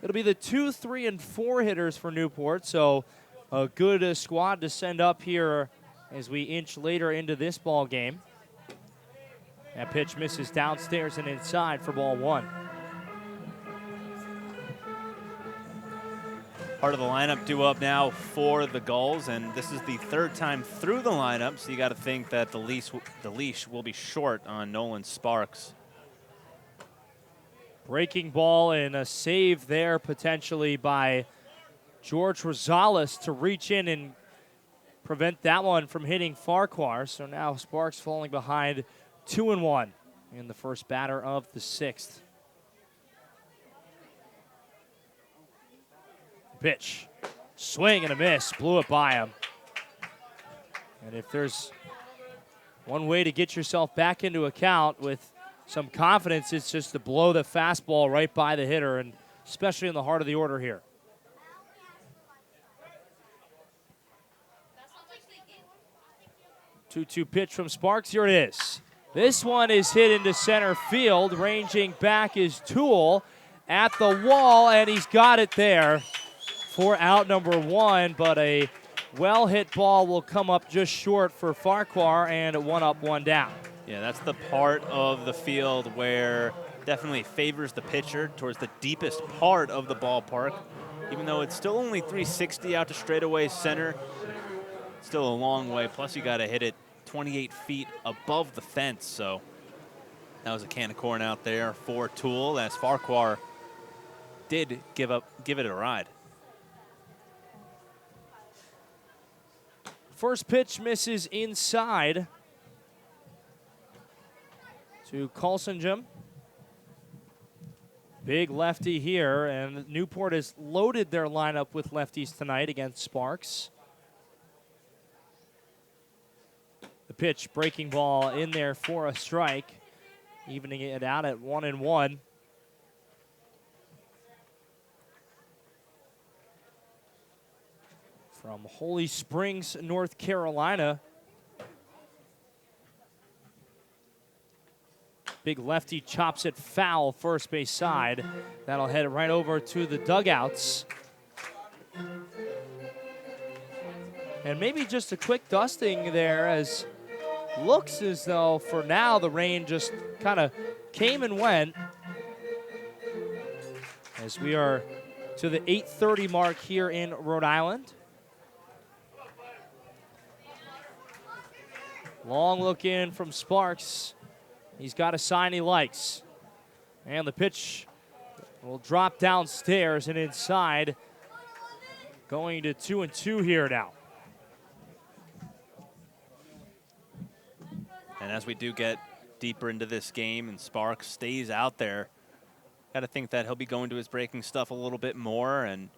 It'll be the 2, 3, and 4 hitters for Newport, so a good squad to send up here as we inch later into this ball game. That pitch misses downstairs and inside for ball 1. Part of the lineup due up now for the Gulls, and this is the 3rd time through the lineup, so you got to think that the leash will be short on Nolan Sparks. Breaking ball and a save there potentially by George Rosales to reach in and prevent that one from hitting Farquhar. So now Sparks falling behind 2-1 in the first batter of the 6th. Pitch, swing and a miss, blew it by him. And if there's one way to get yourself back into account with some confidence, it's just to blow the fastball right by the hitter, and especially in the heart of the order here. Two-two pitch from Sparks. Here it is. This one is hit into center field. Ranging back is Toole at the wall, and he's got it there for out number 1, but a well-hit ball will come up just short for Farquhar, and 1 up, 1 down. Yeah, that's the part of the field where definitely favors the pitcher towards the deepest part of the ballpark. Even though it's still only 360 out to straightaway center, still a long way. Plus, you got to hit it 28 feet above the fence. So that was a can of corn out there for Toole, as Farquhar did give it a ride. First pitch misses inside to Colsingham. Big lefty here, and Newport has loaded their lineup with lefties tonight against Sparks. The pitch, breaking ball in there for a strike, evening it out at 1-1. From Holy Springs, North Carolina. Big lefty chops it foul first base side. That'll head right over to the dugouts. And maybe just a quick dusting there, as looks as though for now the rain just kind of came and went. As we are to the 8:30 mark here in Rhode Island. Long look in from Sparks. He's got a sign he likes. And the pitch will drop downstairs and inside. Going to 2-2 here now. And as we do get deeper into this game and Sparks stays out there, got to think that he'll be going to his breaking stuff a little bit more. And,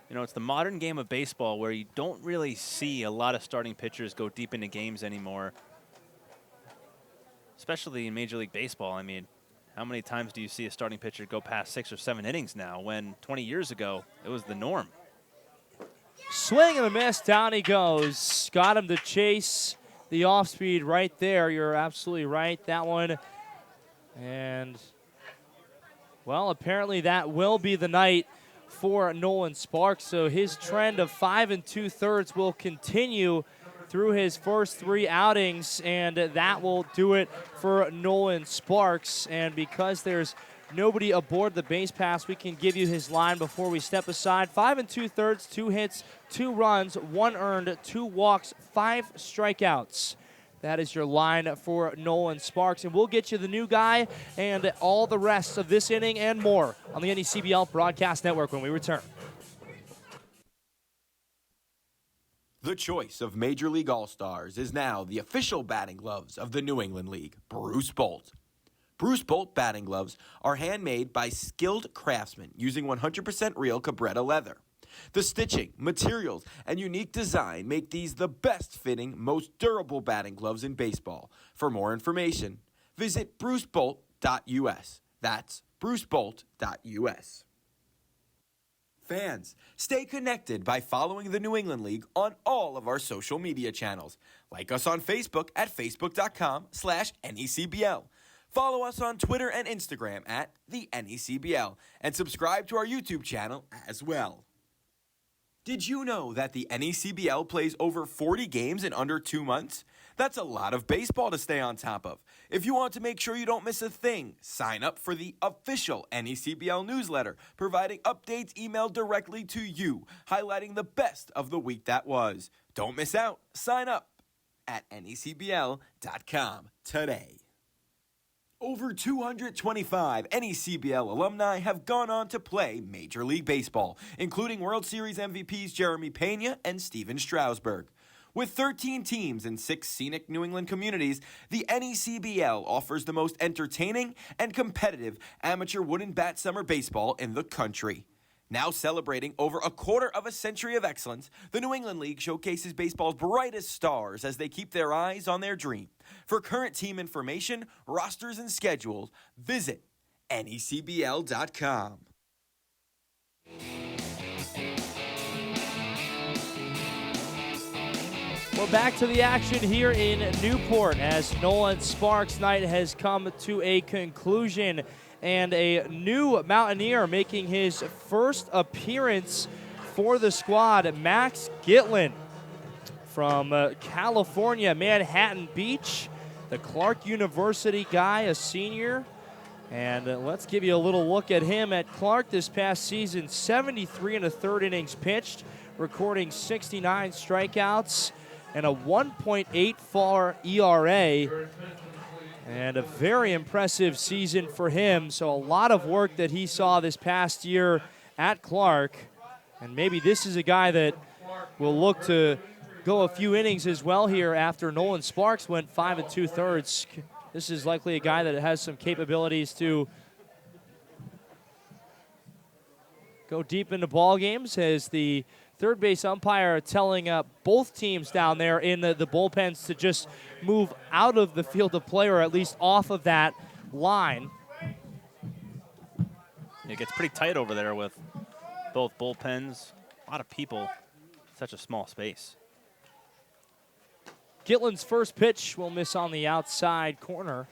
you know, it's the modern game of baseball where you don't really see a lot of starting pitchers go deep into games anymore, especially in Major League Baseball. I mean, how many times do you see a starting pitcher go past 6 or 7 innings now, when 20 years ago it was the norm? Swing and a miss, down he goes. Got him to chase the off speed right there. You're absolutely right, that one. And, well, apparently that will be the night for Nolan Sparks. So his trend of 5 2/3 will continue through his first 3 outings, and that will do it for Nolan Sparks. And because there's nobody aboard the base pass, we can give you his line before we step aside. 5 2/3, 2 hits, 2 runs, 1 earned, 2 walks, 5 strikeouts. That is your line for Nolan Sparks. And we'll get you the new guy and all the rest of this inning and more on the NECBL Broadcast Network when we return. The choice of Major League All-Stars is now the official batting gloves of the New England League, Bruce Bolt. Bruce Bolt batting gloves are handmade by skilled craftsmen using 100% real Cabretta leather. The stitching, materials, and unique design make these the best-fitting, most durable batting gloves in baseball. For more information, visit brucebolt.us. That's brucebolt.us. Fans, stay connected by following the New England League on all of our social media channels. Like us on Facebook at facebook.com/NECBL. Follow us on Twitter and Instagram at the NECBL. And subscribe to our YouTube channel as well. Did you know that the NECBL plays over 40 games in under 2 months? That's a lot of baseball to stay on top of. If you want to make sure you don't miss a thing, sign up for the official NECBL newsletter, providing updates emailed directly to you, highlighting the best of the week that was. Don't miss out. Sign up at NECBL.com today. Over 225 NECBL alumni have gone on to play Major League Baseball, including World Series MVPs Jeremy Pena and Steven Strasburg. With 13 teams in 6 scenic New England communities, the NECBL offers the most entertaining and competitive amateur wooden bat summer baseball in the country. Now celebrating over a quarter of a century of excellence, the New England League showcases baseball's brightest stars as they keep their eyes on their dream. For current team information, rosters, and schedules, visit NECBL.com. We're back to the action here in Newport as Nolan Sparks' night has come to a conclusion. And a new Mountaineer making his first appearance for the squad, Max Gitlin from California, Manhattan Beach, the Clark University guy, a senior. And let's give you a little look at him at Clark this past season. 73 1/3 innings pitched, recording 69 strikeouts and a 1.84 ERA. And a very impressive season for him. So a lot of work that he saw this past year at Clark. And maybe this is a guy that will look to go a few innings as well here after Nolan Sparks went 5 2/3. This is likely a guy that has some capabilities to go deep into ball games, as the third base umpire telling both teams down there in the bullpens to just move out of the field of play, or at least off of that line. It gets pretty tight over there with both bullpens. A lot of people, such a small space. Gitlin's first pitch will miss on the outside corner.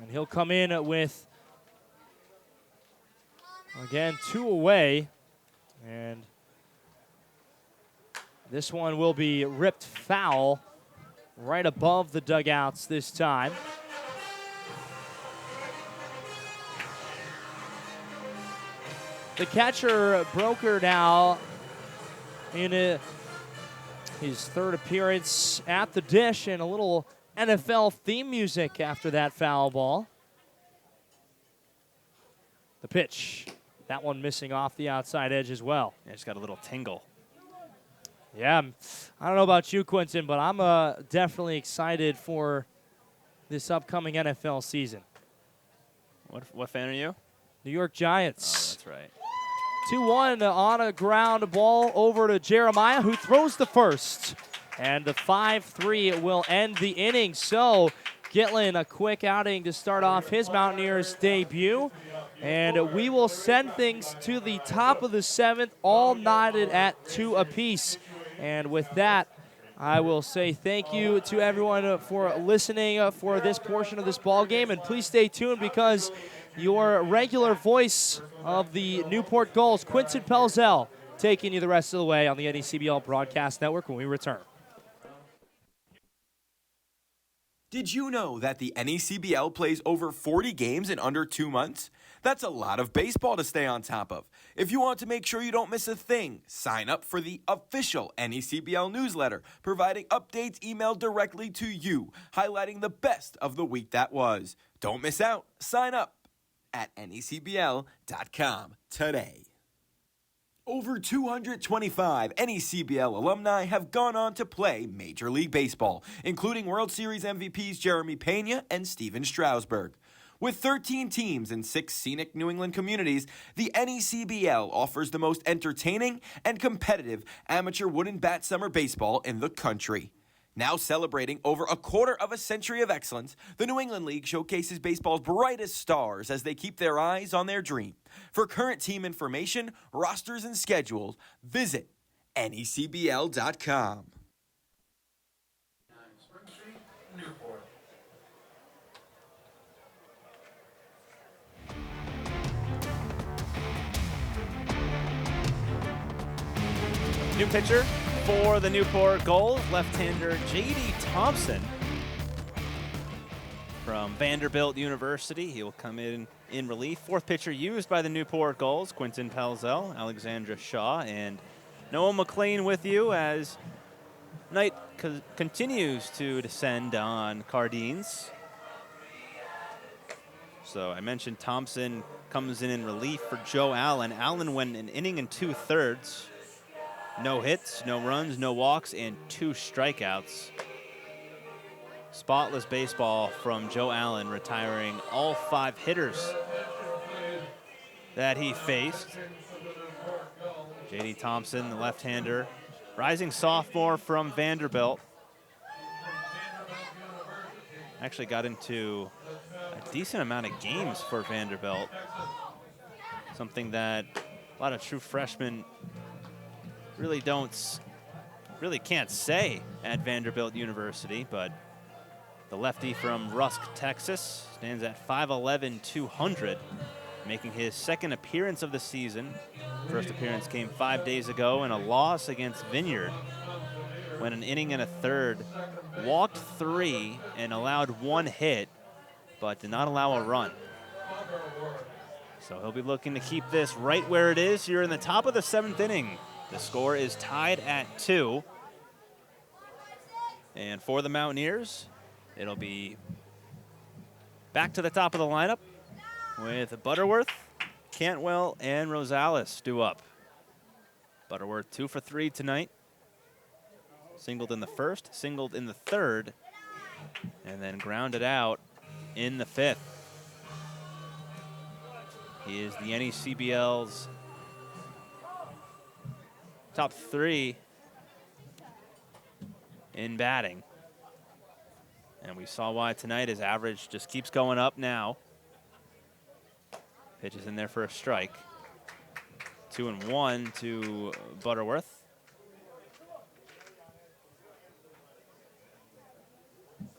And he'll come in with, again, 2 away. And this one will be ripped foul right above the dugouts this time. The catcher, Broker, now in his third appearance at the dish, and a little NFL theme music after that foul ball. The pitch, that one missing off the outside edge as well. Yeah, it's got a little tingle. Yeah, I don't know about you, Quentin, but I'm definitely excited for this upcoming NFL season. What fan are you? New York Giants. Oh, that's right. 2-1 on a ground ball over to Jeremiah, who throws the first. And the 5-3 will end the inning. So Gitlin, a quick outing to start off his Mountaineers debut. And we will send things to the top of the 7th, all knotted at 2 apiece. And with that, I will say thank you to everyone for listening for this portion of this ball game. And please stay tuned, because your regular voice of the Newport Gulls, Quinton Pelzel, taking you the rest of the way on the NECBL Broadcast Network when we return. Did you know that the NECBL plays over 40 games in under 2 months? That's a lot of baseball to stay on top of. If you want to make sure you don't miss a thing, sign up for the official NECBL newsletter, providing updates emailed directly to you, highlighting the best of the week that was. Don't miss out. Sign up at necbl.com today. Over 225 NECBL alumni have gone on to play Major League Baseball, including World Series MVPs Jeremy Pena and Steven Strasburg. With 13 teams in 6 scenic New England communities, the NECBL offers the most entertaining and competitive amateur wooden bat summer baseball in the country. Now celebrating over a quarter of a century of excellence, the New England League showcases baseball's brightest stars as they keep their eyes on their dream. For current team information, rosters, and schedules, visit necbl.com. New pitcher for the Newport Gulls, left-hander J.D. Thompson from Vanderbilt University. He will come in relief. Fourth pitcher used by the Newport Gulls, Quinton Pelzel, Alexandra Shaw, and Noah McLean with you as night continues to descend on Cardines. So I mentioned Thompson comes in relief for Joe Allen. Allen went an inning and 2/3. No hits, no runs, no walks, and 2 strikeouts. Spotless baseball from Joe Allen, retiring all 5 hitters that he faced. J.D. Thompson, the left-hander, rising sophomore from Vanderbilt. Actually got into a decent amount of games for Vanderbilt. Something that a lot of true freshmen really can't say at Vanderbilt University, but the lefty from Rusk, Texas, stands at 5'11", 200, making his second appearance of the season. First appearance came 5 days ago in a loss against Vineyard, went an inning and a third, walked 3 and allowed 1 hit, but did not allow a run. So he'll be looking to keep this right where it is here in the top of the 7th inning. The score is tied at 2. And for the Mountaineers, it'll be back to the top of the lineup with Butterworth, Cantwell, and Rosales due up. Butterworth 2 for 3 tonight. Singled in the first, singled in the third, and then grounded out in the 5th. He is the NECBL's top 3 in batting. And we saw why tonight. His average just keeps going up now. Pitches in there for a strike. 2-1 to Butterworth.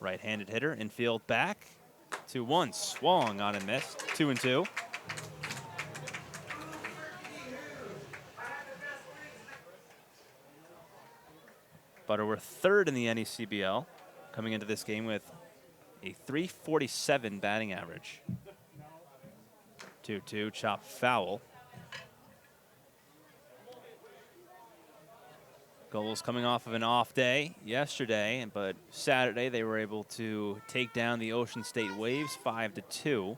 Right-handed hitter, infield back. 2-1, swung on and missed. 2-2. Butterworth third in the NECBL, coming into this game with a .347 batting average. 2-2, chop foul. Gulls coming off of an off day yesterday, but Saturday they were able to take down the Ocean State Waves 5-2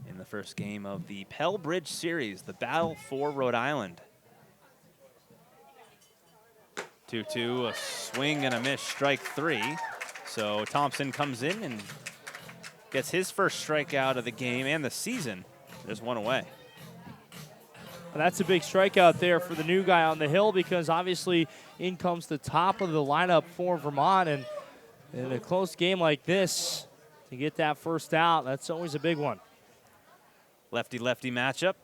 in the first game of the Pell Bridge Series, the battle for Rhode Island. 2-2, a swing and a miss, strike 3. So Thompson comes in and gets his first strikeout of the game and the season. Just 1 away. Well, that's a big strikeout there for the new guy on the hill, because obviously in comes the top of the lineup for Vermont. And in a close game like this, to get that first out, that's always a big one. Lefty-lefty matchup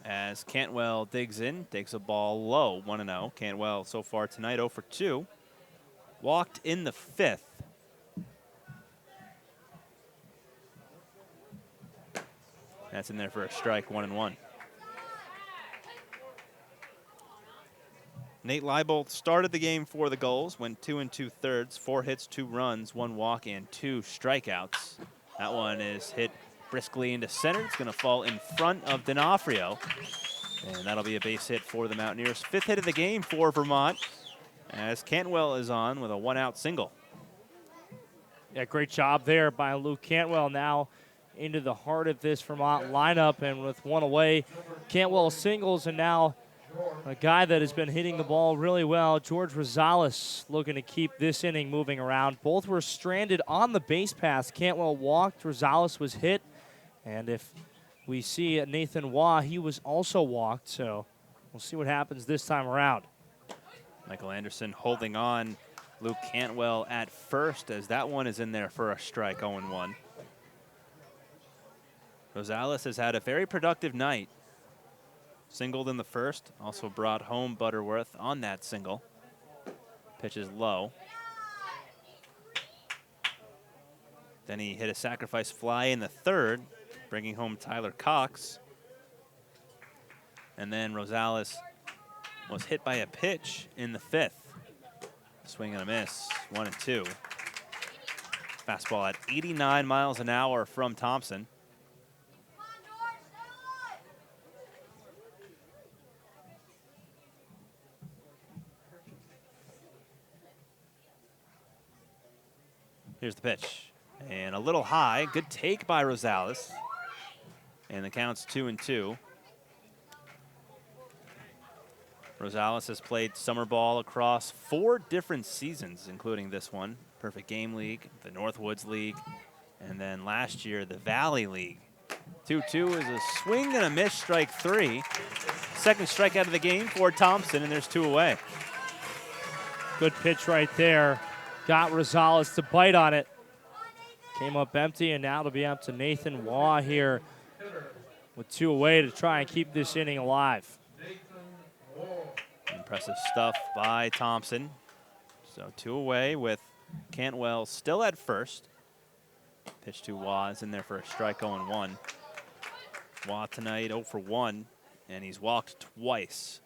as Cantwell digs in, takes a ball low, 1-0. Cantwell so far tonight 0 for 2. Walked in the 5th. That's in there for a strike, 1-1. Nate Leibold started the game for the Gulls, went 2 2/3, 4 hits, 2 runs, 1 walk, and 2 strikeouts. That one is hit briskly into center. It's going to fall in front of D'Onofrio, and that'll be a base hit for the Mountaineers. 5th hit of the game for Vermont, as Cantwell is on with a 1-out single. Yeah, great job there by Luke Cantwell. Now into the heart of this Vermont lineup, and with 1 away, Cantwell singles, and now a guy that has been hitting the ball really well, George Rosales, looking to keep this inning moving around. Both were stranded on the base paths. Cantwell walked, Rosales was hit, and if we see Nathan Waugh, he was also walked, so we'll see what happens this time around. Michael Anderson holding on Luke Cantwell at first, as that one is in there for a strike, 0-1. Rosales has had a very productive night. Singled in the first, also brought home Butterworth on that single. Pitch is low. Then he hit a sacrifice fly in the third, bringing home Tyler Cox. And then Rosales was hit by a pitch in the 5th. Swing and a miss, 1-2. Fastball at 89 miles an hour from Thompson. Here's the pitch. And a little high. Good take by Rosales. And the count's 2-2. Rosales has played summer ball across 4 different seasons, including this one. Perfect Game League, the Northwoods League, and then last year, the Valley League. 2-2 is a swing and a miss, strike 3. Second strikeout of the game for Thompson, and there's 2 away. Good pitch right there. Got Rosales to bite on it. Came up empty, and now it'll be up to Nathan Waugh here with 2 away to try and keep this inning alive. Impressive stuff by Thompson. So 2 away with Cantwell still at first. Pitch to Waugh is in there for a strike, 0-1. Waugh tonight 0 for 1, and he's walked twice.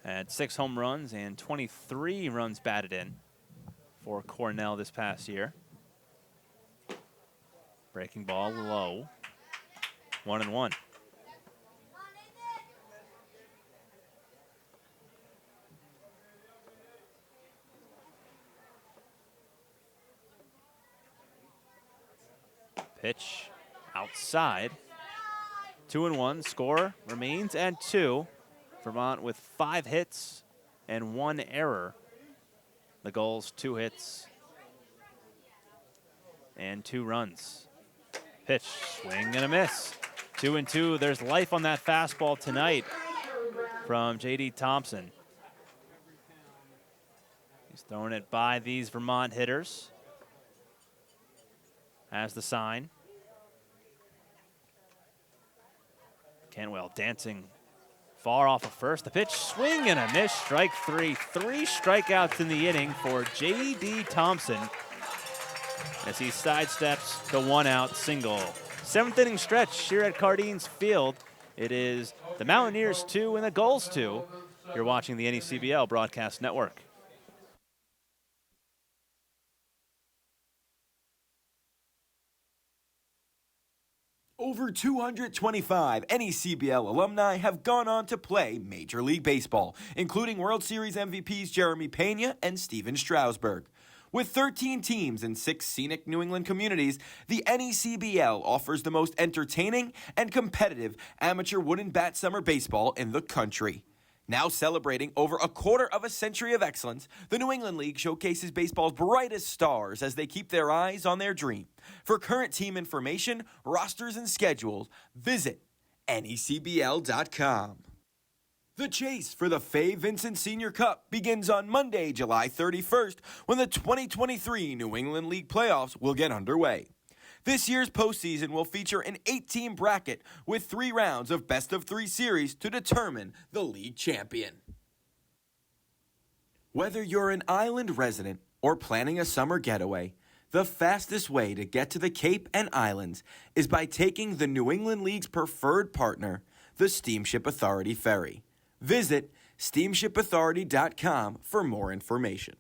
Had 6 home runs and 23 runs batted in for Cornell this past year. Breaking ball low. 1-1. Pitch outside. 2-1. Score remains at 2. Vermont with 5 hits and 1 error. The Gulls 2 hits and 2 runs. Pitch, swing and a miss. 2-2. There's life on that fastball tonight from J.D. Thompson. He's throwing it by these Vermont hitters. As the sign. Cantwell dancing far off of first. The pitch, swing and a miss, strike 3. 3 strikeouts in the inning for J.D. Thompson as he sidesteps the 1-out single. 7th inning stretch here at Cardines Field. It is the Mountaineers 2 and the Gulls 2. You're watching the NECBL Broadcast Network. Over 225 NECBL alumni have gone on to play Major League Baseball, including World Series MVPs Jeremy Pena and Steven Strasburg. With 13 teams in 6 scenic New England communities, the NECBL offers the most entertaining and competitive amateur wooden bat summer baseball in the country. Now celebrating over a quarter of a century of excellence, the New England League showcases baseball's brightest stars as they keep their eyes on their dream. For current team information, rosters, and schedules, visit NECBL.com. The chase for the Fay Vincent Senior Cup begins on Monday, July 31st, when the 2023 New England League playoffs will get underway. This year's postseason will feature an 8-team bracket with 3 rounds of best-of-3 series to determine the league champion. Whether you're an island resident or planning a summer getaway, The fastest way to get to the Cape and Islands is by taking the New England League's preferred partner, the Steamship Authority Ferry. Visit steamshipauthority.com for more information.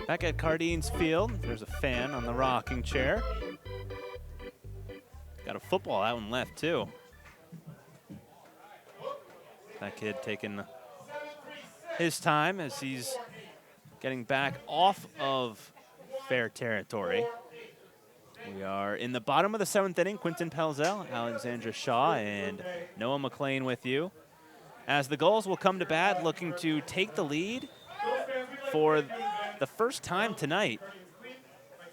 Back at Cardines Field, there's a fan on the rocking chair. Got a football out and left, too. That kid taking his time as he's getting back off of fair territory. We are in the bottom of the 7th inning. Quinton Pelzel, Alexandra Shaw, and Noah McLean with you. As the Gulls will come to bat looking to take the lead for the first time tonight.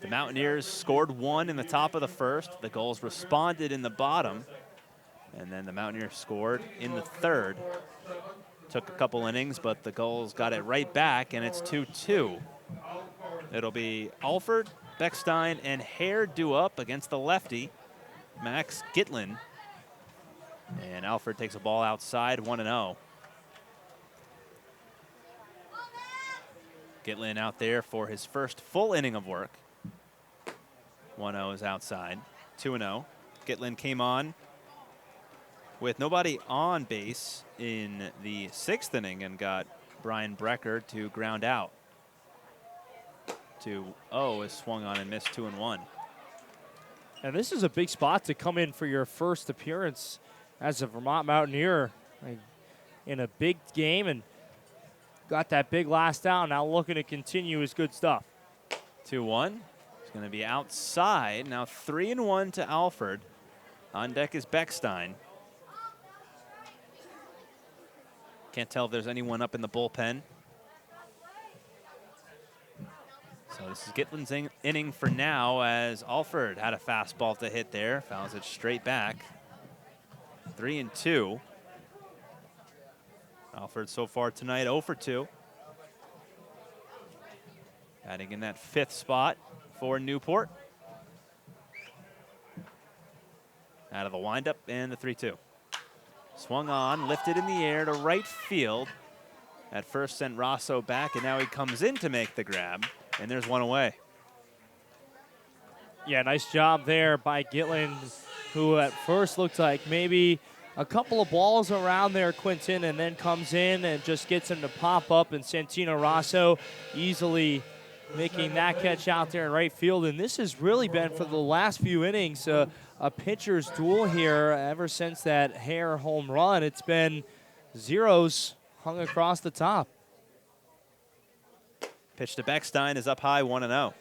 The Mountaineers scored 1 in the top of the first. The Gulls responded in the bottom. And then the Mountaineers scored in the 3rd. Took a couple innings, but the Gulls got it right back, and it's 2-2. It'll be Alford, Beckstein, and Hare due up against the lefty, Max Gitlin. And Alford takes a ball outside, 1-0. Gitlin out there for his first full inning of work. 1-0 is outside, 2-0. Gitlin came on with nobody on base in the 6th inning and got Brian Brecker to ground out. 2-0 is swung on and missed 2-1. And this is a big spot to come in for your first appearance as a Vermont Mountaineer in a big game, and got that big last out. Now looking to continue his good stuff. 2-1. It's going to be outside. Now 3-1 to Alford. On deck is Beckstein. Can't tell if there's anyone up in the bullpen. So this is Gitlin's inning for now, as Alford had a fastball to hit there. Fouls it straight back. 3-2. Alford so far tonight 0 for 2. Batting in that 5th spot for Newport. Out of the windup and the 3-2. Swung on, lifted in the air to right field. At first sent Rosso back, and now he comes in to make the grab, and there's one away. Yeah, nice job there by Gitlin, who at first looked like maybe a couple of balls around there, Quinton, and then comes in and just gets him to pop up, and Santino Rosso easily making that catch out there in right field. And this has really been, for the last few innings, a pitcher's duel here ever since that Hare home run. It's been zeros hung across the top. Pitch to Beckstein is up high, 1-0.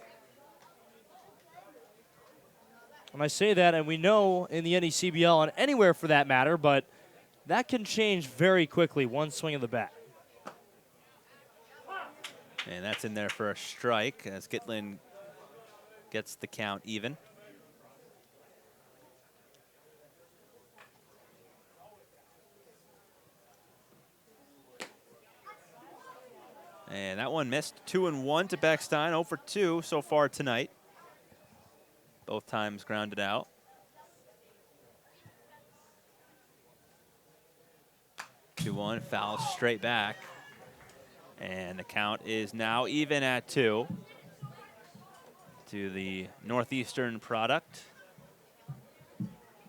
And I say that, and we know in the NECBL and anywhere for that matter, but that can change very quickly, one swing of the bat. And that's in there for a strike as Gitlin gets the count even. And that one missed. 2-1 to Beckstein, 0 for 2 so far tonight. Both times grounded out. Two-1, foul straight back. And the count is now even at 2 to the Northeastern product.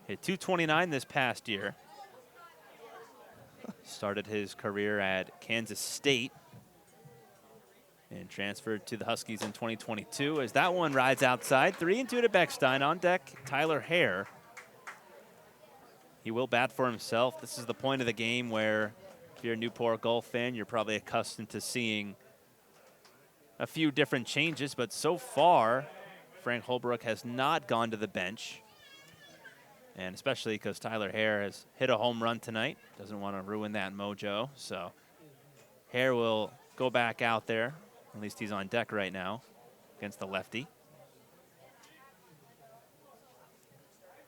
Hit .229 this past year. Started his career at Kansas State and transferred to the Huskies in 2022 as that one rides outside. 3-2 to Beckstein. On deck, Tyler Hare. He will bat for himself. This is the point of the game where, if you're a Newport Gulls fan, you're probably accustomed to seeing a few different changes, but so far, Frank Holbrook has not gone to the bench. And especially because Tyler Hare has hit a home run tonight. Doesn't want to ruin that mojo. So Hare will go back out there. At least he's on deck right now against the lefty.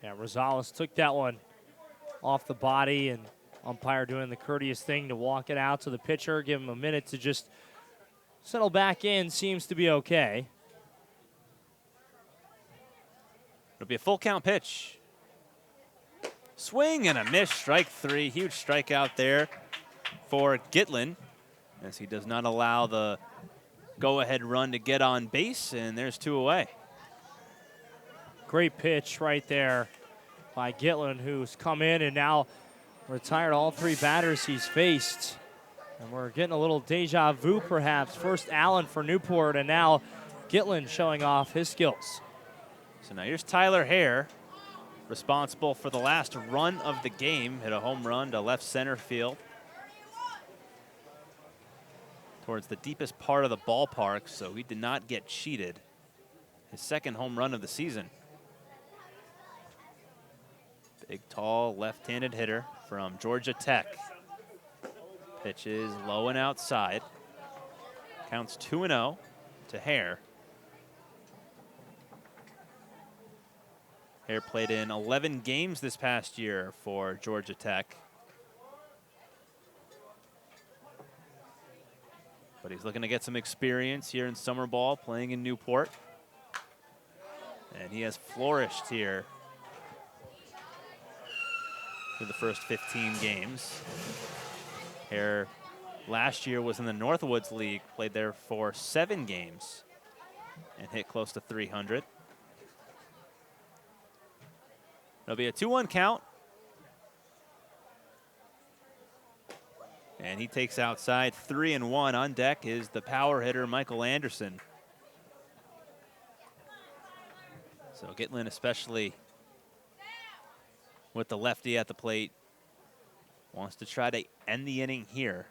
Yeah, Rosales took that one off the body, and umpire doing the courteous thing to walk it out to the pitcher, give him a minute to just settle back in. Seems to be okay. It'll be a full count pitch. Swing and a miss, strike 3. Huge strikeout there for Gitlin. as he does not allow the go-ahead run to get on base, and there's 2 away. Great pitch right there by Gitlin, who's come in and now retired all 3 batters he's faced. And we're getting a little deja vu, perhaps. First Allen for Newport, and now Gitlin showing off his skills. So now here's Tyler Hare, responsible for the last run of the game. Hit a home run to left center field towards the deepest part of the ballpark, so he did not get cheated. His second home run of the season. Big, tall, left-handed hitter from Georgia Tech. Pitch is low and outside. Counts 2-0 to Hare. Hare played in 11 games this past year for Georgia Tech. But he's looking to get some experience here in summer ball, playing in Newport. And he has flourished here through the first 15 games. Hare last year was in the Northwoods League, played there for 7 games and hit close to 300. It'll be a 2-1 count. And he takes outside 3-1. On deck is the power hitter, Michael Anderson. So Gitlin, especially with the lefty at the plate, wants to try to end the inning here.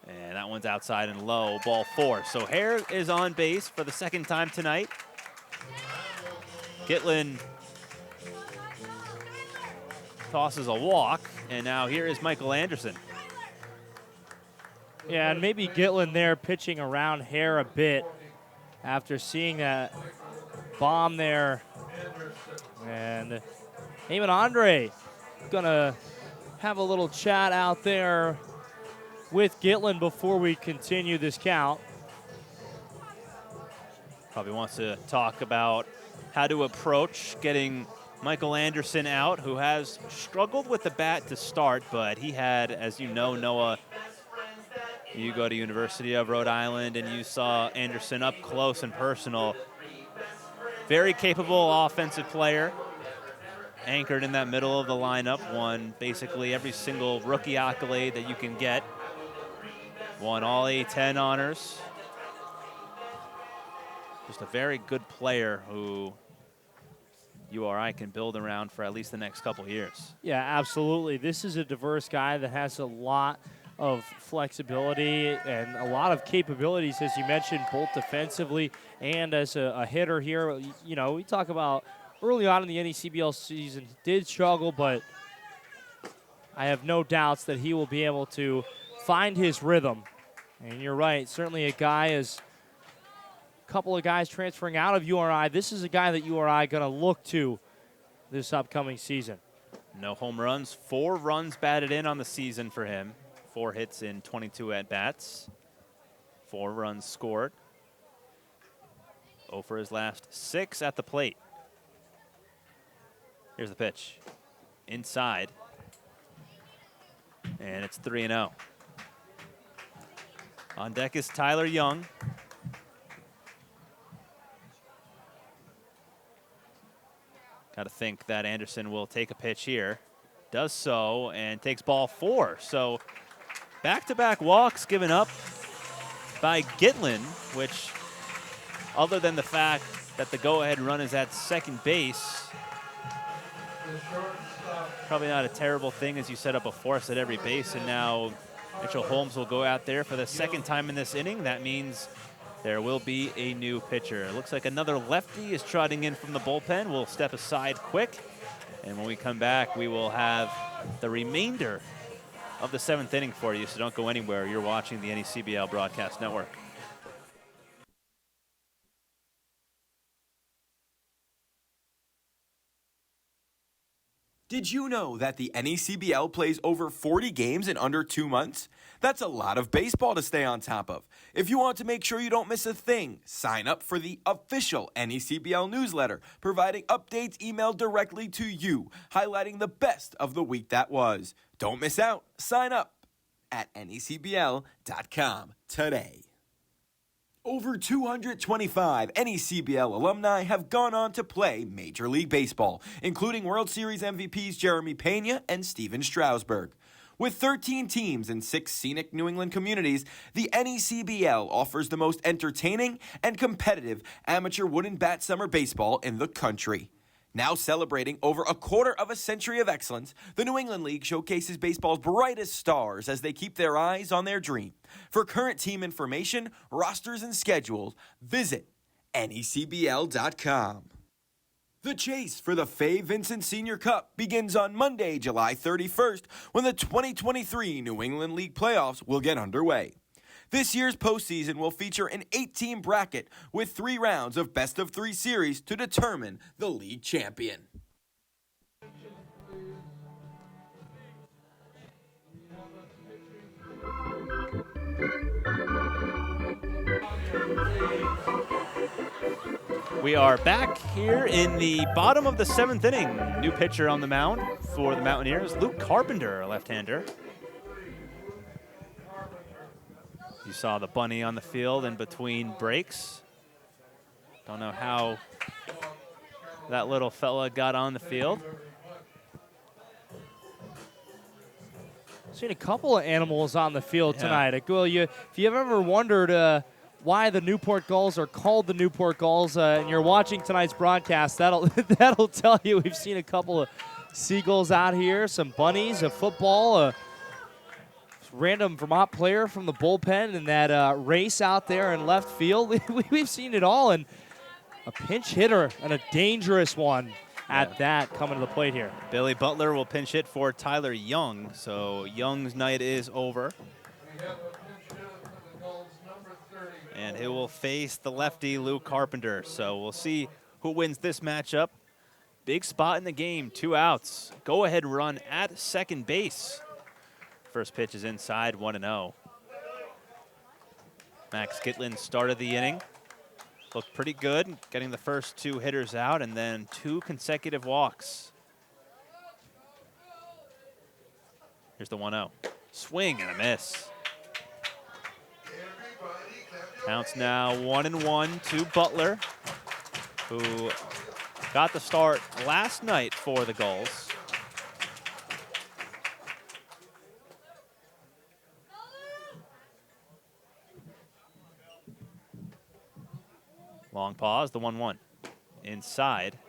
And that one's outside and low, ball 4. So Hare is on base for the second time tonight. Gitlin tosses a walk, and now here is Michael Anderson. Yeah, and maybe Gitlin there pitching around Hare a bit after seeing that bomb there. And Eamon Andre gonna have a little chat out there with Gitlin before we continue this count. Probably wants to talk about how to approach getting Michael Anderson out, who has struggled with the bat to start, but he had, as you know, Noah, you go to University of Rhode Island and you saw Anderson up close and personal. Very capable offensive player, anchored in that middle of the lineup, won basically every single rookie accolade that you can get. Won all A-10 honors. Just a very good player who URI can build around for at least the next couple years. Yeah, absolutely. This is a diverse guy that has a lot of flexibility and a lot of capabilities, as you mentioned, both defensively and as a hitter here. You know, we talk about early on in the NECBL season, did struggle, but I have no doubts that he will be able to find his rhythm. And you're right, certainly a guy is a couple of guys transferring out of URI. This is a guy that URI going to look to this upcoming season. No home runs, 4 runs batted in on the season for him. 4 hits in 22 at-bats. 4 runs scored. 0 for his last 6 at the plate. Here's the pitch. Inside. And it's 3-0. On deck is Tyler Young. Got to think that Anderson will take a pitch here. Does so and takes ball 4. So back-to-back walks given up by Gitlin, which, other than the fact that the go-ahead run is at second base, probably not a terrible thing, as you set up a force at every base. And now Mitchell Holmes will go out there for the second time in this inning. That means there will be a new pitcher. It looks like another lefty is trotting in from the bullpen. We'll step aside quick, and when we come back, we will have the remainder of the 7th inning for you, so don't go anywhere. You're watching the NECBL Broadcast Network. Did you know that the NECBL plays over 40 games in under 2 months? That's a lot of baseball to stay on top of. If you want to make sure you don't miss a thing, sign up for the official NECBL newsletter, providing updates emailed directly to you, highlighting the best of the week that was. Don't miss out. Sign up. at necbl.com today. Over 225 NECBL alumni have gone on to play Major League Baseball, including World Series MVPs Jeremy Pena and Steven Strasburg. With 13 teams in 6 scenic New England communities, the NECBL offers the most entertaining and competitive amateur wooden bat summer baseball in the country. Now celebrating over a quarter of a century of excellence, the New England League showcases baseball's brightest stars as they keep their eyes on their dream. For current team information, rosters, and schedules, visit necbl.com. The chase for the Fay Vincent Senior Cup begins on Monday, July 31st, when the 2023 New England League playoffs will get underway. This year's postseason will feature an 8-team bracket with 3 rounds of best-of-3 series to determine the league champion. We are back here in the bottom of the 7th inning. New pitcher on the mound for the Mountaineers, Luke Carpenter, a left-hander. You saw the bunny on the field in between breaks. Don't know how that little fella got on the field. Seen a couple of animals on the field tonight. Well, if you've ever wondered why the Newport Gulls are called the Newport Gulls, and you're watching tonight's broadcast, that'll tell you. We've seen a couple of seagulls out here, some bunnies, a football, a random Vermont player from the bullpen, and that race out there in left field. We've seen it all, and a pinch hitter and a dangerous one at that coming to the plate here. Billy Butler will pinch hit for Tyler Young, so Young's night is over. And he will face the lefty, Luke Carpenter. So we'll see who wins this matchup. Big spot in the game, 2 outs. Go-ahead run at second base. First pitch is inside, 1-0. Max Gitlin started the inning. Looked pretty good, getting the first 2 hitters out, and then 2 consecutive walks. Here's the 1-0. Swing and a miss. Counts now 1-1 to Butler, who got the start last night for the Gulls. Long pause, the 1-1. Inside.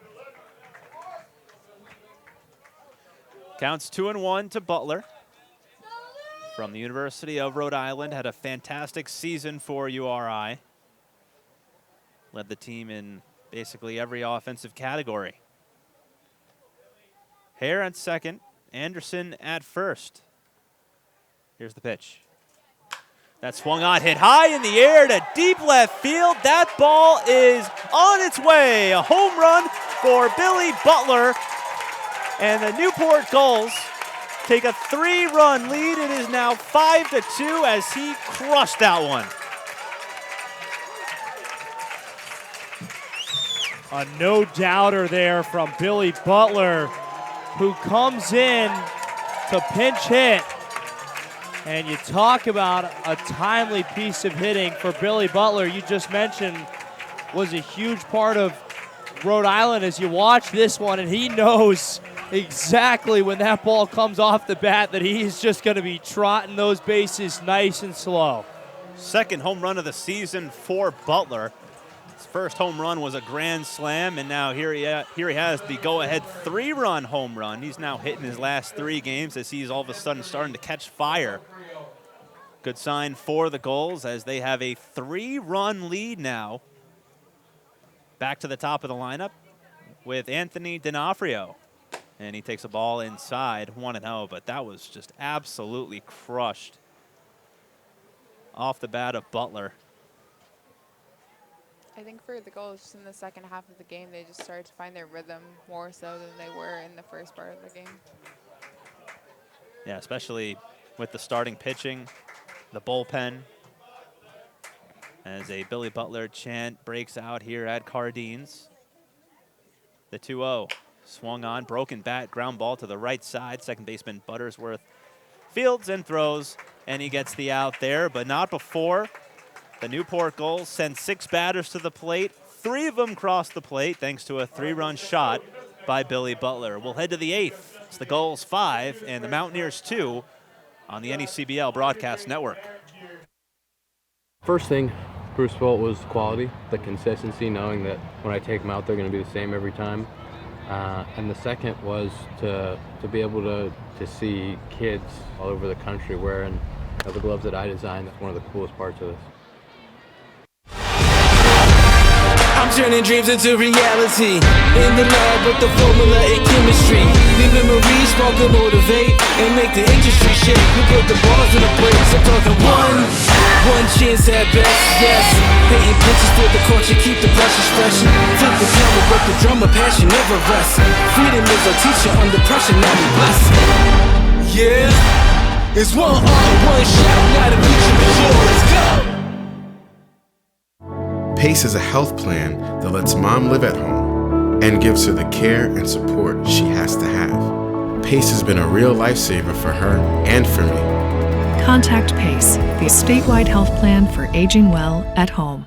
Counts 2-1 to Butler. From the University of Rhode Island, had a fantastic season for URI. Led the team in basically every offensive category. Hare at second, Anderson at first. Here's the pitch. That swung on, hit high in the air to deep left field. That ball is on its way. A home run for Billy Butler. And the Newport Gulls take a 3-run lead. It is now 5-2 as he crushed that one. A no-doubter there from Billy Butler, who comes in to pinch hit. And you talk about a timely piece of hitting for Billy Butler. You just mentioned was a huge part of Rhode Island as you watch this one, and he knows exactly when that ball comes off the bat that he's just going to be trotting those bases nice and slow. Second home run of the season for Butler. His first home run was a grand slam, and now here he has the go-ahead 3-run home run. He's now hitting his last 3 games as he's all of a sudden starting to catch fire. Good sign for the Gulls as they have a 3-run lead now. Back to the top of the lineup with Anthony D'Onofrio. And he takes a ball inside, 1-0, but that was just absolutely crushed off the bat of Butler. I think for the Gulls, just in the second half of the game, they just started to find their rhythm more so than they were in the first part of the game. Yeah, especially with the starting pitching, the bullpen, as a Billy Butler chant breaks out here at Cardines. The 2-0. Swung on, broken bat, ground ball to the right side. Second baseman Buttersworth fields and throws and he gets the out there, but not before. The Newport Gulls send 6 batters to the plate. 3 of them cross the plate thanks to a 3-run shot by Billy Butler. We'll head to the 8th. It's the Gulls 5 and the Mountaineers 2 on the NECBL Broadcast Network. First thing, Bruce Bolt, was quality, the consistency, knowing that when I take them out, they're going to be the same every time. And the second was to be able to see kids all over the country wearing the gloves that I designed. That's one of the coolest parts of this. I'm turning dreams into reality. In the lab with the formula and chemistry. The memories spark and motivate and make the industry shake. We put the balls in the breaks. I'm talking one chance at best, yes. Painting pictures for the culture, keep the brushes fresh. Flip the camera, work the drummer, passion never rests. Freedom is our teacher, under pressure, now we blessed. Yeah, it's one on, one shot, now the future is yours. Let's go. PACE is a health plan that lets mom live at home and gives her the care and support she has to have. PACE has been a real lifesaver for her and for me. Contact PACE, the statewide health plan for aging well at home.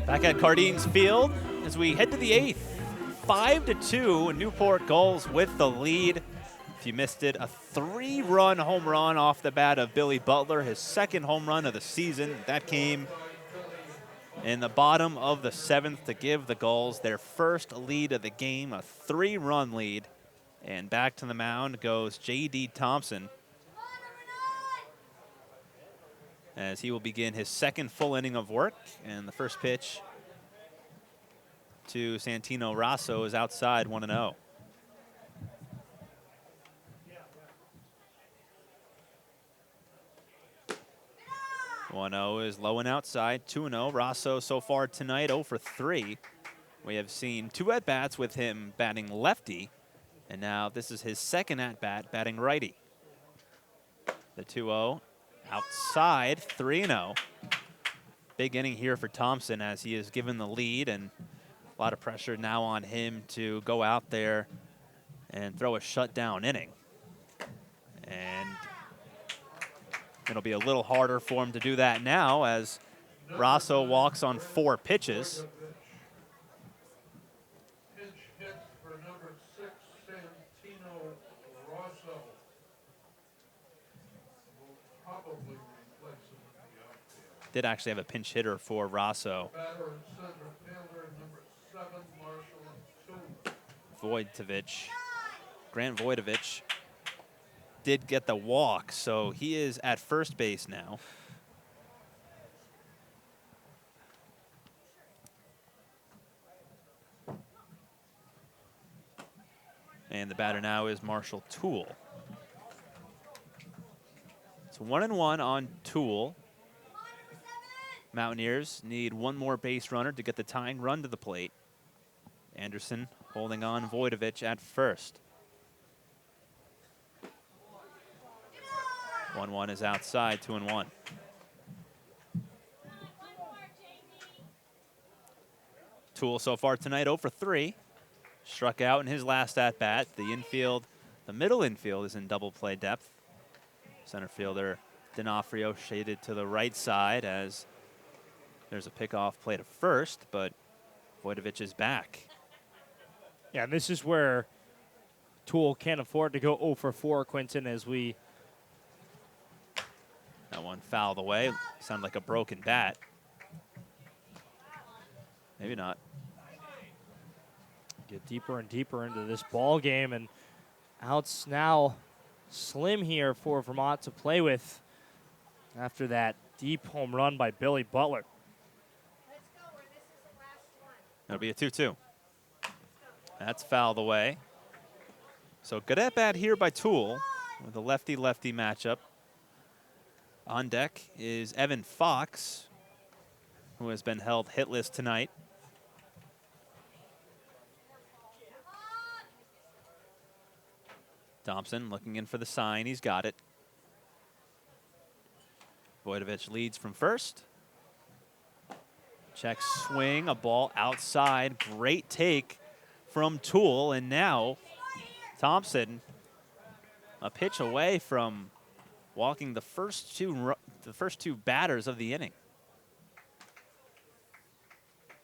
Back at Cardines Field as we head to the 8th. 5-2, Newport Gulls with the lead. If you missed it, a 3-run home run off the bat of Billy Butler, his 2nd home run of the season. That came in the bottom of the 7th to give the Gulls their first lead of the game, a 3-run lead. And back to the mound goes J.D. Thompson, as he will begin his 2nd full inning of work. And the first pitch to Santino Rosso is outside, 1-0. Is low and outside, 2-0. Rosso so far tonight 0 for 3. We have seen 2 at-bats with him batting lefty, and now this is his 2nd at-bat batting righty. The 2-0 outside, 3-0. Big inning here for Thompson as he is given the lead, and a lot of pressure now on him to go out there and throw a shutdown inning. And it'll be a little harder for him to do that now as Rosso walks on 4 pitches. Pinch hit for number 6, Santino Rosso. Will probably replace him in the outfield. Did actually have a pinch hitter for Rosso. Batter and center fielder number 7, Marshall 2. Voidovich, Grant Voidovich, did get the walk, so he is at first base now. And the batter now is Marshall Toole. It's 1-1 on Toole. Mountaineers need 1 more base runner to get the tying run to the plate. Anderson holding on Voidovich at first. 1-1 is outside, 2-1. Toole so far tonight 0 for 3. Struck out in his last at-bat. The infield, the middle infield is in double play depth. Center fielder D'Onofrio shaded to the right side as there's a pickoff play to first, but Voidovich is back. Yeah, and this is where Toole can't afford to go 0 for 4, Quinton, as we... That one fouled away. Sounded like a broken bat. Maybe not. Get deeper and deeper into this ball game, and outs now slim here for Vermont to play with after that deep home run by Billy Butler. It'll be a 2-2. That's fouled away. So good at bat here by Toole with a lefty-lefty matchup. On deck is Evan Fox, who has been held hitless tonight. Thompson looking in for the sign. He's got it. Voidovich leads from first. Check swing, a ball outside. Great take from Toole, and now Thompson a pitch away from walking the first two batters of the inning.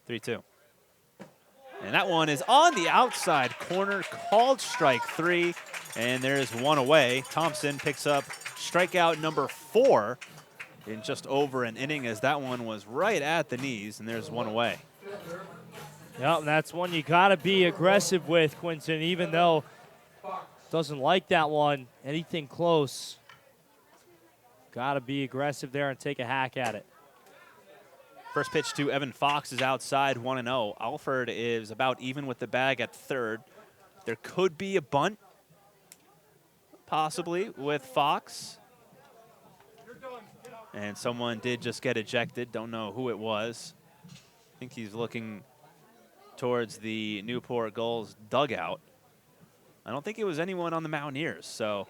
3-2. And that one is on the outside corner, called strike 3, and there's one away. Thompson picks up strikeout number 4 in just over an inning, as that one was right at the knees, and there's one away. Yep, that's one you got to be aggressive with, Quinton, even though doesn't like that one. Anything close, got to be aggressive there and take a hack at it. First pitch to Evan Fox is outside, 1-0. Alford is about even with the bag at third. There could be a bunt, possibly, with Fox. And someone did just get ejected. Don't know who it was. I think he's looking towards the Newport Gulls dugout. I don't think it was anyone on the Mountaineers. So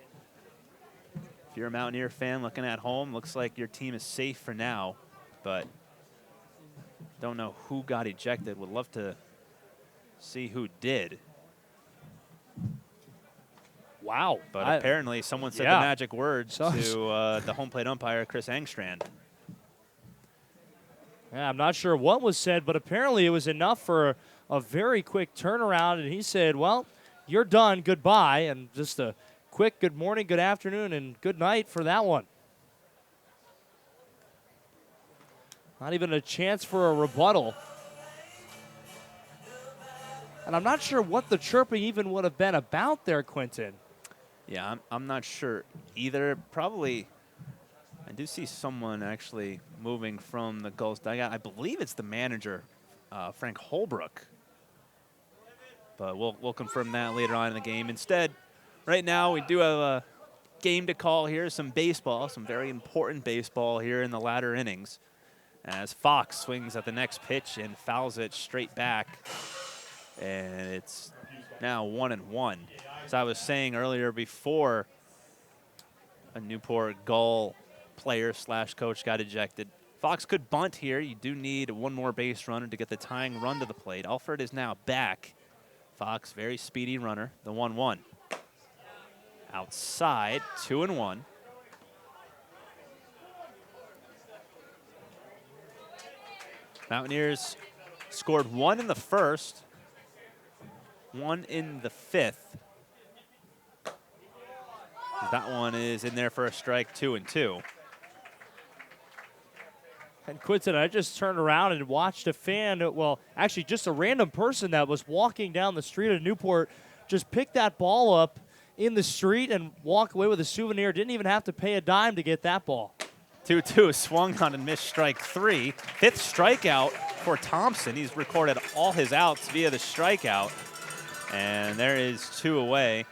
if you're a Mountaineer fan looking at home, looks like your team is safe for now. But don't know who got ejected. Would love to see who did. Wow. But apparently someone said the magic words to the home plate umpire, Chris Engstrand. Yeah, I'm not sure what was said, but apparently it was enough for a very quick turnaround, and he said, well, you're done, goodbye, and just a quick good morning, good afternoon, and good night for that one. Not even a chance for a rebuttal. And I'm not sure what the chirping even would have been about there, Quinton. Yeah, I'm not sure either. Probably, I do see someone actually moving from the Gulls dugout. I believe it's the manager, Frank Holbrook. But we'll confirm that later on in the game. Instead, right now we do have a game to call here, some baseball, some very important baseball here in the latter innings, as Fox swings at the next pitch and fouls it straight back. And it's now 1-1. As I was saying earlier, before a Newport Gull player / coach got ejected, Fox could bunt here. You do need one more base runner to get the tying run to the plate. Alford is now back. Fox, very speedy runner, the 1-1. Outside, 2-1. Mountaineers scored 1 in the first, 1 in the 5th. That one is in there for a strike, 2-2. And Quinton, I just turned around and watched a fan, well, actually just a random person that was walking down the street of Newport, just pick that ball up in the street and walk away with a souvenir. Didn't even have to pay a dime to get that ball. 2-2, swung on and missed strike 3. 5th strikeout for Thompson. He's recorded all his outs via the strikeout. And there is 2 away.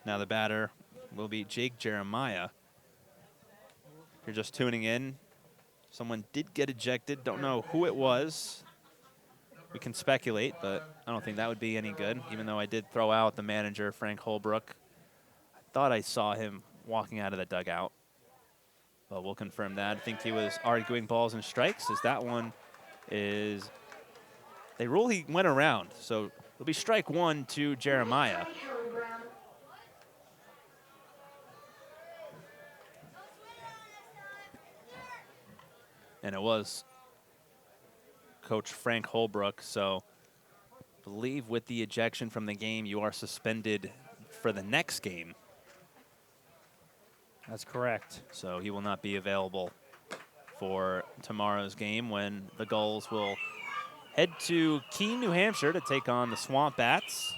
Now the batter will be Jake Jeremiah. If you're just tuning in, someone did get ejected. Don't know who it was. We can speculate, but I don't think that would be any good, even though I did throw out the manager, Frank Holbrook. I thought I saw him walking out of the dugout, but we'll confirm that. I think he was arguing balls and strikes, as that one is, they rule he went around, so it'll be strike 1 to Jeremiah. And it was Coach Frank Holbrook, so I believe with the ejection from the game, you are suspended for the next game. That's correct. So he will not be available for tomorrow's game, when the Gulls will head to Keene, New Hampshire to take on the Swamp Bats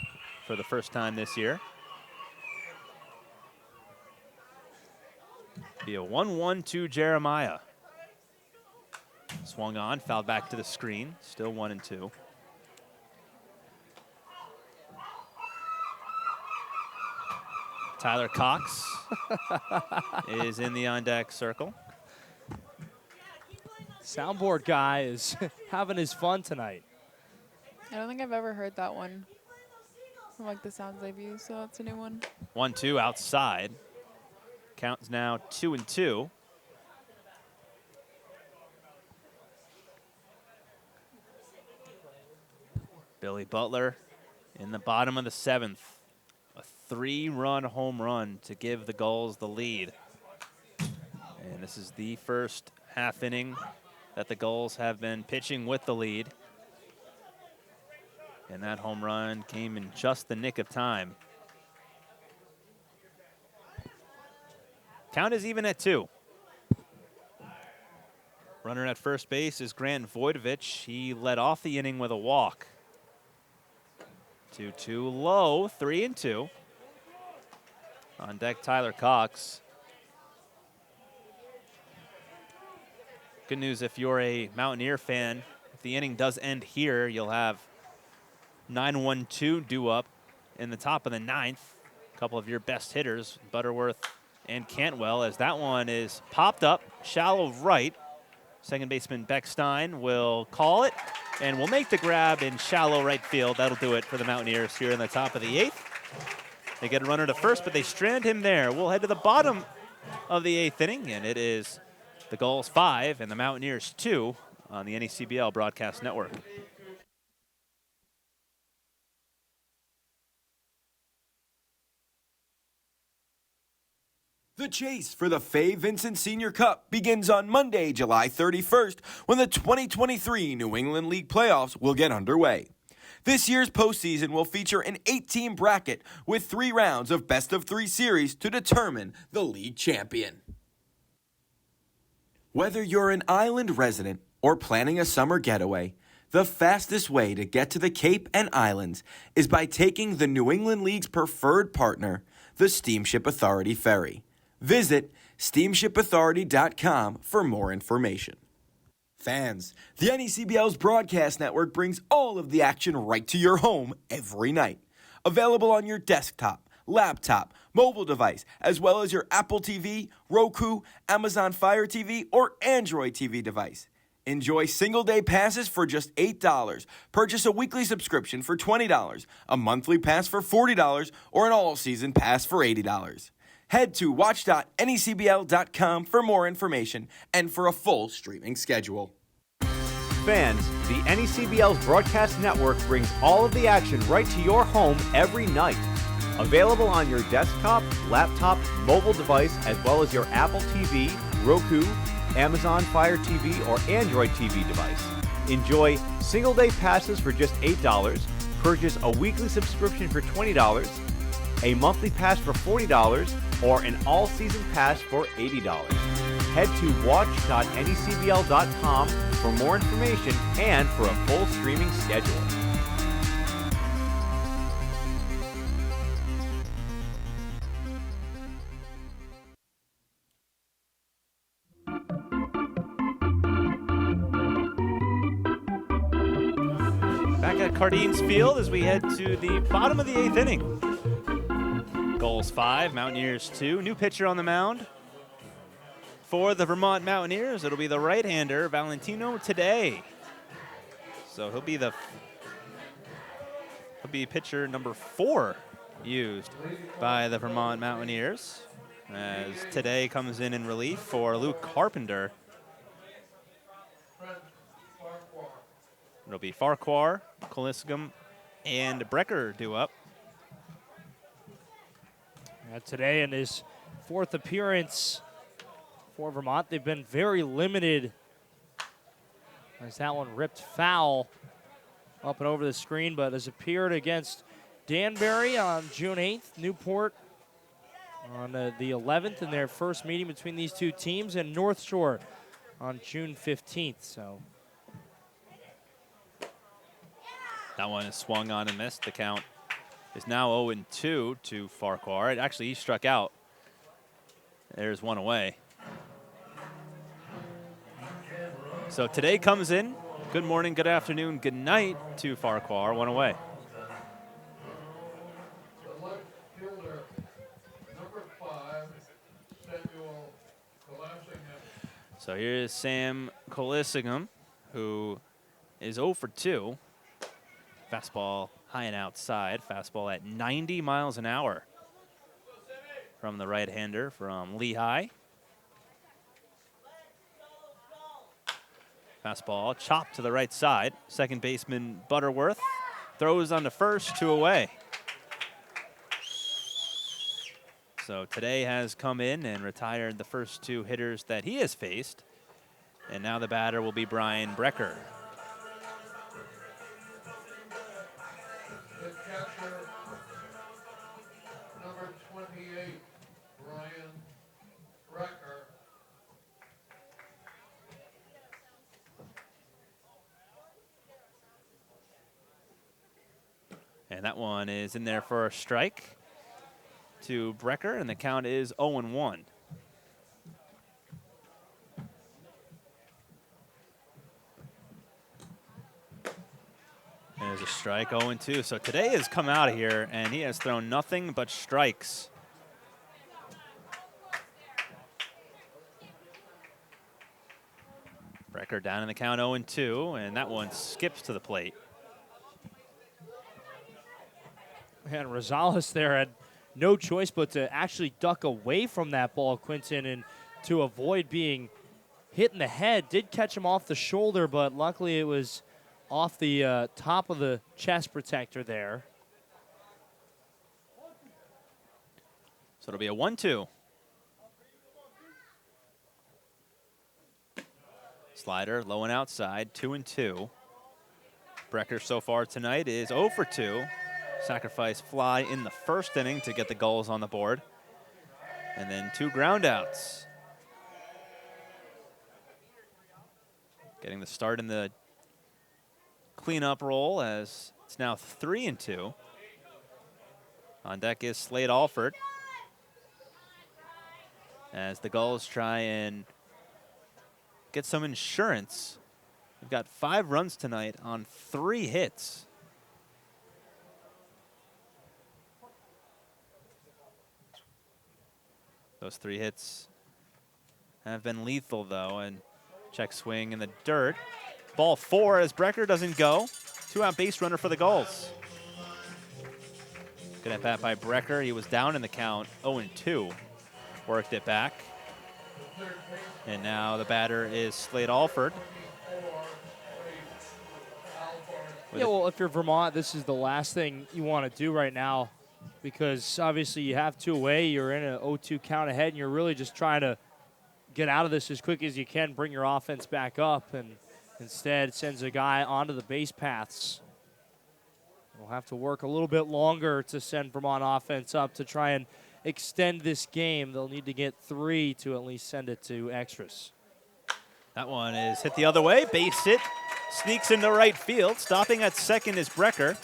for the first time this year. Be a 1-1 to Jeremiah. Swung on, fouled back to the screen. Still 1-2. Tyler Cox is in the on-deck circle. Soundboard guy is having his fun tonight. I don't think I've ever heard that one from like the sounds I've used, so that's a new one. 1-2 outside. Count's now 2-2. Billy Butler in the bottom of the 7th. A 3-run home run to give the Gulls the lead. And this is the first half inning that the Gulls have been pitching with the lead. And that home run came in just the nick of time. Count is even at 2. Runner at first base is Grant Voidovich. He led off the inning with a walk. 2-2 low, 3-2. On deck, Tyler Cox. Good news if you're a Mountaineer fan. If the inning does end here, you'll have 9-1-2 due up in the top of the 9th. A couple of your best hitters, Butterworth and Cantwell, as that one is popped up, shallow right. Second baseman Beck Stein will call it and will make the grab in shallow right field. That'll do it for the Mountaineers here in the top of the 8th. They get a runner to first, but they strand him there. We'll head to the bottom of the 8th inning, and it is the Gulls 5 and the Mountaineers 2 on the NECBL Broadcast Network. The chase for the Fay Vincent Senior Cup begins on Monday, July 31st, when the 2023 New England League playoffs will get underway. This year's postseason will feature an 8-team bracket with 3 rounds of best-of-3 series to determine the league champion. Whether you're an island resident or planning a summer getaway, the fastest way to get to the Cape and Islands is by taking the New England League's preferred partner, the Steamship Authority Ferry. Visit steamshipauthority.com for more information. Fans, the NECBL's broadcast network brings all of the action right to your home every night. Available on your desktop, laptop, mobile device, as well as your Apple TV, Roku, Amazon Fire TV, or Android TV device. Enjoy single-day passes for just $8. Purchase a weekly subscription for $20, a monthly pass for $40, or an all-season pass for $80. Head to watch.necbl.com for more information and for a full streaming schedule. Fans, the NECBL's broadcast network brings all of the action right to your home every night. Available on your desktop, laptop, mobile device, as well as your Apple TV, Roku, Amazon Fire TV, or Android TV device. Enjoy single-day passes for just $8. Purchase a weekly subscription for $20, a monthly pass for $40, or an all-season pass for $80. Head to watch.necbl.com for more information and for a full streaming schedule. Back at Cardines Field as we head to the bottom of the 8th inning. Gulls 5, Mountaineers 2. New pitcher on the mound for the Vermont Mountaineers. It'll be the right-hander, Valentino Today. So he'll be pitcher number 4 used by the Vermont Mountaineers, as Today comes in relief for Luke Carpenter. It'll be Farquhar, Coliscum, and Brecker due up. Today in his 4th appearance for Vermont, they've been very limited. As that one ripped foul up and over the screen, but has appeared against Danbury on June 8th, Newport on the 11th in their first meeting between these two teams, and North Shore on June 15th. So that one is swung on and missed. The count is now 0-2 to Farquhar. Actually, he struck out. There's one away. So Today comes in. Good morning, good afternoon, good night to Farquhar. One away. The left fielder, number 5, Samuel Colassingham. So here's Sam Coliscum, who is 0 for 2. Fastball high and outside. Fastball at 90 miles an hour from the right-hander from Lehigh. Fastball chopped to the right side. Second baseman Butterworth throws on the first, 2 away. So today has come in and retired the first 2 hitters that he has faced. And now the batter will be Brian Brecker. The catcher, number 28, Brian Brecker. And that one is in there for a strike to Brecker, and the count is 0-1. There's a strike, 0-2. So today has come out of here, and he has thrown nothing but strikes. Brecker down in the count, 0-2, and that one skips to the plate. And Rosales there had no choice but to actually duck away from that ball, Quinton, and to avoid being hit in the head. Did catch him off the shoulder, but luckily it was off the top of the chest protector there. So it'll be a 1-2. Slider low and outside, 2-2. Brecker so far tonight is 0 for 2. Sacrifice fly in the first inning to get the Gulls on the board. And then 2 groundouts. Getting the start in the cleanup role as it's now 3-2. On deck is Slade Alford as the Gulls try and get some insurance. We've got 5 runs tonight on 3 hits. Those 3 hits have been lethal, though, and check swing in the dirt. Ball 4 as Brecker doesn't go. 2-out base runner for the Gulls. Good at bat by Brecker. He was down in the count, 0-2. Worked it back. And now the batter is Slade Alford. Yeah, well, if you're Vermont, this is the last thing you want to do right now, because obviously you have 2 away, you're in an 0-2 count ahead, and you're really just trying to get out of this as quick as you can, bring your offense back up, and instead sends a guy onto the base paths. We'll have to work a little bit longer to send Vermont offense up to try and extend this game. They'll need to get 3 to at least send it to extras. That one is hit the other way, base hit, sneaks into right field. Stopping at second is Brecker,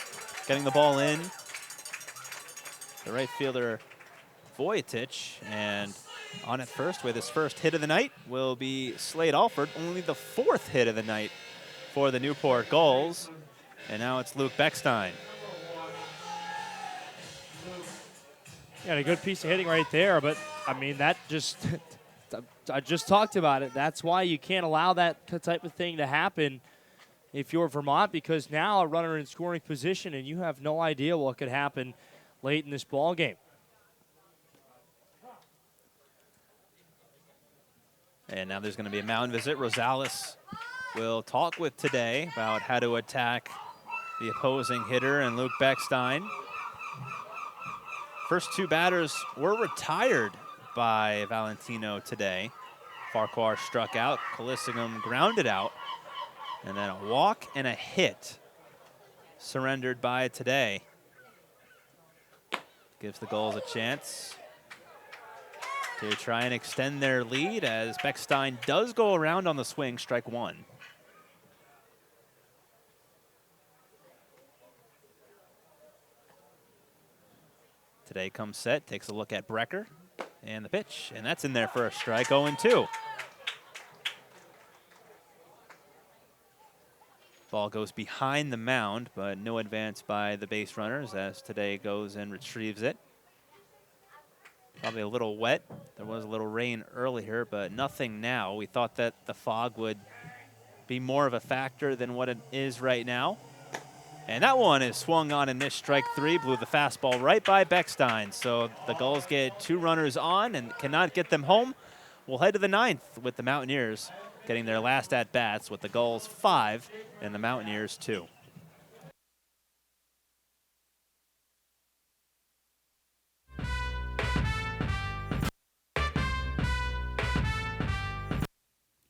getting the ball in. The right fielder, Vojtich, and on at first with his first hit of the night will be Slade Alford, only the 4th hit of the night for the Newport Gulls. And now it's Luke Beckstein. Yeah, a good piece of hitting right there, but I mean, that just, I just talked about it. That's why you can't allow that type of thing to happen if you're Vermont, because now a runner in scoring position and you have no idea what could happen late in this ball game. And now there's going to be a mound visit. Rosales will talk with today about how to attack the opposing hitter and Luke Beckstein. First 2 batters were retired by Valentino today. Farquhar struck out, Colissimo grounded out, and then a walk and a hit surrendered by today. Gives the Gulls a chance to try and extend their lead as Beckstein does go around on the swing, strike 1. Today comes set, takes a look at Brecker and the pitch, and that's in there for a strike, 0-2. Ball goes behind the mound, but no advance by the base runners as today goes and retrieves it. Probably a little wet. There was a little rain earlier, but nothing now. We thought that the fog would be more of a factor than what it is right now. And that one is swung on in this strike 3, blew the fastball right by Beckstein. So the Gulls get 2 runners on and cannot get them home. We'll head to the 9th with the Mountaineers getting their last at-bats with the Gulls 5 and the Mountaineers 2.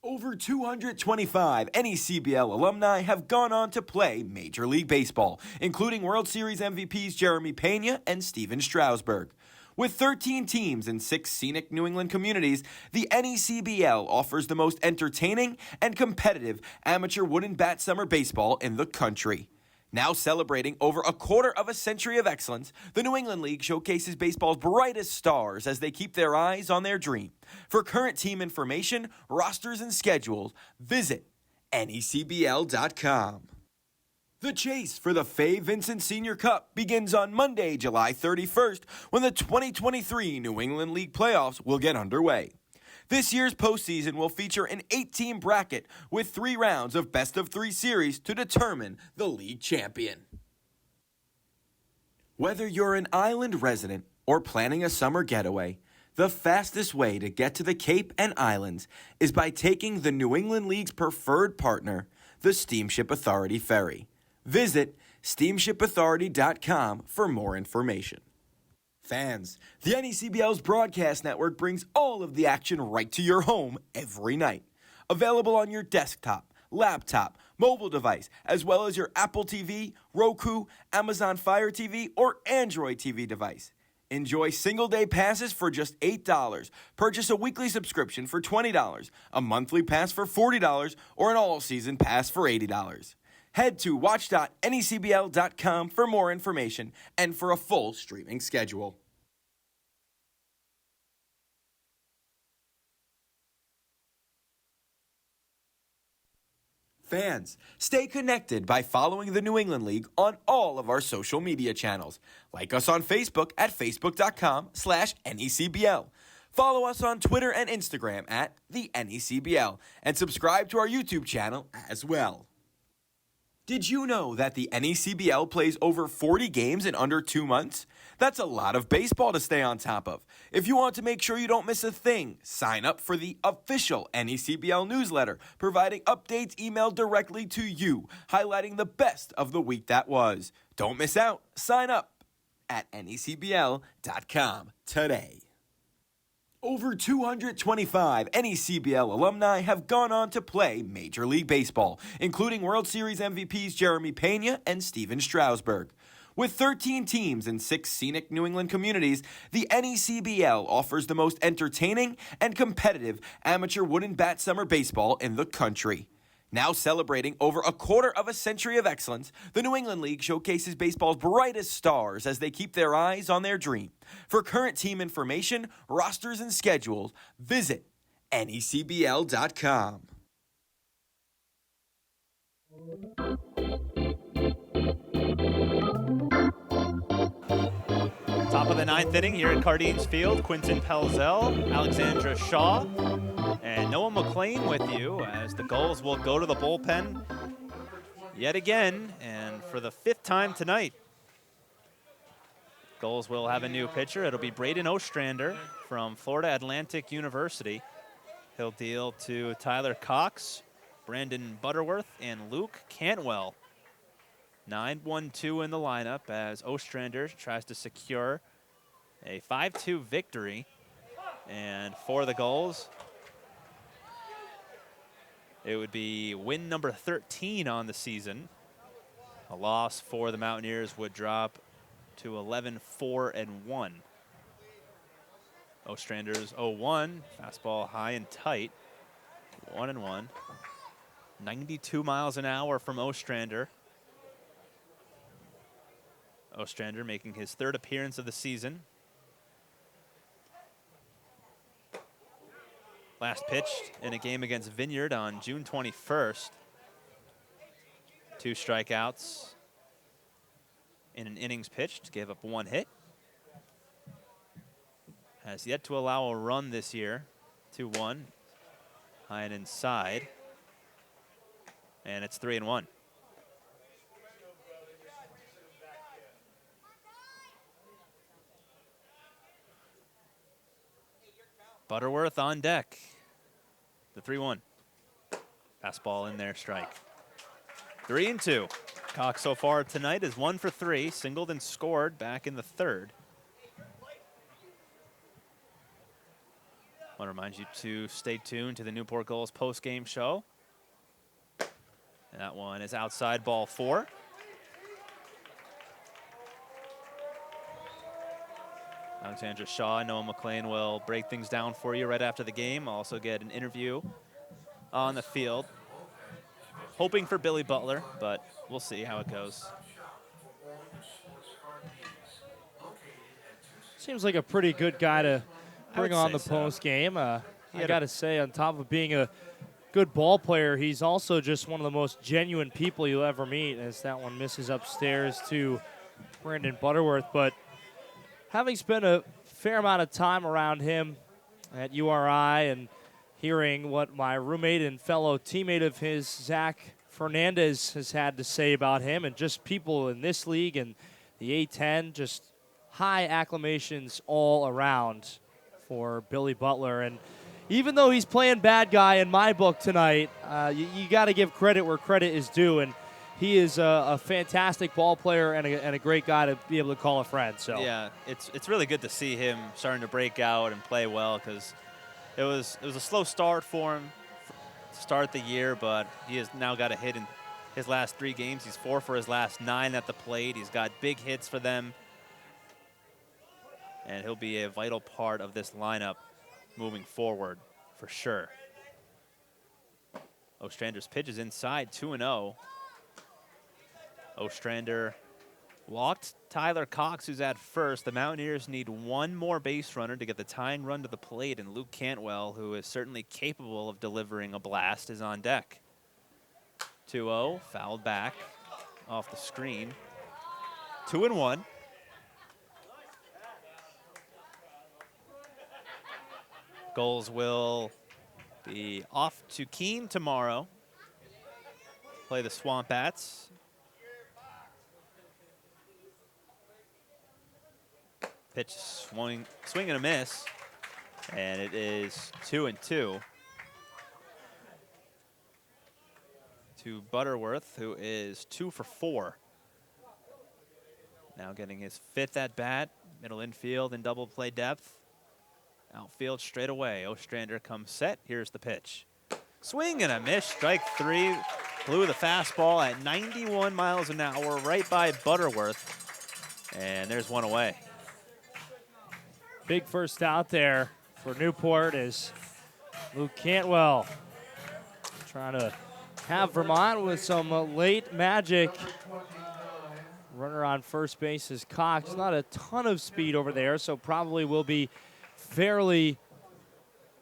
Over 225 NECBL alumni have gone on to play Major League Baseball, including World Series MVPs Jeremy Pena and Steven Strasburg. With 13 teams in 6 scenic New England communities, the NECBL offers the most entertaining and competitive amateur wooden bat summer baseball in the country. Now celebrating over a quarter of a century of excellence, the New England League showcases baseball's brightest stars as they keep their eyes on their dream. For current team information, rosters, and schedules, visit NECBL.com. The chase for the Fay Vincent Senior Cup begins on Monday, July 31st, when the 2023 New England League playoffs will get underway. This year's postseason will feature an 8-team bracket with 3 rounds of best-of-3 series to determine the league champion. Whether you're an island resident or planning a summer getaway, the fastest way to get to the Cape and Islands is by taking the New England League's preferred partner, the Steamship Authority Ferry. Visit steamshipauthority.com for more information. Fans, the NECBL's broadcast network brings all of the action right to your home every night. Available on your desktop, laptop, mobile device, as well as your Apple TV, Roku, Amazon Fire TV, or Android TV device. Enjoy single-day passes for just $8. Purchase a weekly subscription for $20, a monthly pass for $40, or an all-season pass for $80. Head to watch.necbl.com for more information and for a full streaming schedule. Fans, stay connected by following the New England League on all of our social media channels. Like us on Facebook at facebook.com/NECBL. Follow us on Twitter and Instagram at the NECBL, and subscribe to our YouTube channel as well. Did you know that the NECBL plays over 40 games in under 2 months? That's a lot of baseball to stay on top of. If you want to make sure you don't miss a thing, sign up for the official NECBL newsletter, providing updates emailed directly to you, highlighting the best of the week that was. Don't miss out. Sign up at necbl.com today. Over 225 NECBL alumni have gone on to play Major League Baseball, including World Series MVPs Jeremy Pena and Steven Strasburg. With 13 teams in 6 scenic New England communities, the NECBL offers the most entertaining and competitive amateur wooden bat summer baseball in the country. Now celebrating over a quarter of a century of excellence, the New England League showcases baseball's brightest stars as they keep their eyes on their dream. For current team information, rosters, and schedules, visit NECBL.com. Top of the 9th inning here at Cardines Field. Quinton Pelzel, Alexandra Shaw, and Noah McLean with you as the Gulls will go to the bullpen yet again, and for the 5th time tonight. Gulls will have a new pitcher. It'll be Braden Ostrander from Florida Atlantic University. He'll deal to Tyler Cox, Brandon Butterworth, and Luke Cantwell. 9-1-2 in the lineup as Ostrander tries to secure a 5-2 victory. And for the Gulls, it would be win number 13 on the season. A loss for the Mountaineers would drop to 11-4-1. Ostrander's 0-1, fastball high and tight, 1-1. 92 miles an hour from Ostrander. Ostrander making his 3rd appearance of the season. Last pitched in a game against Vineyard on June 21st. 2 strikeouts in an innings pitched, gave up 1 hit. Has yet to allow a run this year. 2-1, high and inside. And it's 3-1. Butterworth on deck. The 3-1. Fastball in there, strike. 3-2. Cox so far tonight is 1 for 3, singled and scored back in the 3rd. I want to remind you to stay tuned to the Newport Gulls post-game show. And that one is outside, ball 4. Alexandra Shaw and Noah McLean will break things down for you right after the game. I'll also get an interview on the field. Hoping for Billy Butler, but we'll see how it goes. Seems like a pretty good guy to bring on the post game. I got to say, on top of being a good ball player, he's also just one of the most genuine people you'll ever meet, as that one misses upstairs to Brandon Butterworth. But having spent a fair amount of time around him at URI and hearing what my roommate and fellow teammate of his, Zach Fernandez, has had to say about him, and just people in this league and the A10, just high acclamations all around for Billy Butler. And even though he's playing bad guy in my book tonight, you got to give credit where credit is due, and he is a fantastic ball player and a great guy to be able to call a friend. So yeah, it's really good to see him starting to break out and play well, because it was a slow start for him to start the year, but he has now got a hit in his last 3 games. He's 4 for his last 9 at the plate. He's got big hits for them, and he'll be a vital part of this lineup moving forward for sure. Ostrander's pitch is inside, 2-0. Ostrander walked Tyler Cox, who's at first. The Mountaineers need one more base runner to get the tying run to the plate, and Luke Cantwell, who is certainly capable of delivering a blast, is on deck. 2-0, fouled back off the screen. 2-1. Gulls will be off to Keene tomorrow. Play the Swamp Bats. Pitch, swing and a miss, and it is 2-2 to Butterworth, who is 2 for 4. Now getting his 5th at bat, middle infield and double play depth. Outfield straight away. Ostrander comes set. Here's the pitch. Swing and a miss. Strike 3. Blew the fastball at 91 miles an hour right by Butterworth. And there's one away. Big first out there for Newport is Luke Cantwell trying to have Vermont with some late magic. Runner on first base is Cox. Not a ton of speed over there, so probably will be fairly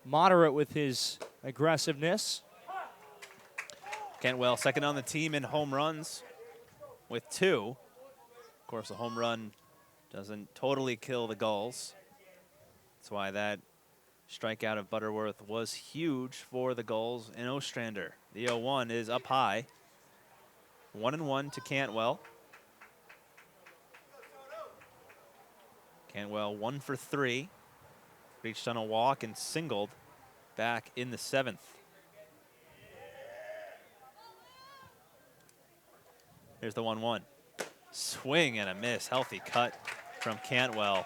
moderate with his aggressiveness. Cantwell second on the team in home runs with 2. Of course, a home run doesn't totally kill the Gulls. That's why that strikeout of Butterworth was huge for the Gulls and Ostrander. The 0-1 is up high. 1-1 to Cantwell. Cantwell 1 for 3. Reached on a walk and singled back in the 7th. Here's the 1-1. Swing and a miss. Healthy cut from Cantwell.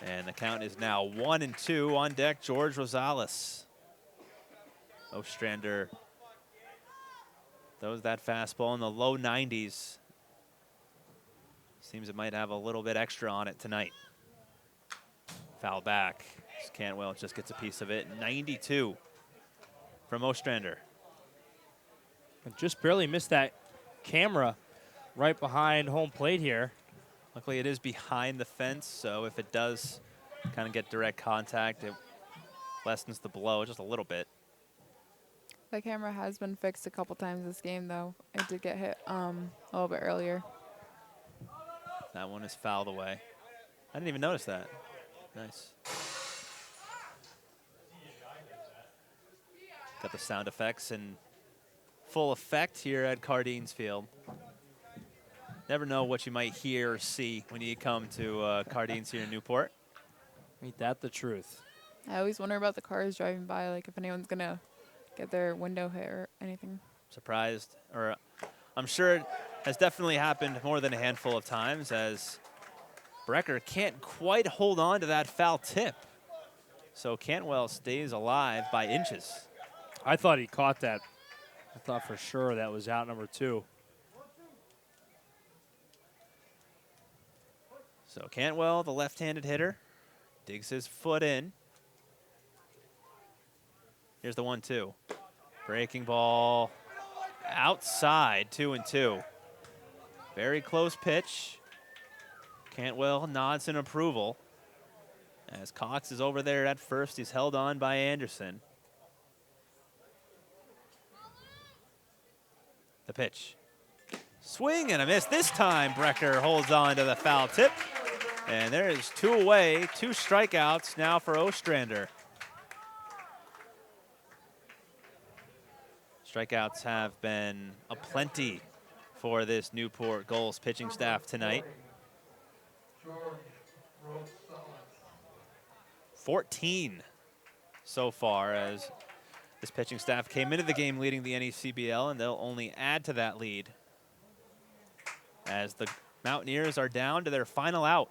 And the count is now 1-2. On deck, George Rosales. Ostrander throws that fastball in the low 90s. Seems it might have a little bit extra on it tonight. Foul back. Cantwell just gets a piece of it. 92 from Ostrander. And just barely missed that camera right behind home plate here. Luckily, it is behind the fence, so if it does kind of get direct contact, it lessens the blow just a little bit. The camera has been fixed a couple times this game, though. It did get hit a little bit earlier. That one is fouled away. I didn't even notice that. Nice. Got the sound effects in full effect here at Cardines Field. Never know what you might hear or see when you come to Cardines here in Newport. Ain't that the truth? I always wonder about the cars driving by, like if anyone's going to get their window hit or anything. Surprised, or I'm sure it has definitely happened more than a handful of times, as Brecker can't quite hold on to that foul tip. So Cantwell stays alive by inches. I thought he caught that. I thought for sure that was out number 2. So Cantwell, the left-handed hitter, digs his foot in. Here's the 1-2. Breaking ball outside, 2-2. Very close pitch. Cantwell nods in approval. As Cox is over there at first, he's held on by Anderson. The pitch. Swing and a miss. This time, Brecker holds on to the foul tip. And there is 2 away, 2 strikeouts now for Ostrander. Strikeouts have been aplenty for this Newport Gulls pitching staff tonight. 14 so far as this pitching staff came into the game leading the NECBL, and they'll only add to that lead as the Mountaineers are down to their final out.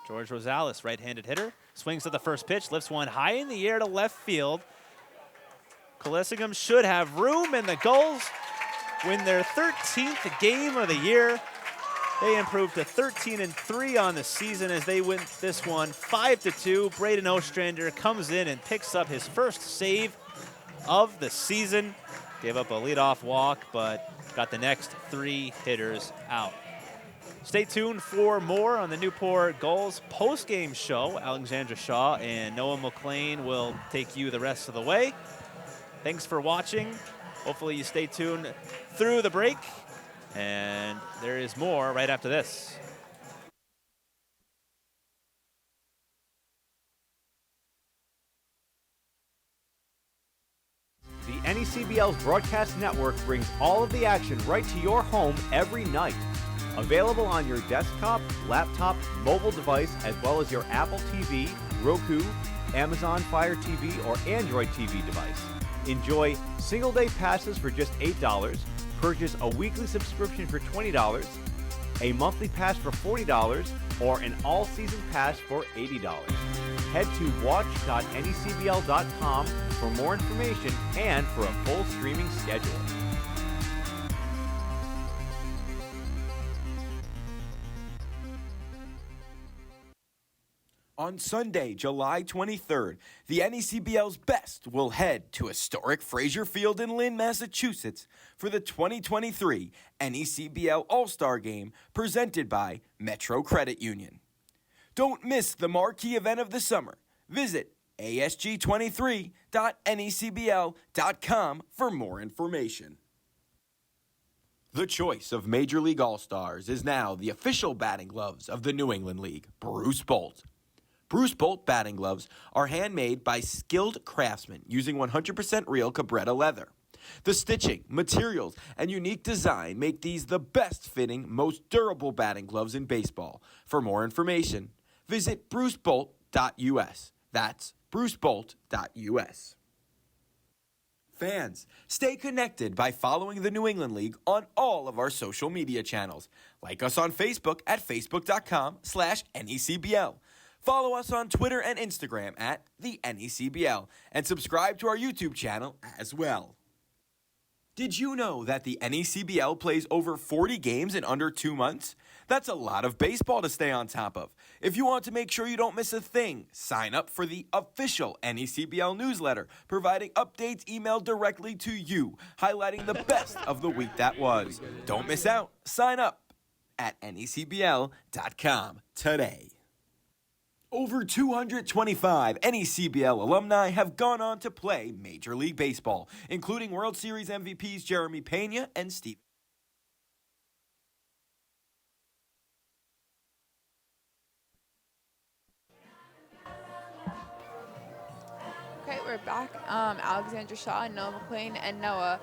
George Rosales, right-handed hitter, swings at the first pitch, lifts one high in the air to left field. Coliseum should have room, and the Gulls win their 13th game of the year. They improved to 13-3 on the season as they win this one 5-2. Braden Ostrander comes in and picks up his first save of the season. Gave up a leadoff walk, but got the next 3 hitters out. Stay tuned for more on the Newport Gulls post-game show. Alexandra Shaw and Noah McLean will take you the rest of the way. Thanks for watching. Hopefully you stay tuned through the break. And there is more right after this. The NECBL's broadcast network brings all of the action right to your home every night. Available on your desktop, laptop, mobile device, as well as your Apple TV, Roku, Amazon Fire TV, or Android TV device. Enjoy single-day passes for just $8, purchase a weekly subscription for $20, a monthly pass for $40, or an all-season pass for $80. Head to watch.necbl.com for more information and for a full streaming schedule. On Sunday, July 23rd, the NECBL's best will head to historic Frazier Field in Lynn, Massachusetts for the 2023 NECBL All-Star Game presented by Metro Credit Union. Don't miss the marquee event of the summer. Visit asg23.necbl.com for more information. The choice of Major League All-Stars is now the official batting gloves of the New England League, Bruce Bolt. Bruce Bolt batting gloves are handmade by skilled craftsmen using 100% real Cabretta leather. The stitching, materials, and unique design make these the best-fitting, most durable batting gloves in baseball. For more information, visit brucebolt.us. That's brucebolt.us. Fans, stay connected by following the New England League on all of our social media channels. Like us on Facebook at facebook.com/NECBL. Follow us on Twitter and Instagram at the NECBL, and subscribe to our YouTube channel as well. Did you know that the NECBL plays over 40 games in under 2 months? That's a lot of baseball to stay on top of. If you want to make sure you don't miss a thing, sign up for the official NECBL newsletter, providing updates emailed directly to you, highlighting the best of the week that was. Don't miss out. Sign up at necbl.com today. Over 225 NECBL alumni have gone on to play Major League Baseball, including World Series MVPs Jeremy Pena and Steve. Okay, we're back. Alexandra Shaw and Noah McLean. And Noah,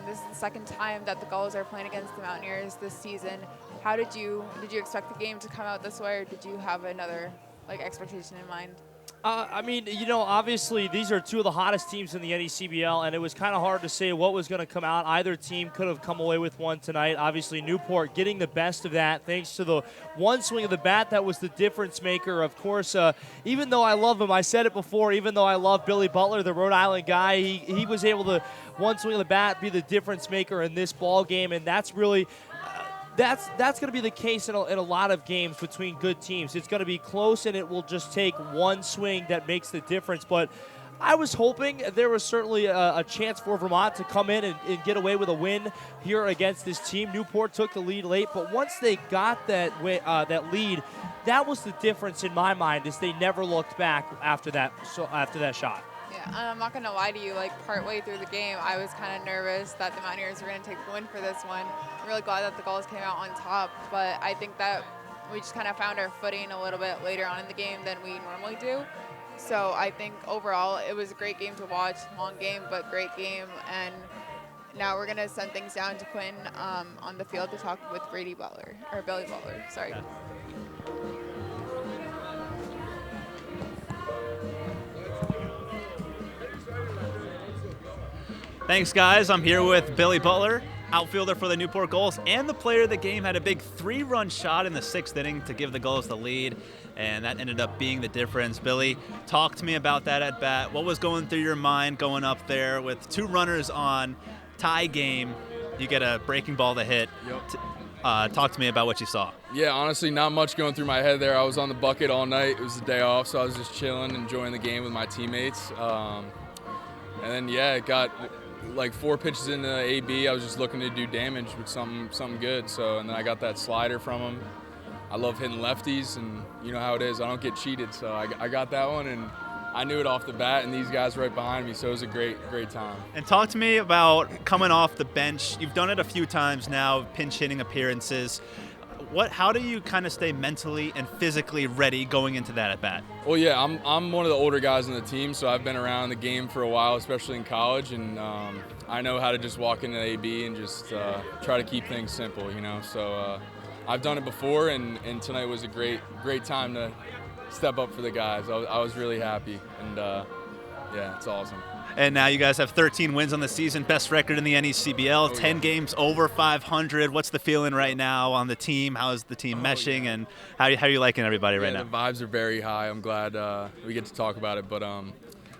this is the second time that the Gulls are playing against the Mountaineers this season. How did you expect the game to come out this way, or did you have another expectation in mind? I mean, obviously these are two of the hottest teams in the NECBL, and it was kind of hard to say what was going to come out. Either team could have come away with one tonight. Obviously, Newport getting the best of that thanks to the one swing of the bat that was the difference maker. Of course, even though I love him, I said it before, even though I love Billy Butler, the Rhode Island guy, he was able to, one swing of the bat, be the difference maker in this ball game, and that's really that's going to be the case in a lot of games between good teams. It's going to be close, and it will just take one swing that makes the difference. But I was hoping there was certainly a chance for Vermont to come in and get away with a win here against this team. Newport took the lead late, but once they got that lead, that was the difference in my mind, is they never looked back after that shot. Yeah, I'm not going to lie to you, partway through the game, I was kind of nervous that the Mountaineers were going to take the win for this one. I'm really glad that the Gulls came out on top, but I think that we just kind of found our footing a little bit later on in the game than we normally do. So I think overall it was a great game to watch, long game, but great game. And now we're going to send things down to Quinn on the field to talk with Billy Butler, sorry. Yeah. Thanks, guys. I'm here with Billy Butler, outfielder for the Newport Gulls, and the player of the game. Had a big 3-run shot in the 6th inning to give the Gulls the lead, and that ended up being the difference. Billy, talk to me about that at bat. What was going through your mind going up there with 2 runners on, tie game? You get a breaking ball to hit. Yep. Talk to me about what you saw. Yeah, honestly, not much going through my head there. I was on the bucket all night. It was the day off, so I was just chilling, enjoying the game with my teammates. And then, it got 4 pitches into the AB. I was just looking to do damage with something good. So, and then I got that slider from him. I love hitting lefties, and you know how it is. I don't get cheated, so I got that one, and I knew it off the bat, and these guys right behind me, so it was a great time. And talk to me about coming off the bench. You've done it a few times now, pinch hitting appearances. How do you kind of stay mentally and physically ready going into that at bat? Well, yeah, I'm one of the older guys on the team, so I've been around the game for a while, especially in college, and I know how to just walk into the AB and just try to keep things simple, So I've done it before, and tonight was a great time to step up for the guys. I was really happy, and it's awesome. And now you guys have 13 wins on the season, best record in the NECBL, 10 games over 500. What's the feeling right now on the team? How is the team meshing, and how are you liking everybody right now? The vibes are very high. I'm glad we get to talk about it. But,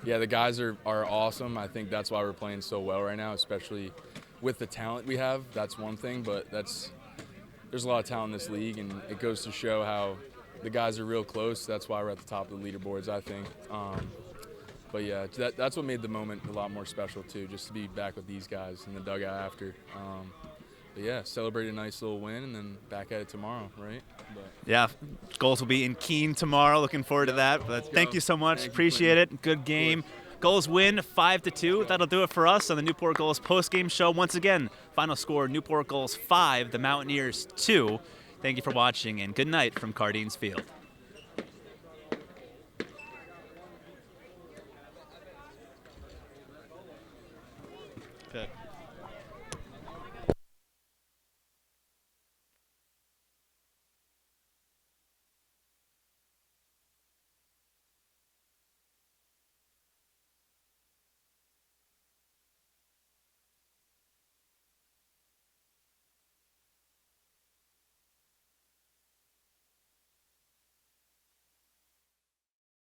the guys are awesome. I think that's why we're playing so well right now, especially with the talent we have. That's one thing, but there's a lot of talent in this league, and it goes to show how the guys are real close. That's why we're at the top of the leaderboards, I think. But yeah, that's what made the moment a lot more special too, just to be back with these guys in the dugout after. But yeah, celebrate a nice little win and then back at it tomorrow, right? Yeah, Gulls will be in Keene tomorrow. Looking forward to that. But thank you so much. Appreciate it. Good game. Gulls win 5-2. That'll do it for us on the Newport Gulls postgame show. Once again, final score: Newport Gulls 5, the Mountaineers 2. Thank you for watching, and good night from Cardines Field.